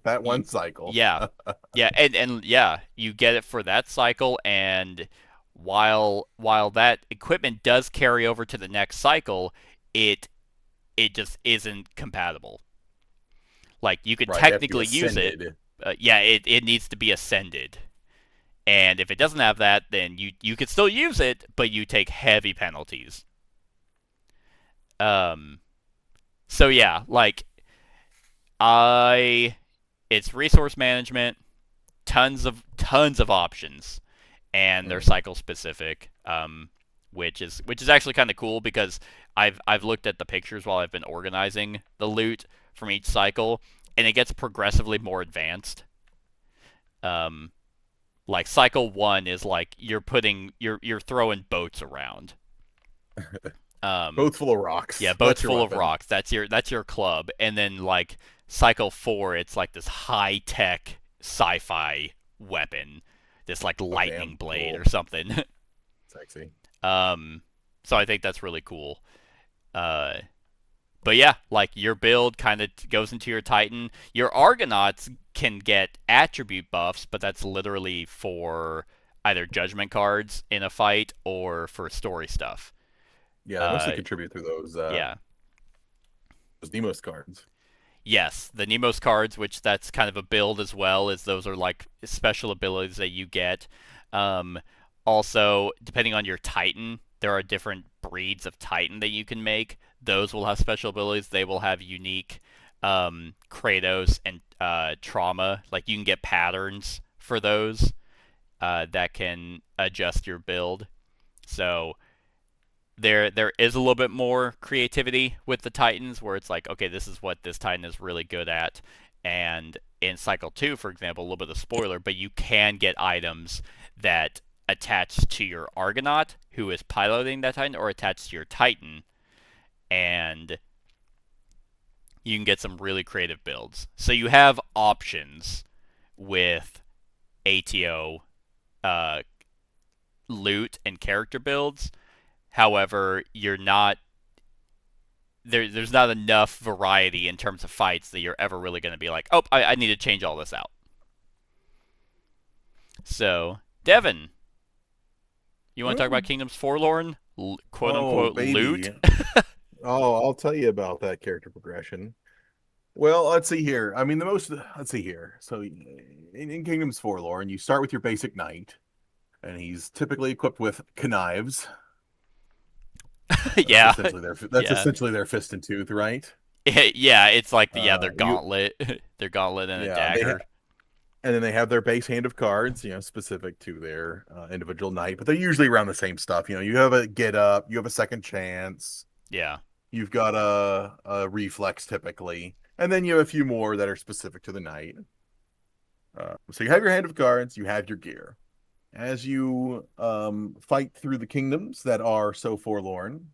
that one cycle. Yeah, yeah, and yeah, you get it for that cycle, and while that equipment does carry over to the next cycle, it just isn't compatible. Like, you could technically use it. Yeah, it needs to be ascended, and if it doesn't have that, then you could still use it, but you take heavy penalties. So yeah, like, it's resource management, tons of options, and they're cycle specific, which is actually kind of cool, because I've looked at the pictures while I've been organizing the loot from each cycle, and it gets progressively more advanced. Like, cycle 1 is like you're throwing boats around. Boats full of rocks. Yeah, boats full of rocks. That's your club. And then, like, cycle 4, it's like this high tech sci-fi weapon, this like lightning blade or something. Sexy. So I think that's really cool. But yeah, like, your build kind of goes into your Titan. Your Argonauts can get attribute buffs, but that's literally for either judgment cards in a fight or for story stuff. Yeah, they mostly contribute through those. Those Nemos cards. Yes, the Nemos cards, which that's kind of a build as well, as those are like special abilities that you get. Also, depending on your Titan, there are different breeds of Titan that you can make. Those will have special abilities. They will have unique Kratos and Trauma. Like, you can get patterns for those that can adjust your build. So there is a little bit more creativity with the Titans, where it's like, okay, this is what this Titan is really good at. And in Cycle 2, for example, a little bit of spoiler, but you can get items that attach to your Argonaut, who is piloting that Titan, or attached to your Titan, and you can get some really creative builds. So you have options with ATO loot and character builds. However, there's not enough variety in terms of fights that you're ever really going to be like, oh, I need to change all this out. So, Devin, you want to talk about Kingdoms Forlorn quote Oh, unquote loot. baby. Oh, I'll tell you about that character progression. Well, let's see here. I mean, let's see here. So, in Kingdoms Forlorn, you start with your basic knight, and he's typically equipped with knives. Yeah, That's yeah. essentially their fist and tooth, right? Yeah, it's like their You gauntlet, their gauntlet and a yeah, dagger. and then they have their base hand of cards, specific to their individual knight, but they're usually around the same stuff. You have a get up, you have a second chance, Yeah, you've got a reflex typically, and then you have a few more that are specific to the knight. So you have your hand of cards, you have your gear. As you fight through the kingdoms that are so forlorn,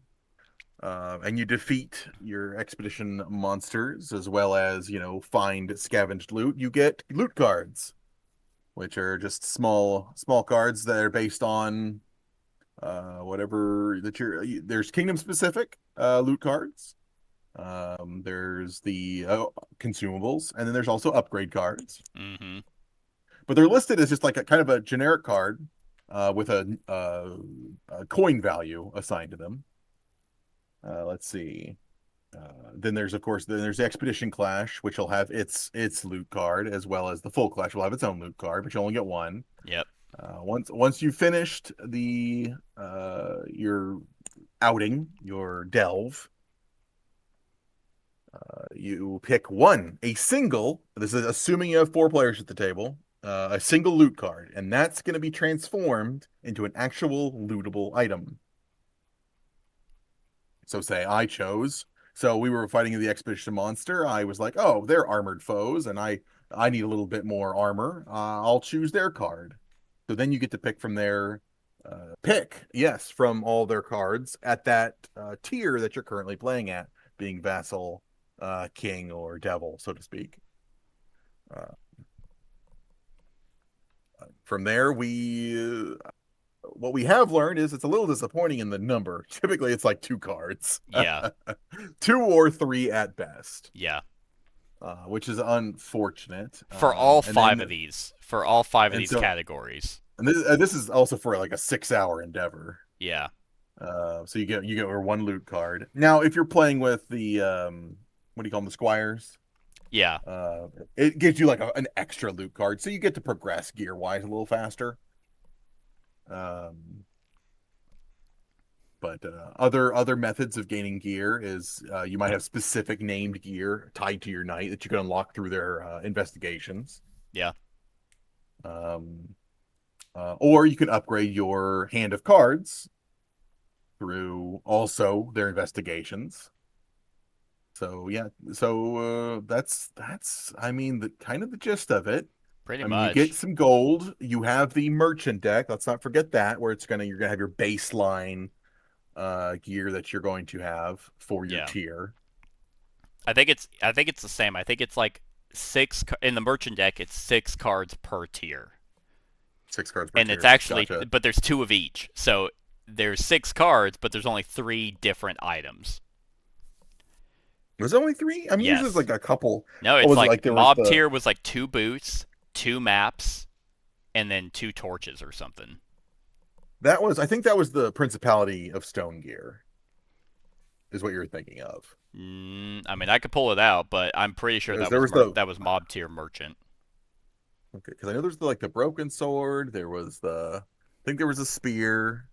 and you defeat your expedition monsters as well as find scavenged loot, you get loot cards, which are just small cards that are based on whatever that there's kingdom specific loot cards. There's the consumables, and then there's also upgrade cards. mm-hmm. But they're listed as just like a kind of a generic card with a coin value assigned to them. Let's see. Then there's the Expedition Clash, which will have its loot card, as well as the Full Clash will have its own loot card, but you only get one. Yep. Once you've finished your outing, your delve, you pick a single. This is assuming you have 4 players at the table. A single loot card, and that's going to be transformed into an actual lootable item. So say I chose. So we were fighting the expedition monster. I was like, oh, they're armored foes, and I need a little bit more armor. I'll choose their card. So then you get to pick from their from all their cards at that tier that you're currently playing at, being vassal, king, or devil, so to speak. From there, what we have learned is it's a little disappointing in the number. Typically, it's like 2 cards. Yeah. 2 or 3 at best. Yeah. Which is unfortunate. For all 5 of these categories. And this is also for like a 6-hour endeavor. Yeah. So you get your 1 loot card. Now, if you're playing with the what do you call them, the squires? Yeah. It gives you like an extra loot card, so you get to progress gear wise a little faster. But other methods of gaining gear is you might have specific named gear tied to your knight that you can unlock through their investigations. Yeah. Or you can upgrade your hand of cards through also their investigations. So yeah, that's I mean the kind of the gist of it. Pretty much. You get some gold. You have the merchant deck. Let's not forget that, where you're gonna have your baseline gear that you're going to have for your tier. I think it's the same. I think it's like 6 in the merchant deck. It's 6 cards per tier. 6 cards per tier. And it's actually, gotcha. But there's 2 of each. So there's 6 cards, but there's only 3 different items. There's only 3? I mean, yes. Usually it's like a couple. No, it's like mob tier was like 2 boots, 2 maps, and then 2 torches or something. I think that was the Principality of Stone gear, is what you're thinking of. I mean, I could pull it out, but I'm pretty sure that was mob tier merchant. Okay, because I know there's the broken sword. There was I think there was a spear.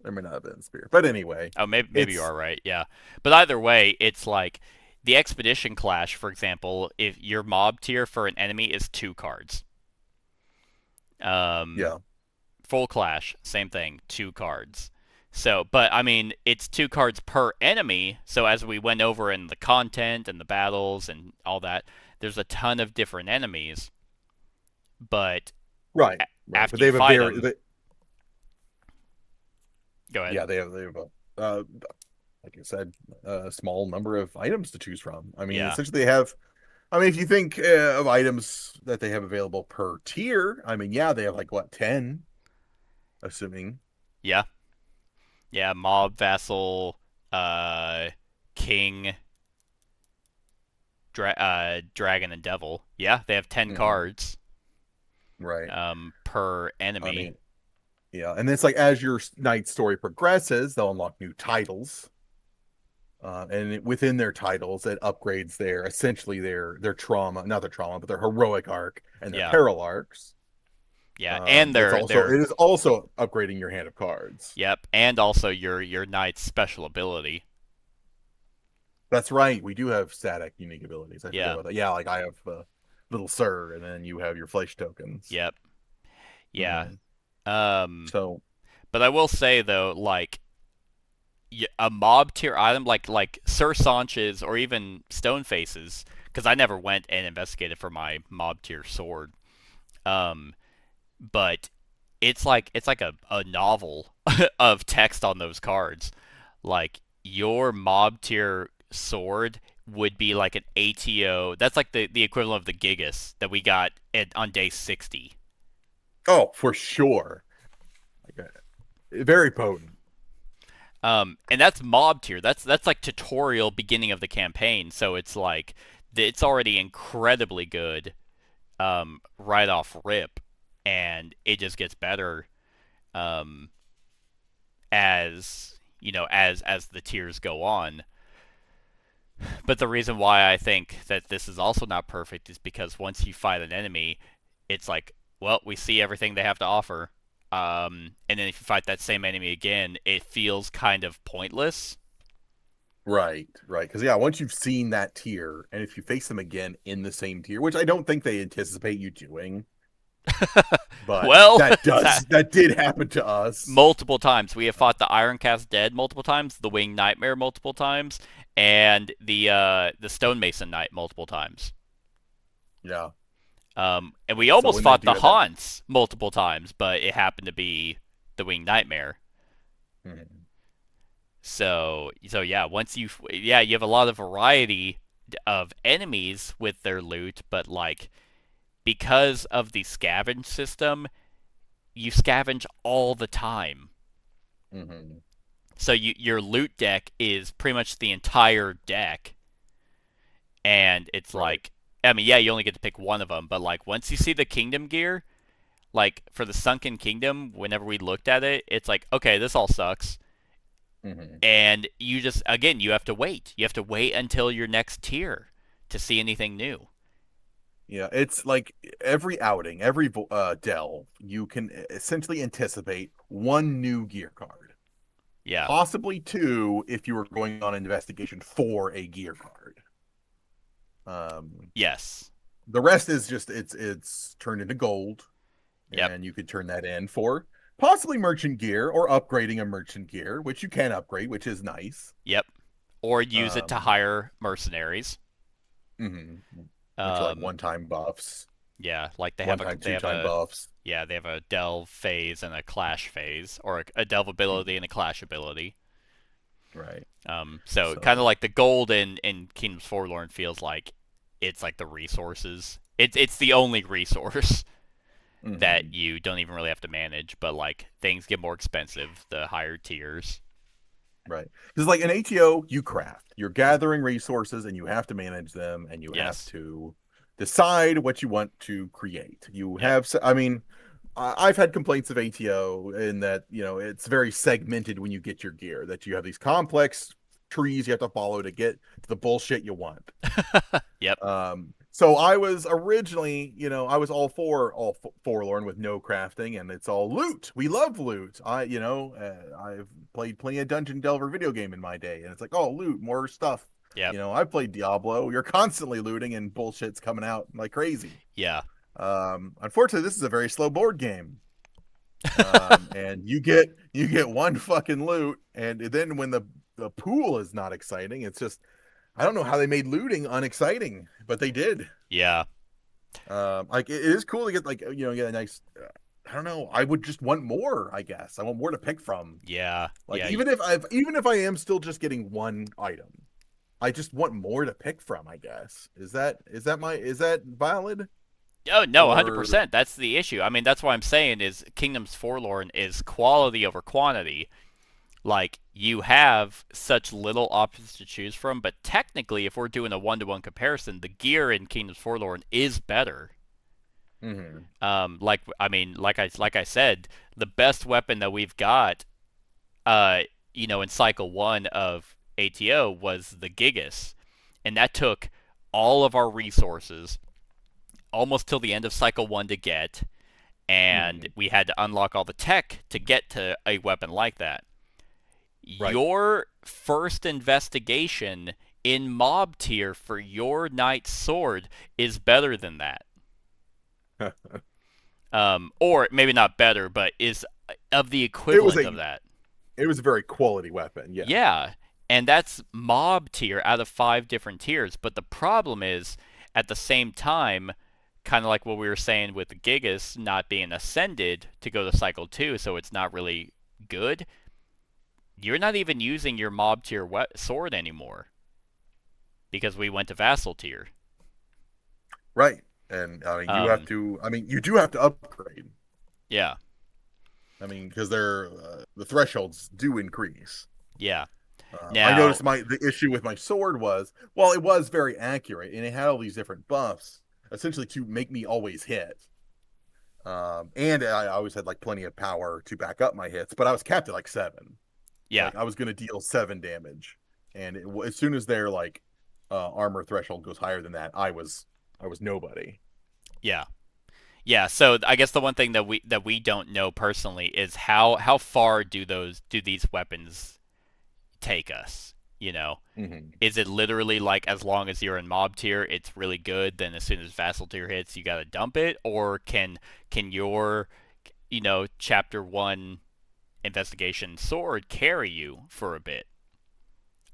There may not have been a spear, but anyway. Oh, maybe you are right. Yeah, but either way, it's like the Expedition Clash, for example. If your mob tier for an enemy is 2 cards. Yeah. Full Clash, same thing, 2 cards. So, but I mean, it's 2 cards per enemy. So as we went over in the content and the battles and all that, there's a ton of different enemies. But right. After but they you have fight a very, them, go ahead. Yeah, they have like I said, a small number of items to choose from. I mean, essentially they have. I mean, if you think of items that they have available per tier, I mean, yeah, they have 10, assuming. Yeah. Yeah, mob, vassal, king, dragon, and devil. Yeah, they have 10 cards. Right. Per enemy. I mean, Yeah, and it's like as your night story progresses, they'll unlock new titles, within their titles, it upgrades their trauma, not their trauma, but their heroic arc and their Yeah. peril arcs. Yeah, and It is also upgrading your hand of cards. yep, and also your knight's special ability. That's right. We do have static unique abilities. I forgot Yeah. about that. Yeah, like I have Little Sir, and then you have your Flesh tokens. Yep. Yeah. Mhm. Um, So but I will say though, like a mob tier item like Sir Sanches or even Stoneface's, because I never went and investigated for my mob tier sword. Um, but it's like a novel of text on those cards. Like your mob tier sword would be like an ATO. That's like the equivalent of the Gigas that we got on day 60. oh, for sure. Like, very potent. And that's mob tier. That's like tutorial beginning of the campaign. So it's like it's already incredibly good, right off rip, and it just gets better, um, as as the tiers go on. But the reason why I think that this is also not perfect is because once you fight an enemy, it's like, well, we see everything they have to offer. And then if you fight that same enemy again, it feels kind of pointless. Right, right. Because yeah, once you've seen that tier, and if you face them again in the same tier, which I don't think they anticipate you doing, but Well, that did happen to us. multiple times. We have fought the Ironcast Dead multiple times, the Winged Nightmare multiple times, and the Stonemason Knight multiple times. Yeah. And we almost when fought they do the that- Haunts multiple times, but it happened to be the Winged Nightmare. Mhm. So yeah, you have a lot of variety of enemies with their loot, but like because of the scavenge system, you scavenge all the time. Mhm. So your loot deck is pretty much the entire deck, and it's Right. like, I mean, yeah, you only get to pick one of them, but like once you see the kingdom gear, like for the Sunken Kingdom, whenever we looked at it, it's like, okay, this all sucks. Mhm. And you just, again, you have to wait. You have to wait until your next tier to see anything new. Yeah, it's like every outing, every delve, you can essentially anticipate one new gear card, Yeah. possibly two if you were going on an investigation for a gear card. Yes. The rest is just it's turned into gold, Yep. and you could turn that in for possibly merchant gear or upgrading a merchant gear, which you can upgrade, which is nice. Yep. Or use it to hire mercenaries. Mm-hmm. Which are like Um, one-time buffs, yeah, like they have one-time, they have two-time a buffs. yeah, they have a delve phase and a clash phase, or a delve ability and a clash ability. Right. So So kind of like the gold in Kingdoms Forlorn feels like it's like the resources. It's the only resource that mhm. you don't even really have to manage, but like things get more expensive the higher tiers. Right. Because like in ATO, you craft. You're gathering resources and you have to manage them and you have Yes. to decide what you want to create. You Yep. have, I mean, I've had complaints of ATO in that, it's very segmented when you get your gear, that you have these complex trees you have to follow to get to the bullshit you want. Yep. So I was originally, I was all for Forlorn with no crafting, and it's all loot. We love loot. I've played plenty of Dungeon Delver video game in my day, and it's like, oh, loot, more stuff. Yep. I've played Diablo. You're constantly looting, and bullshit's coming out like crazy. Yeah. Unfortunately, this is a very slow board game. And you get one fucking loot, and then when the pool is not exciting, it's just, I don't know how they made looting unexciting, but they did. Yeah. Like it is cool to get like get a nice. I don't know. I would just want more. I guess I want more to pick from. Yeah. Like yeah. even if I am still just getting one item, I just want more to pick from. I guess is that valid? Oh no, Or 100%. That's the issue. I mean, that's what I'm saying is Kingdoms Forlorn is quality over quantity. Like you have such little options to choose from, but technically, if we're doing a one-to-one comparison, the gear in Kingdoms Forlorn is better. Hmm. Like I said, the best weapon that we've got, uh, in cycle one of ATO was the Gigas, and that took all of our resources almost till the end of cycle one to get, and Hmm. we had to unlock all the tech to get to a weapon like that. Right. Your first investigation in mob tier for your knight's sword is better than that. Or maybe not better, but is of the It was equivalent of a that. it was a very quality weapon. Yeah. Yeah, and that's mob tier out of 5 different tiers. But the problem is, at the same time, kind of like what we were saying with the Gigas not being ascended to go to cycle 2, so it's not really good. You're not even using your mob tier sword anymore because we went to vassal tier. Right. And I mean, you have Um, to. I mean, you do have to upgrade. yeah, I mean, because they're the thresholds do increase. yeah. I Now, noticed the issue with my sword was, well, it was very accurate and it had all these different buffs, essentially to make me always hit. And I always had like plenty of power to back up my hits, but I was capped at like 7. yeah, Like I was going to deal 7 damage, and as soon as their like armor threshold goes higher than that, I was nobody. yeah. Yeah, so I guess the one thing that we don't know personally is how far do these weapons take us? You know, Hmm. is it literally like as long as you're in mob tier, it's really good, then as soon as vassal tier hits, you got to dump it, or can your chapter 1 investigation sword carry you for a bit?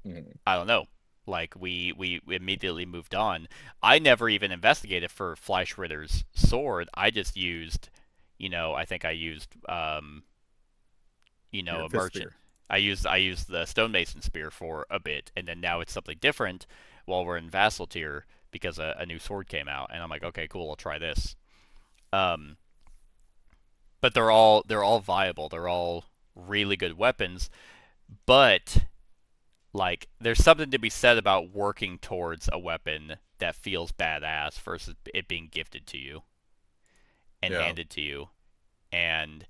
Hmm. I don't know. Like we immediately moved on. I never even investigated for Fleischritter's sword. I just used, I think I used Your a fist merchant. spear. I used the stonemason spear for a bit, and then now it's something different while we're in vassal tier because a new sword came out, and I'm like, okay, cool, I'll try this. Um, but they're all viable. They're all really good weapons, but like there's something to be said about working towards a weapon that feels badass versus it being gifted to you and Yeah. handed to you. And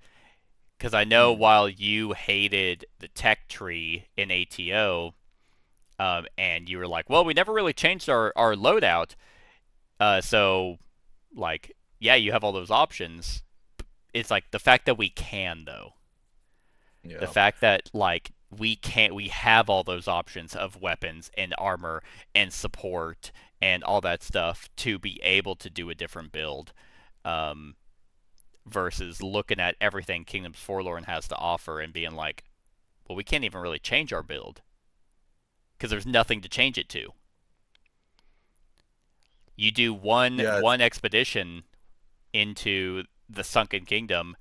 because I know Hmm. while you hated the tech tree in ATO, and you were like, well, we never really changed our loadout, so like, yeah, you have all those options. It's like the fact that we can, though. The Yeah. fact that like we have all those options of weapons and armor and support and all that stuff to be able to do a different build, um, versus looking at everything Kingdoms Forlorn has to offer and being like, well, we can't even really change our build because there's nothing to change it to. You do one Yeah. one expedition into the Sunken Kingdom,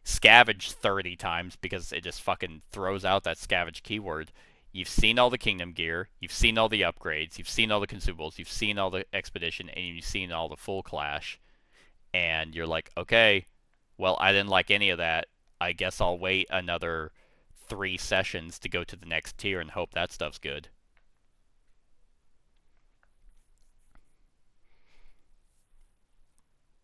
scavenge 30 times because it just fucking throws out that scavenge keyword. You've seen all the kingdom gear, you've seen all the upgrades, you've seen all the consumables, you've seen all the expedition, and you've seen all the full clash, and you're like, okay, well, I didn't like any of that. I guess I'll wait another 3 sessions to go to the next tier and hope that stuff's good.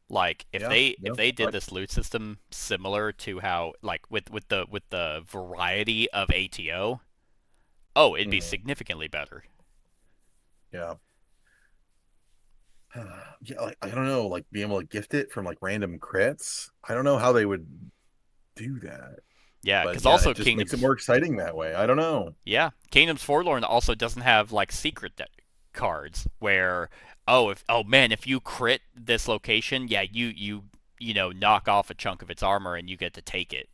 Like if Yeah. they Yeah. if they did this loot system similar to how like with the variety of ATO, oh, it'd be Mhm. significantly better. Yeah. Yeah. Like, I don't know. Like being able to gift it from like random crits. I don't know how they would do that. Yeah, But because yeah, also it just makes it more exciting that way. I don't know. Kingdoms Forlorn also doesn't have like secret cards where, oh man, if you crit this location, yeah, you knock off a chunk of its armor and you get to take it.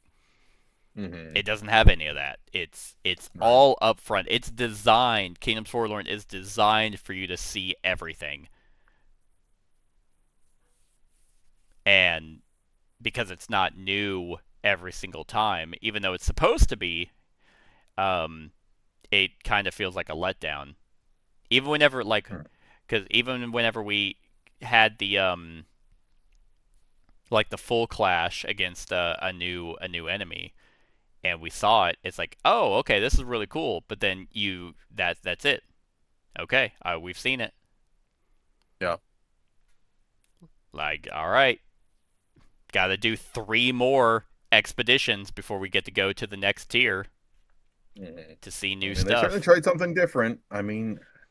Hmm. It doesn't have any of that. It's Right. all up front. It's designed. Kingdoms Forlorn is designed for you to see everything, and because it's not new every single time, even though it's supposed to be, um, it kind of feels like a letdown. Even whenever like, Hmm. because even whenever we had the like the full clash against a new enemy, and we saw it, it's like, oh, okay, this is really cool. But then that's it. Okay, we've seen it. Yeah. Like, all right. gotta do 3 more expeditions before we get to go to the next tier to see new They certainly stuff. tried something different.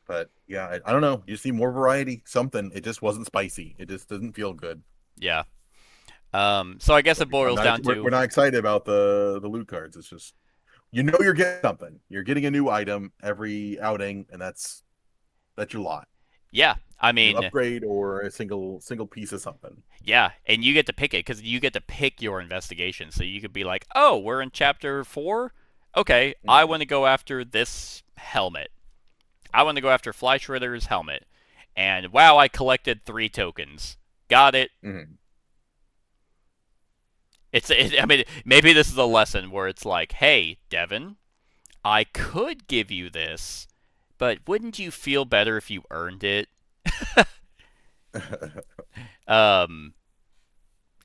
But yeah, I don't know. You see more variety. Something. It just wasn't spicy. It just doesn't feel good. Yeah. So I guess it I'm boils not, down we're to not excited about the loot cards. It's just you're getting something. You're getting a new item every outing, and that's your lot. yeah. I New mean, upgrade or a single piece of something. yeah, and you get to pick it because you get to pick your investigation. So you could be like, oh, we're in chapter 4. Okay, I want to go after this helmet. I want to go after Fleisch Ritter's helmet. And wow, I collected 3 tokens. Got it. Mm-hmm. I mean, maybe this is a lesson where it's like, hey, Devin, I could give you this, but wouldn't you feel better if you earned it? um,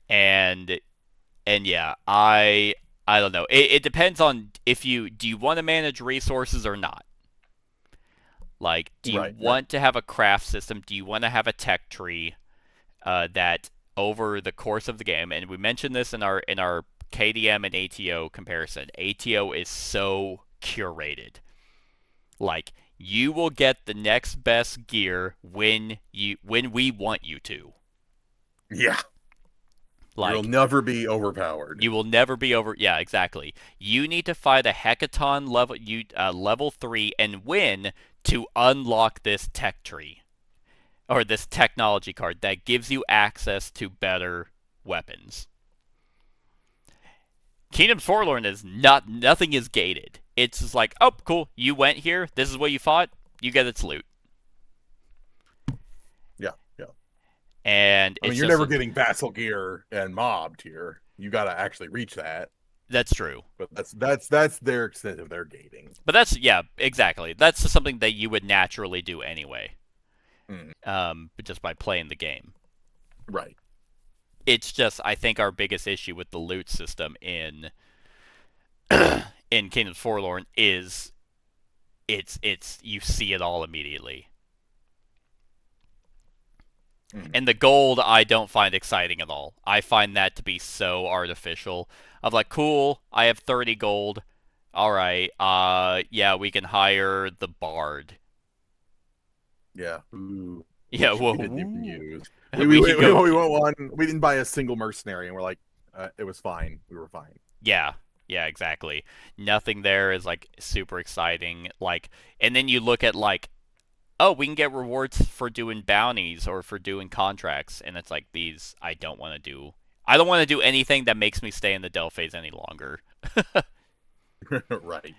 and yeah, I don't know. It depends on if do you want to manage resources or not. Like, do you want to have a craft system? Do you want to have a tech tree that over the course of the game? And we mentioned this in our KDM and ATO comparison. ATO is so curated. Like, you will get the next best gear when we want you to. Yeah. Like, you'll never be overpowered. You will never be over. Yeah, exactly. You need to fight a hecaton level 3 and win to unlock this tech tree or this technology card that gives you access to better weapons. Kingdom's Forlorn is nothing is gated. It's just like, oh, cool, you went here. This is what you fought. You get its loot. Yeah. And you're never getting vassal gear and mob tier. You got to actually reach that. That's true. But that's their extent of their gating. But that's exactly. That's something that you would naturally do anyway. But just by playing the game. Right. It's just, I think, our biggest issue with the loot system in Kingdom's Forlorn is it's you see it all immediately. And the gold I don't find exciting at all. I find that to be so artificial. Of like, cool, I have 30 gold. Alright, yeah, we can hire the bard. Yeah. Ooh. Yeah, we didn't even use. We went one. We didn't buy a single mercenary, and we're like, it was fine. We were fine. Yeah, exactly. Nothing there is like super exciting. Like, and then you look at like, oh, we can get rewards for doing bounties or for doing contracts, and it's like these I don't want to do. I don't want to do anything that makes me stay in the Del phase any longer. Right.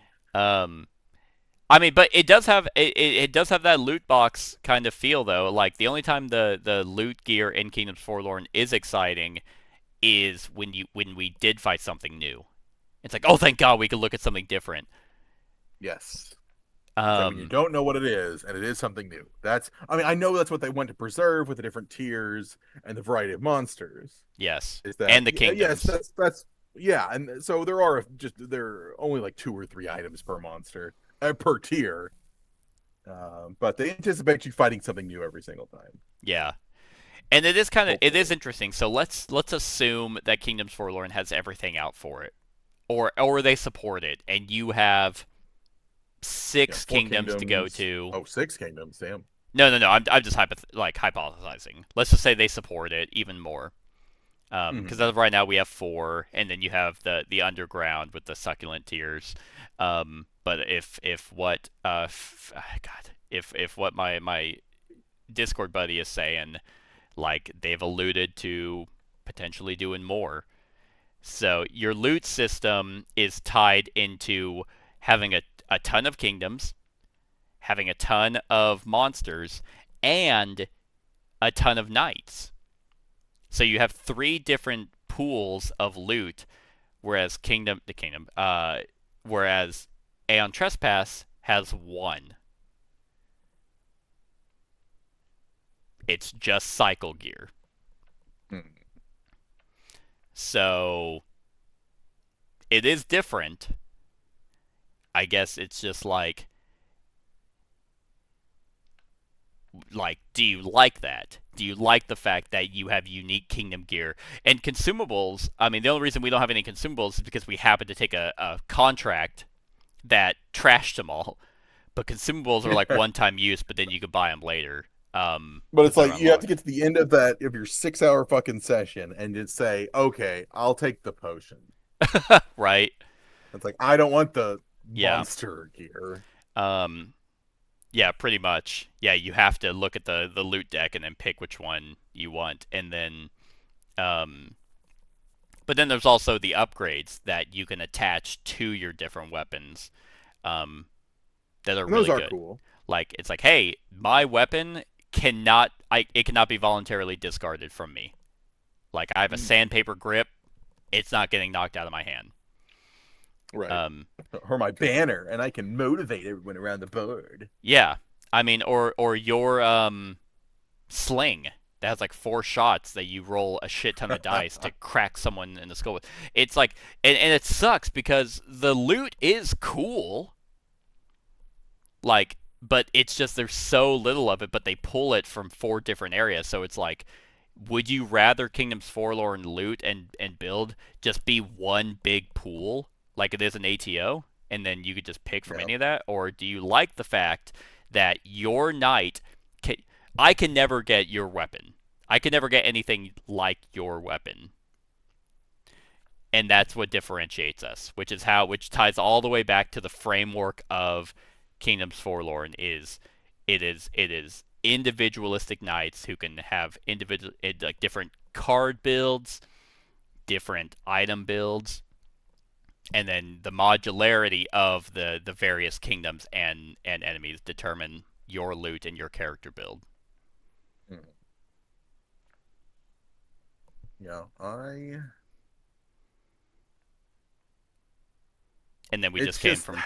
I mean, but it does have it does have that loot box kind of feel though. Like the only time the loot gear in Kingdom's Forlorn is exciting is when we did fight something new. It's like, oh, thank God we could look at something different. Yes. When you don't know what it is, and it is something new. I know that's what they want to preserve with the different tiers and the variety of monsters. Yes, and the kingdoms. Yes, that's yeah, and so there are only like 2 or 3 items per monster, per tier. But they anticipate you fighting something new every single time. Yeah, and it is interesting. So let's assume that Kingdom's Forlorn has everything out for it, or they support it, and you have 6 kingdoms to go to. Oh, 6 kingdoms, damn. No. I'm just hypothesizing. Let's just say they support it even more. Because as of right now we have 4, and then you have the underground with the succulent tiers. But if what my Discord buddy is saying, like they've alluded to potentially doing more. So your loot system is tied into having a ton of kingdoms, having a ton of monsters, and a ton of knights. So you have 3 different pools of loot, whereas whereas Aeon Trespass has 1. It's just cycle gear. So it is different. I guess it's just like Like, do you like that? Do you like the fact that you have unique kingdom gear and consumables? I mean, the only reason we don't have any consumables is because we happen to take a contract that trashed them all. But consumables are like one-time use, but then you can buy them later. But 'Cause it's they're like you have to unlocked. get to the end of that of your 6 hour fucking session and just say, okay, I'll take the potion. Right? It's like I don't want the Yeah. monster gear. Um, yeah, pretty much. Yeah, you have to look at the loot deck and then pick which one you want, and then um, but then there's also the upgrades that you can attach to your different weapons, um, that are And those really are good. cool. Like it's like, hey, my weapon it cannot be voluntarily discarded from me. Like I have a sandpaper grip, it's not getting knocked out of my hand. Right. Um, Or my banner, and I can motivate everyone around the board. yeah, I mean, or your sling that has like 4 shots that you roll a shit ton of dice to crack someone in the skull with. It's like, and it sucks because the loot is cool, like, but it's just there's so little of it, but they pull it from 4 different areas, so it's like, would you rather Kingdoms Forlorn loot and build just be one big pool like it is an ATO, and then you could just pick from any of that, or do you like the fact that your knight can, I can never get your weapon. I can never get anything like your weapon. And that's what differentiates us, which ties all the way back to the framework of Kingdoms Forlorn is it is individualistic knights who can have individual like different card builds, different item builds, and then the modularity of the various kingdoms and enemies determine your loot and your character build. Yeah, And then we it's just came just from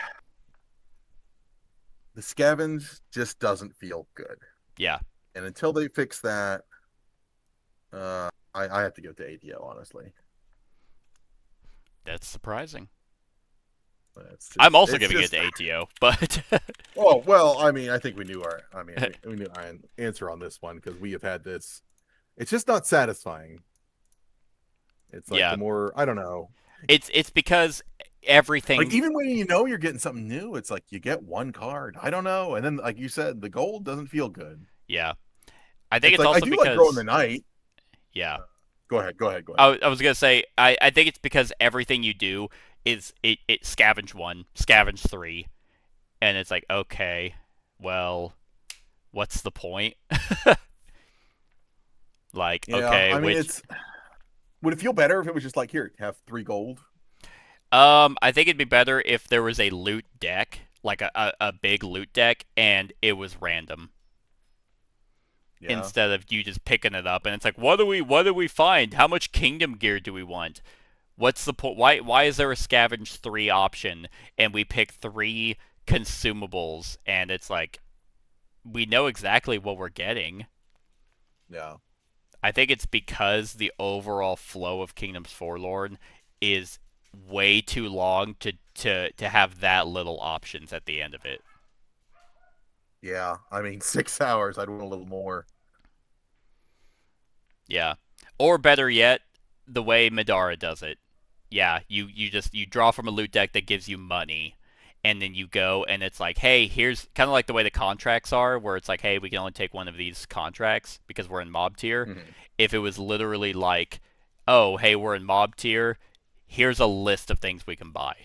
the scavenge just doesn't feel good. yeah. And until they fix that, I have to give it to ATO, honestly. That's surprising. It's just, I'm also it's giving just, it to ATO, but oh well, I mean, I think we knew we knew our answer on this one because we have had this. It's just not satisfying. It's like yeah, the more I don't know. it's because everything. Like even when you know you're getting something new, it's like you get one card. I don't know, and then like you said, the gold doesn't feel good. Yeah, I think It's it's like I also do like growing because the night. yeah. Go ahead. I was gonna say I think it's because everything you do is it scavenge 1, scavenge 3, and it's like, okay, well, what's the point? Like, Yeah, okay, I mean, which it's would it feel better if it was just like here, have 3 gold? I think it'd be better if there was a loot deck, like a big loot deck, and it was random Yeah, instead of you just picking it up and it's like, what do we find? How much kingdom gear do we want? What's the point? Why is there a scavenge 3 option and we pick 3 consumables and it's like we know exactly what we're getting. yeah, I think it's because the overall flow of Kingdoms Forlorn is way too long to have that little options at the end of it. yeah. I mean, 6 hours. I'd want a little more. Yeah. Or better yet, the way Madara does it. Yeah, you draw from a loot deck that gives you money, and then you go and it's like, hey, here's kind of like the way the contracts are, where it's like, hey, we can only take one of these contracts because we're in mob tier. Mm-hmm. If it was literally like, oh, hey, we're in mob tier, here's a list of things we can buy.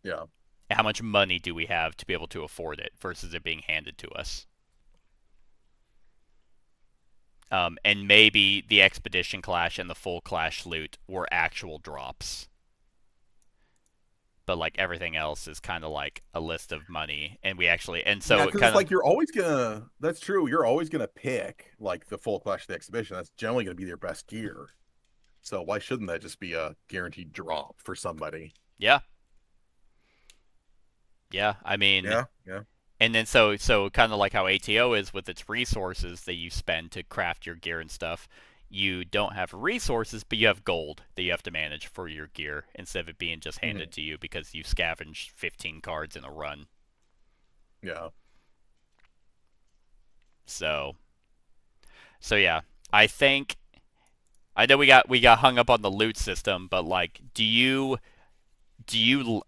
Yeah, How much money do we have to be able to afford it versus it being handed to us? And maybe the Expedition Clash and the Full Clash loot were actual drops. But like everything else is kind of like a list of money, and so yeah, it because kind it's of like you're always gonna. That's true. You're always gonna pick like the full Clash of the Exhibition. That's generally gonna be their best gear. So why shouldn't that just be a guaranteed drop for somebody? yeah, yeah. I mean, Yeah. and then so kind of like how ATO is with its resources that you spend to craft your gear and stuff. You don't have resources, but you have gold that you have to manage for your gear instead of it being just handed to you because you scavenged 15 cards in a run. Yeah. So yeah, I think I know we got hung up on the loot system, but like, do you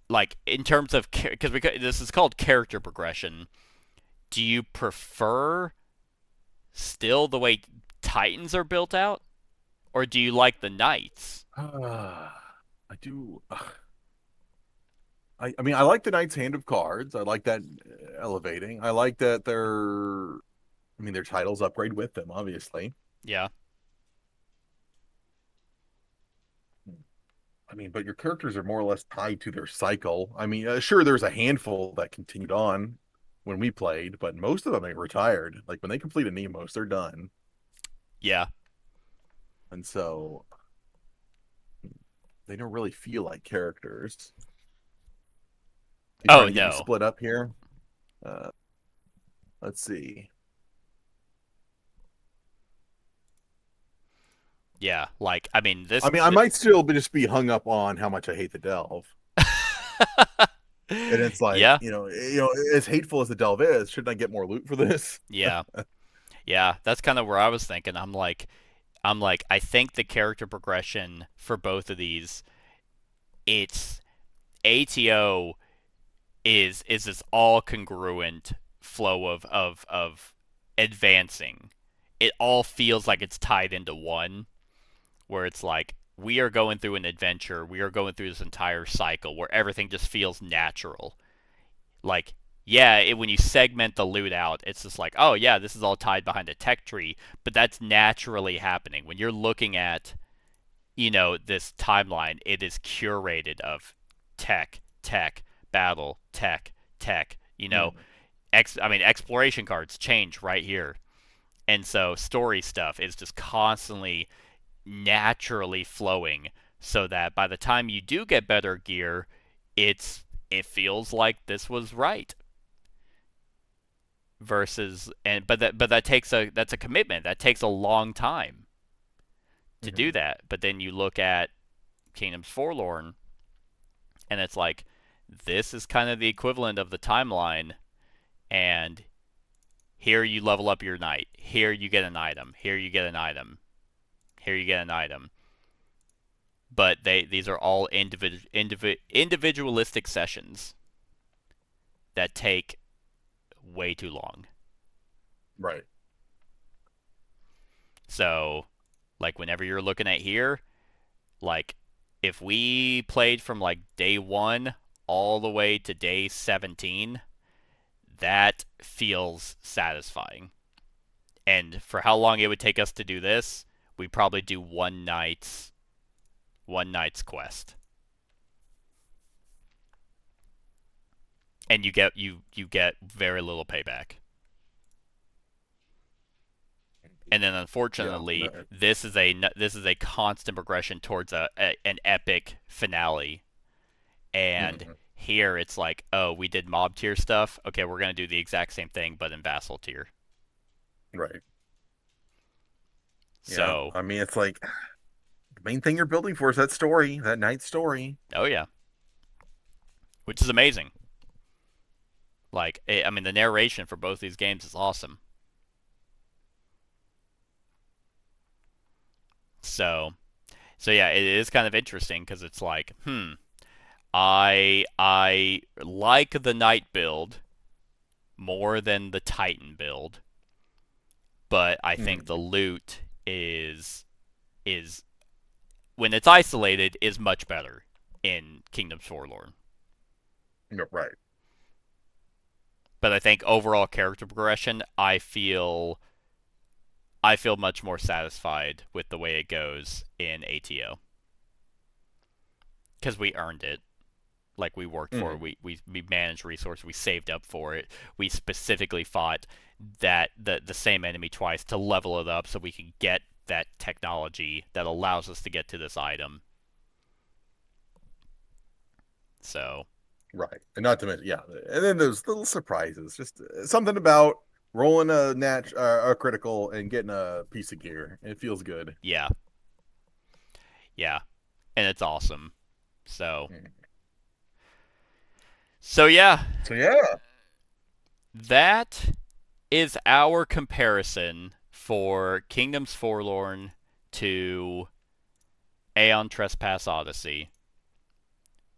like in terms of because this is called character progression? Do you prefer still the way Titans are built out, or do you like the Knights? I do. I mean, I like the Knight's Hand of Cards. I like that elevating. I like that their titles upgrade with them, obviously. Yeah. I mean, but your characters are more or less tied to their cycle. I mean, sure, there's a handful that continued on when we played, but most of them ain't retired. Like when they complete a Nemos, they're done. Yeah. And so they don't really feel like characters. You Oh trying to get me no. split up here? Uh, let's see. Yeah. Like, I mean, this. I mean, I might still just be hung up on how much I hate the delve. And it's like, Yeah. as hateful as the delve is, shouldn't I get more loot for this? Yeah. Yeah. That's kind of where I was thinking. I think the character progression for both of these, it's ATO is this all congruent flow of advancing. It all feels like it's tied into one, where it's like we are going through an adventure, we are going through this entire cycle where everything just feels natural. Like, yeah, when you segment the loot out, it's just like, oh yeah, this is all tied behind a tech tree, but that's naturally happening. When you're looking at, this timeline, it is curated of tech, battle, tech. Exploration cards change right here. And so story stuff is just constantly naturally flowing so that by the time you do get better gear, it feels like this was right. Versus but that's a commitment. That takes a long time to do that. But then you look at Kingdoms Forlorn and it's like this is kind of the equivalent of the timeline, and here you level up your knight. Here you get an item. Here you get an item. Here you get an item. But these are all individualistic sessions that take way too long. Right. So, like, whenever you're looking at here, like, if we played from, like, day 1 all the way to day 17, that feels satisfying. And for how long it would take us to do this, we probably do one night's quest. And you get very little payback. And then unfortunately, this is a constant progression towards an epic finale. And here it's like, oh, we did mob tier stuff. Okay, we're going to do the exact same thing but in vassal tier. Right. So, I mean, it's like the main thing you're building for is that story, that night story. Oh yeah. Which is amazing. Like, the narration for both these games is awesome. So yeah, it is kind of interesting because it's like, I like the Knight build more than the Titan build, but I think the loot is when it's isolated is much better in Kingdoms Forlorn. Right. But I think overall character progression, I feel much more satisfied with the way it goes in ATO. Because we earned it. Like, we worked for it. We managed resources. We saved up for it. We specifically fought that the same enemy twice to level it up so we can get that technology that allows us to get to this item. So. Right. And not to mention, yeah. And then those little surprises. Just something about rolling a critical and getting a piece of gear. It feels good. Yeah. Yeah. And it's awesome. So yeah. So yeah. That is our comparison for Kingdoms Forlorn to Aeon Trespass Odyssey.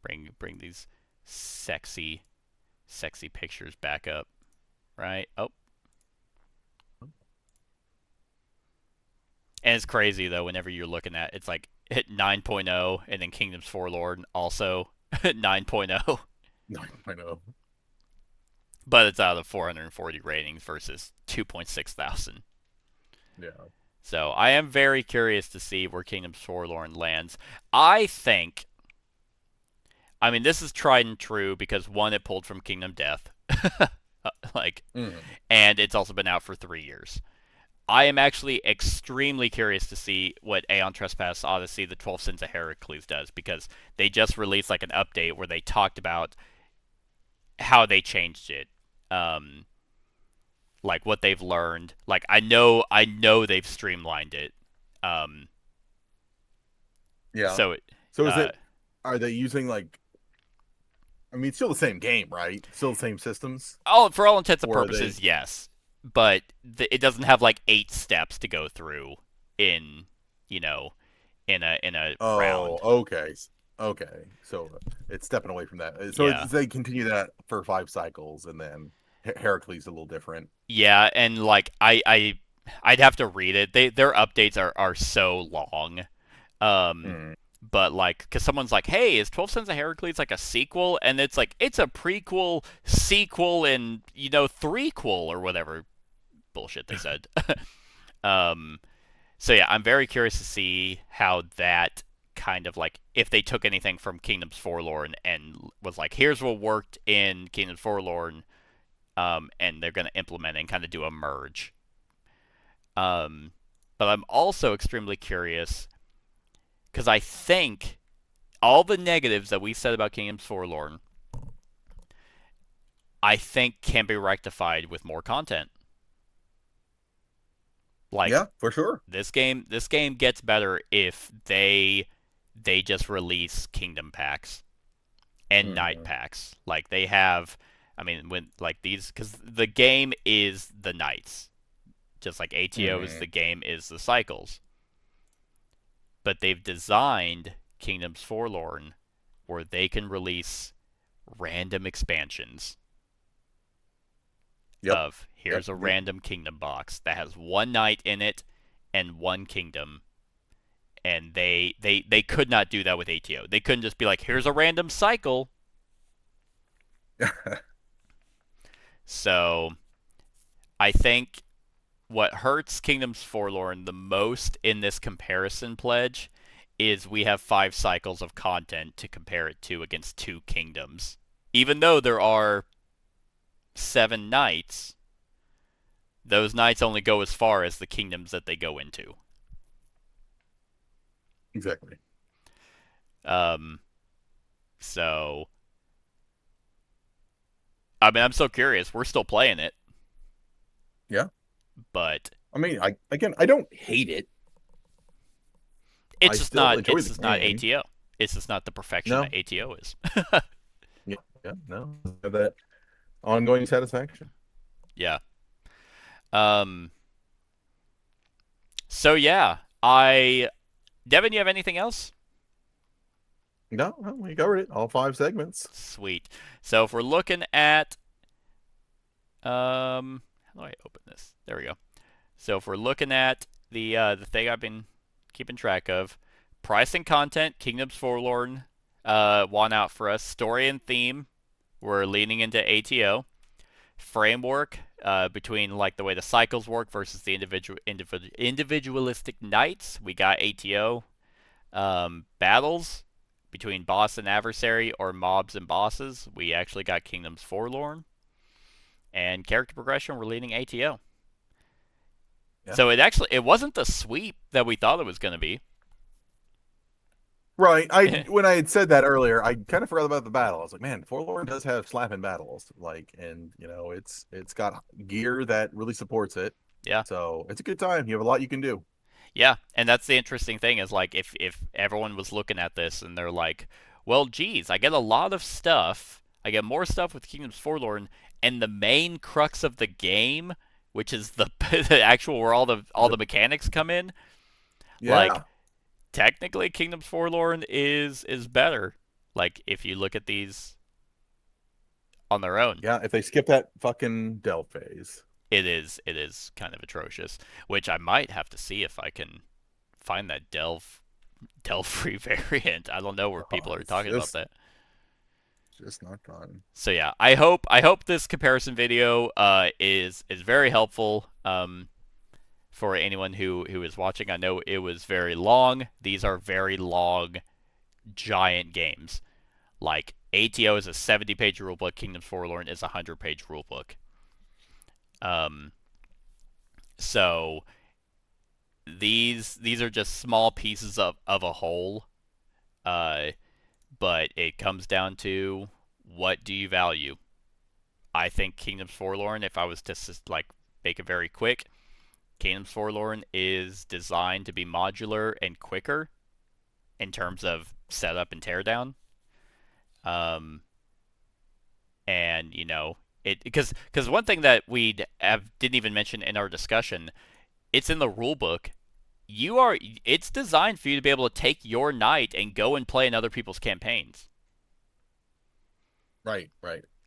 Bring these sexy pictures back up. Right? Oh. And it's crazy though whenever you're looking at it's like hit 9.0 and then Kingdoms Forlorn also 9.0. 9.0. But it's out of 440 ratings versus 2.6 thousand. Yeah. So I am very curious to see where Kingdoms Forlorn lands. I think, I mean, this is tried and true because one, it pulled from Kingdom Death, and it's also been out for 3 years. I am actually extremely curious to see what Aeon Trespass Odyssey: The 12 Sins of Heracles does because they just released like an update where they talked about how they changed it. Like what they've learned. Like I know they've streamlined it. Yeah. So is it? Are they using like? I mean, it's still the same game, right? Still the same systems. Oh, for all intents and purposes, yes. But it doesn't have like 8 steps to go through in in a round. Okay. So it's stepping away from that. So they continue that for 5 cycles, and then Heracles is a little different. Yeah, and like I'd have to read it. Their updates are so long. But like, cause someone's like, "Hey, is 12 Sins of Heracles like a sequel?" And it's like it's a prequel, sequel, and threequel or whatever bullshit they said. So yeah, I'm very curious to see how that kind of like if they took anything from Kingdoms Forlorn and was like, here's what worked in Kingdoms Forlorn, and they're gonna implement it and kind of do a merge. But I'm also extremely curious because I think all the negatives that we said about Kingdoms Forlorn, I think can be rectified with more content. Like, yeah, for sure. This game gets better if they just release Kingdom packs and Night packs. Like they have, I mean, when like these, because the game is the Knights, just like ATO's the game is the cycles. But they've designed Kingdoms Forlorn where they can release random expansions. Of here's a random kingdom box that has 1 knight in it and 1 kingdom, and they could not do that with ATO. They couldn't just be like, here's a random cycle. So I think what hurts Kingdoms Forlorn the most in this comparison pledge is we have 5 cycles of content to compare it to against 2 kingdoms, even though there are 7 knights. Those knights only go as far as the kingdoms that they go into. Exactly. So I mean, I'm so curious. We're still playing it. Yeah. But I mean, I don't hate it. It's just not ATO. It's just not the perfection that ATO is. Yeah, no. That ongoing satisfaction. Yeah. So yeah, Devin, you have anything else? No, we covered it. All 5 segments. Sweet. So if we're looking at how do I open this? There we go. So if we're looking at the thing I've been keeping track of, price and content, Kingdoms Forlorn won out for us. Story and theme, we're leaning into ATO. Framework, between like the way the cycles work versus the individualistic knights, we got ATO. Battles between boss and adversary or mobs and bosses, we actually got Kingdoms Forlorn. And character progression, we're leading ATO. Yeah. So it wasn't the sweep that we thought it was going to be. Right. When I had said that earlier, I kind of forgot about the battle. I was like, man, Forlorn does have slapping battles. Like, and it's got gear that really supports it. Yeah. So it's a good time. You have a lot you can do. Yeah, and that's the interesting thing is like if everyone was looking at this and they're like, well, geez, I get a lot of stuff. I get more stuff with Kingdoms Forlorn, and the main crux of the game which is the, the actual where all the mechanics come in. Yeah. Like, technically, Kingdoms Forlorn is better. Like, if you look at these on their own, Yeah, if they skip that fucking delve phase. it is kind of atrocious. Which I might have to see if I can find that delve free variant. I don't know where people are talking about that. Just not fun. So yeah, I hope this comparison video is very helpful for anyone who is watching. I know it was very long. These are very long, giant games. Like, ATO is a 70-page rulebook. Kingdoms Forlorn is a 100-page rulebook. So these are just small pieces of a whole. But it comes down to, what do you value? I think Kingdoms Forlorn, if I was to like make it very quick, Kingdoms Forlorn is designed to be modular and quicker in terms of setup and teardown. And you know, because one thing that we didn't even mention in our discussion, it's in the rulebook. It's designed for you to be able to take your knight and go and play in other people's campaigns. Right.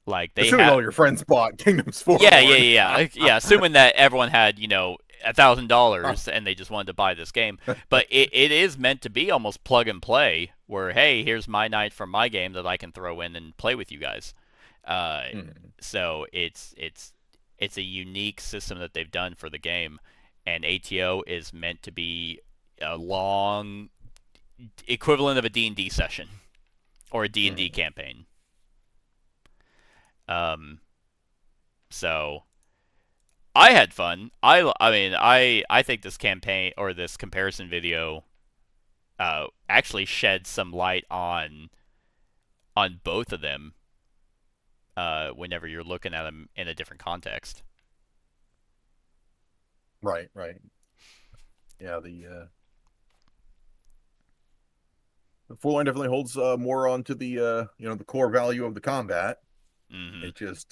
Like, they assuming all your friends bought Kingdoms Forlorn. Yeah. Assuming that everyone had, $1,000 and they just wanted to buy this game. But it is meant to be almost plug and play, where, hey, here's my knight from my game that I can throw in and play with you guys. So it's a unique system that they've done for the game. And ATO is meant to be a long equivalent of a D&D session or a D&D campaign. So I had fun. I think this campaign, or this comparison video, actually shed some light on both of them. Whenever you're looking at them in a different context. Right. Yeah, the Forlorn definitely holds more onto the the core value of the combat. Mm-hmm.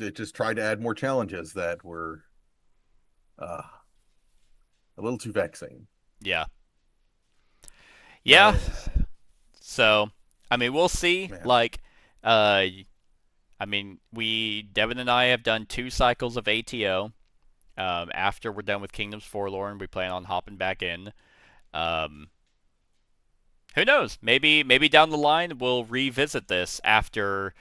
It just tried to add more challenges that were a little too vexing. Yeah. So, we'll see. Man. Like, Devin and I have done 2 cycles of ATO. After we're done with Kingdoms Forlorn, we plan on hopping back in. Who knows? Maybe down the line we'll revisit this after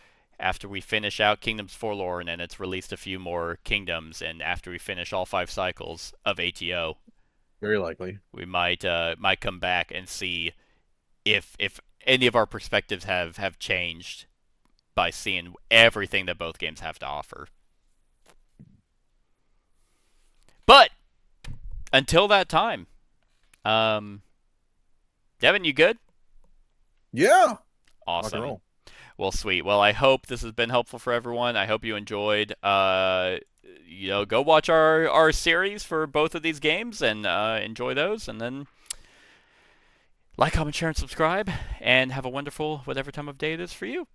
we finish out Kingdoms Forlorn and it's released a few more kingdoms, and after we finish all 5 cycles of ATO. Very likely. We might come back and see if any of our perspectives have changed by seeing everything that both games have to offer. But until that time, Devin, you good? Yeah. Awesome. Well, sweet. Well, I hope this has been helpful for everyone. I hope you enjoyed. Go watch our series for both of these games and enjoy those, and then like, comment, share, and subscribe, and have a wonderful whatever time of day it is for you.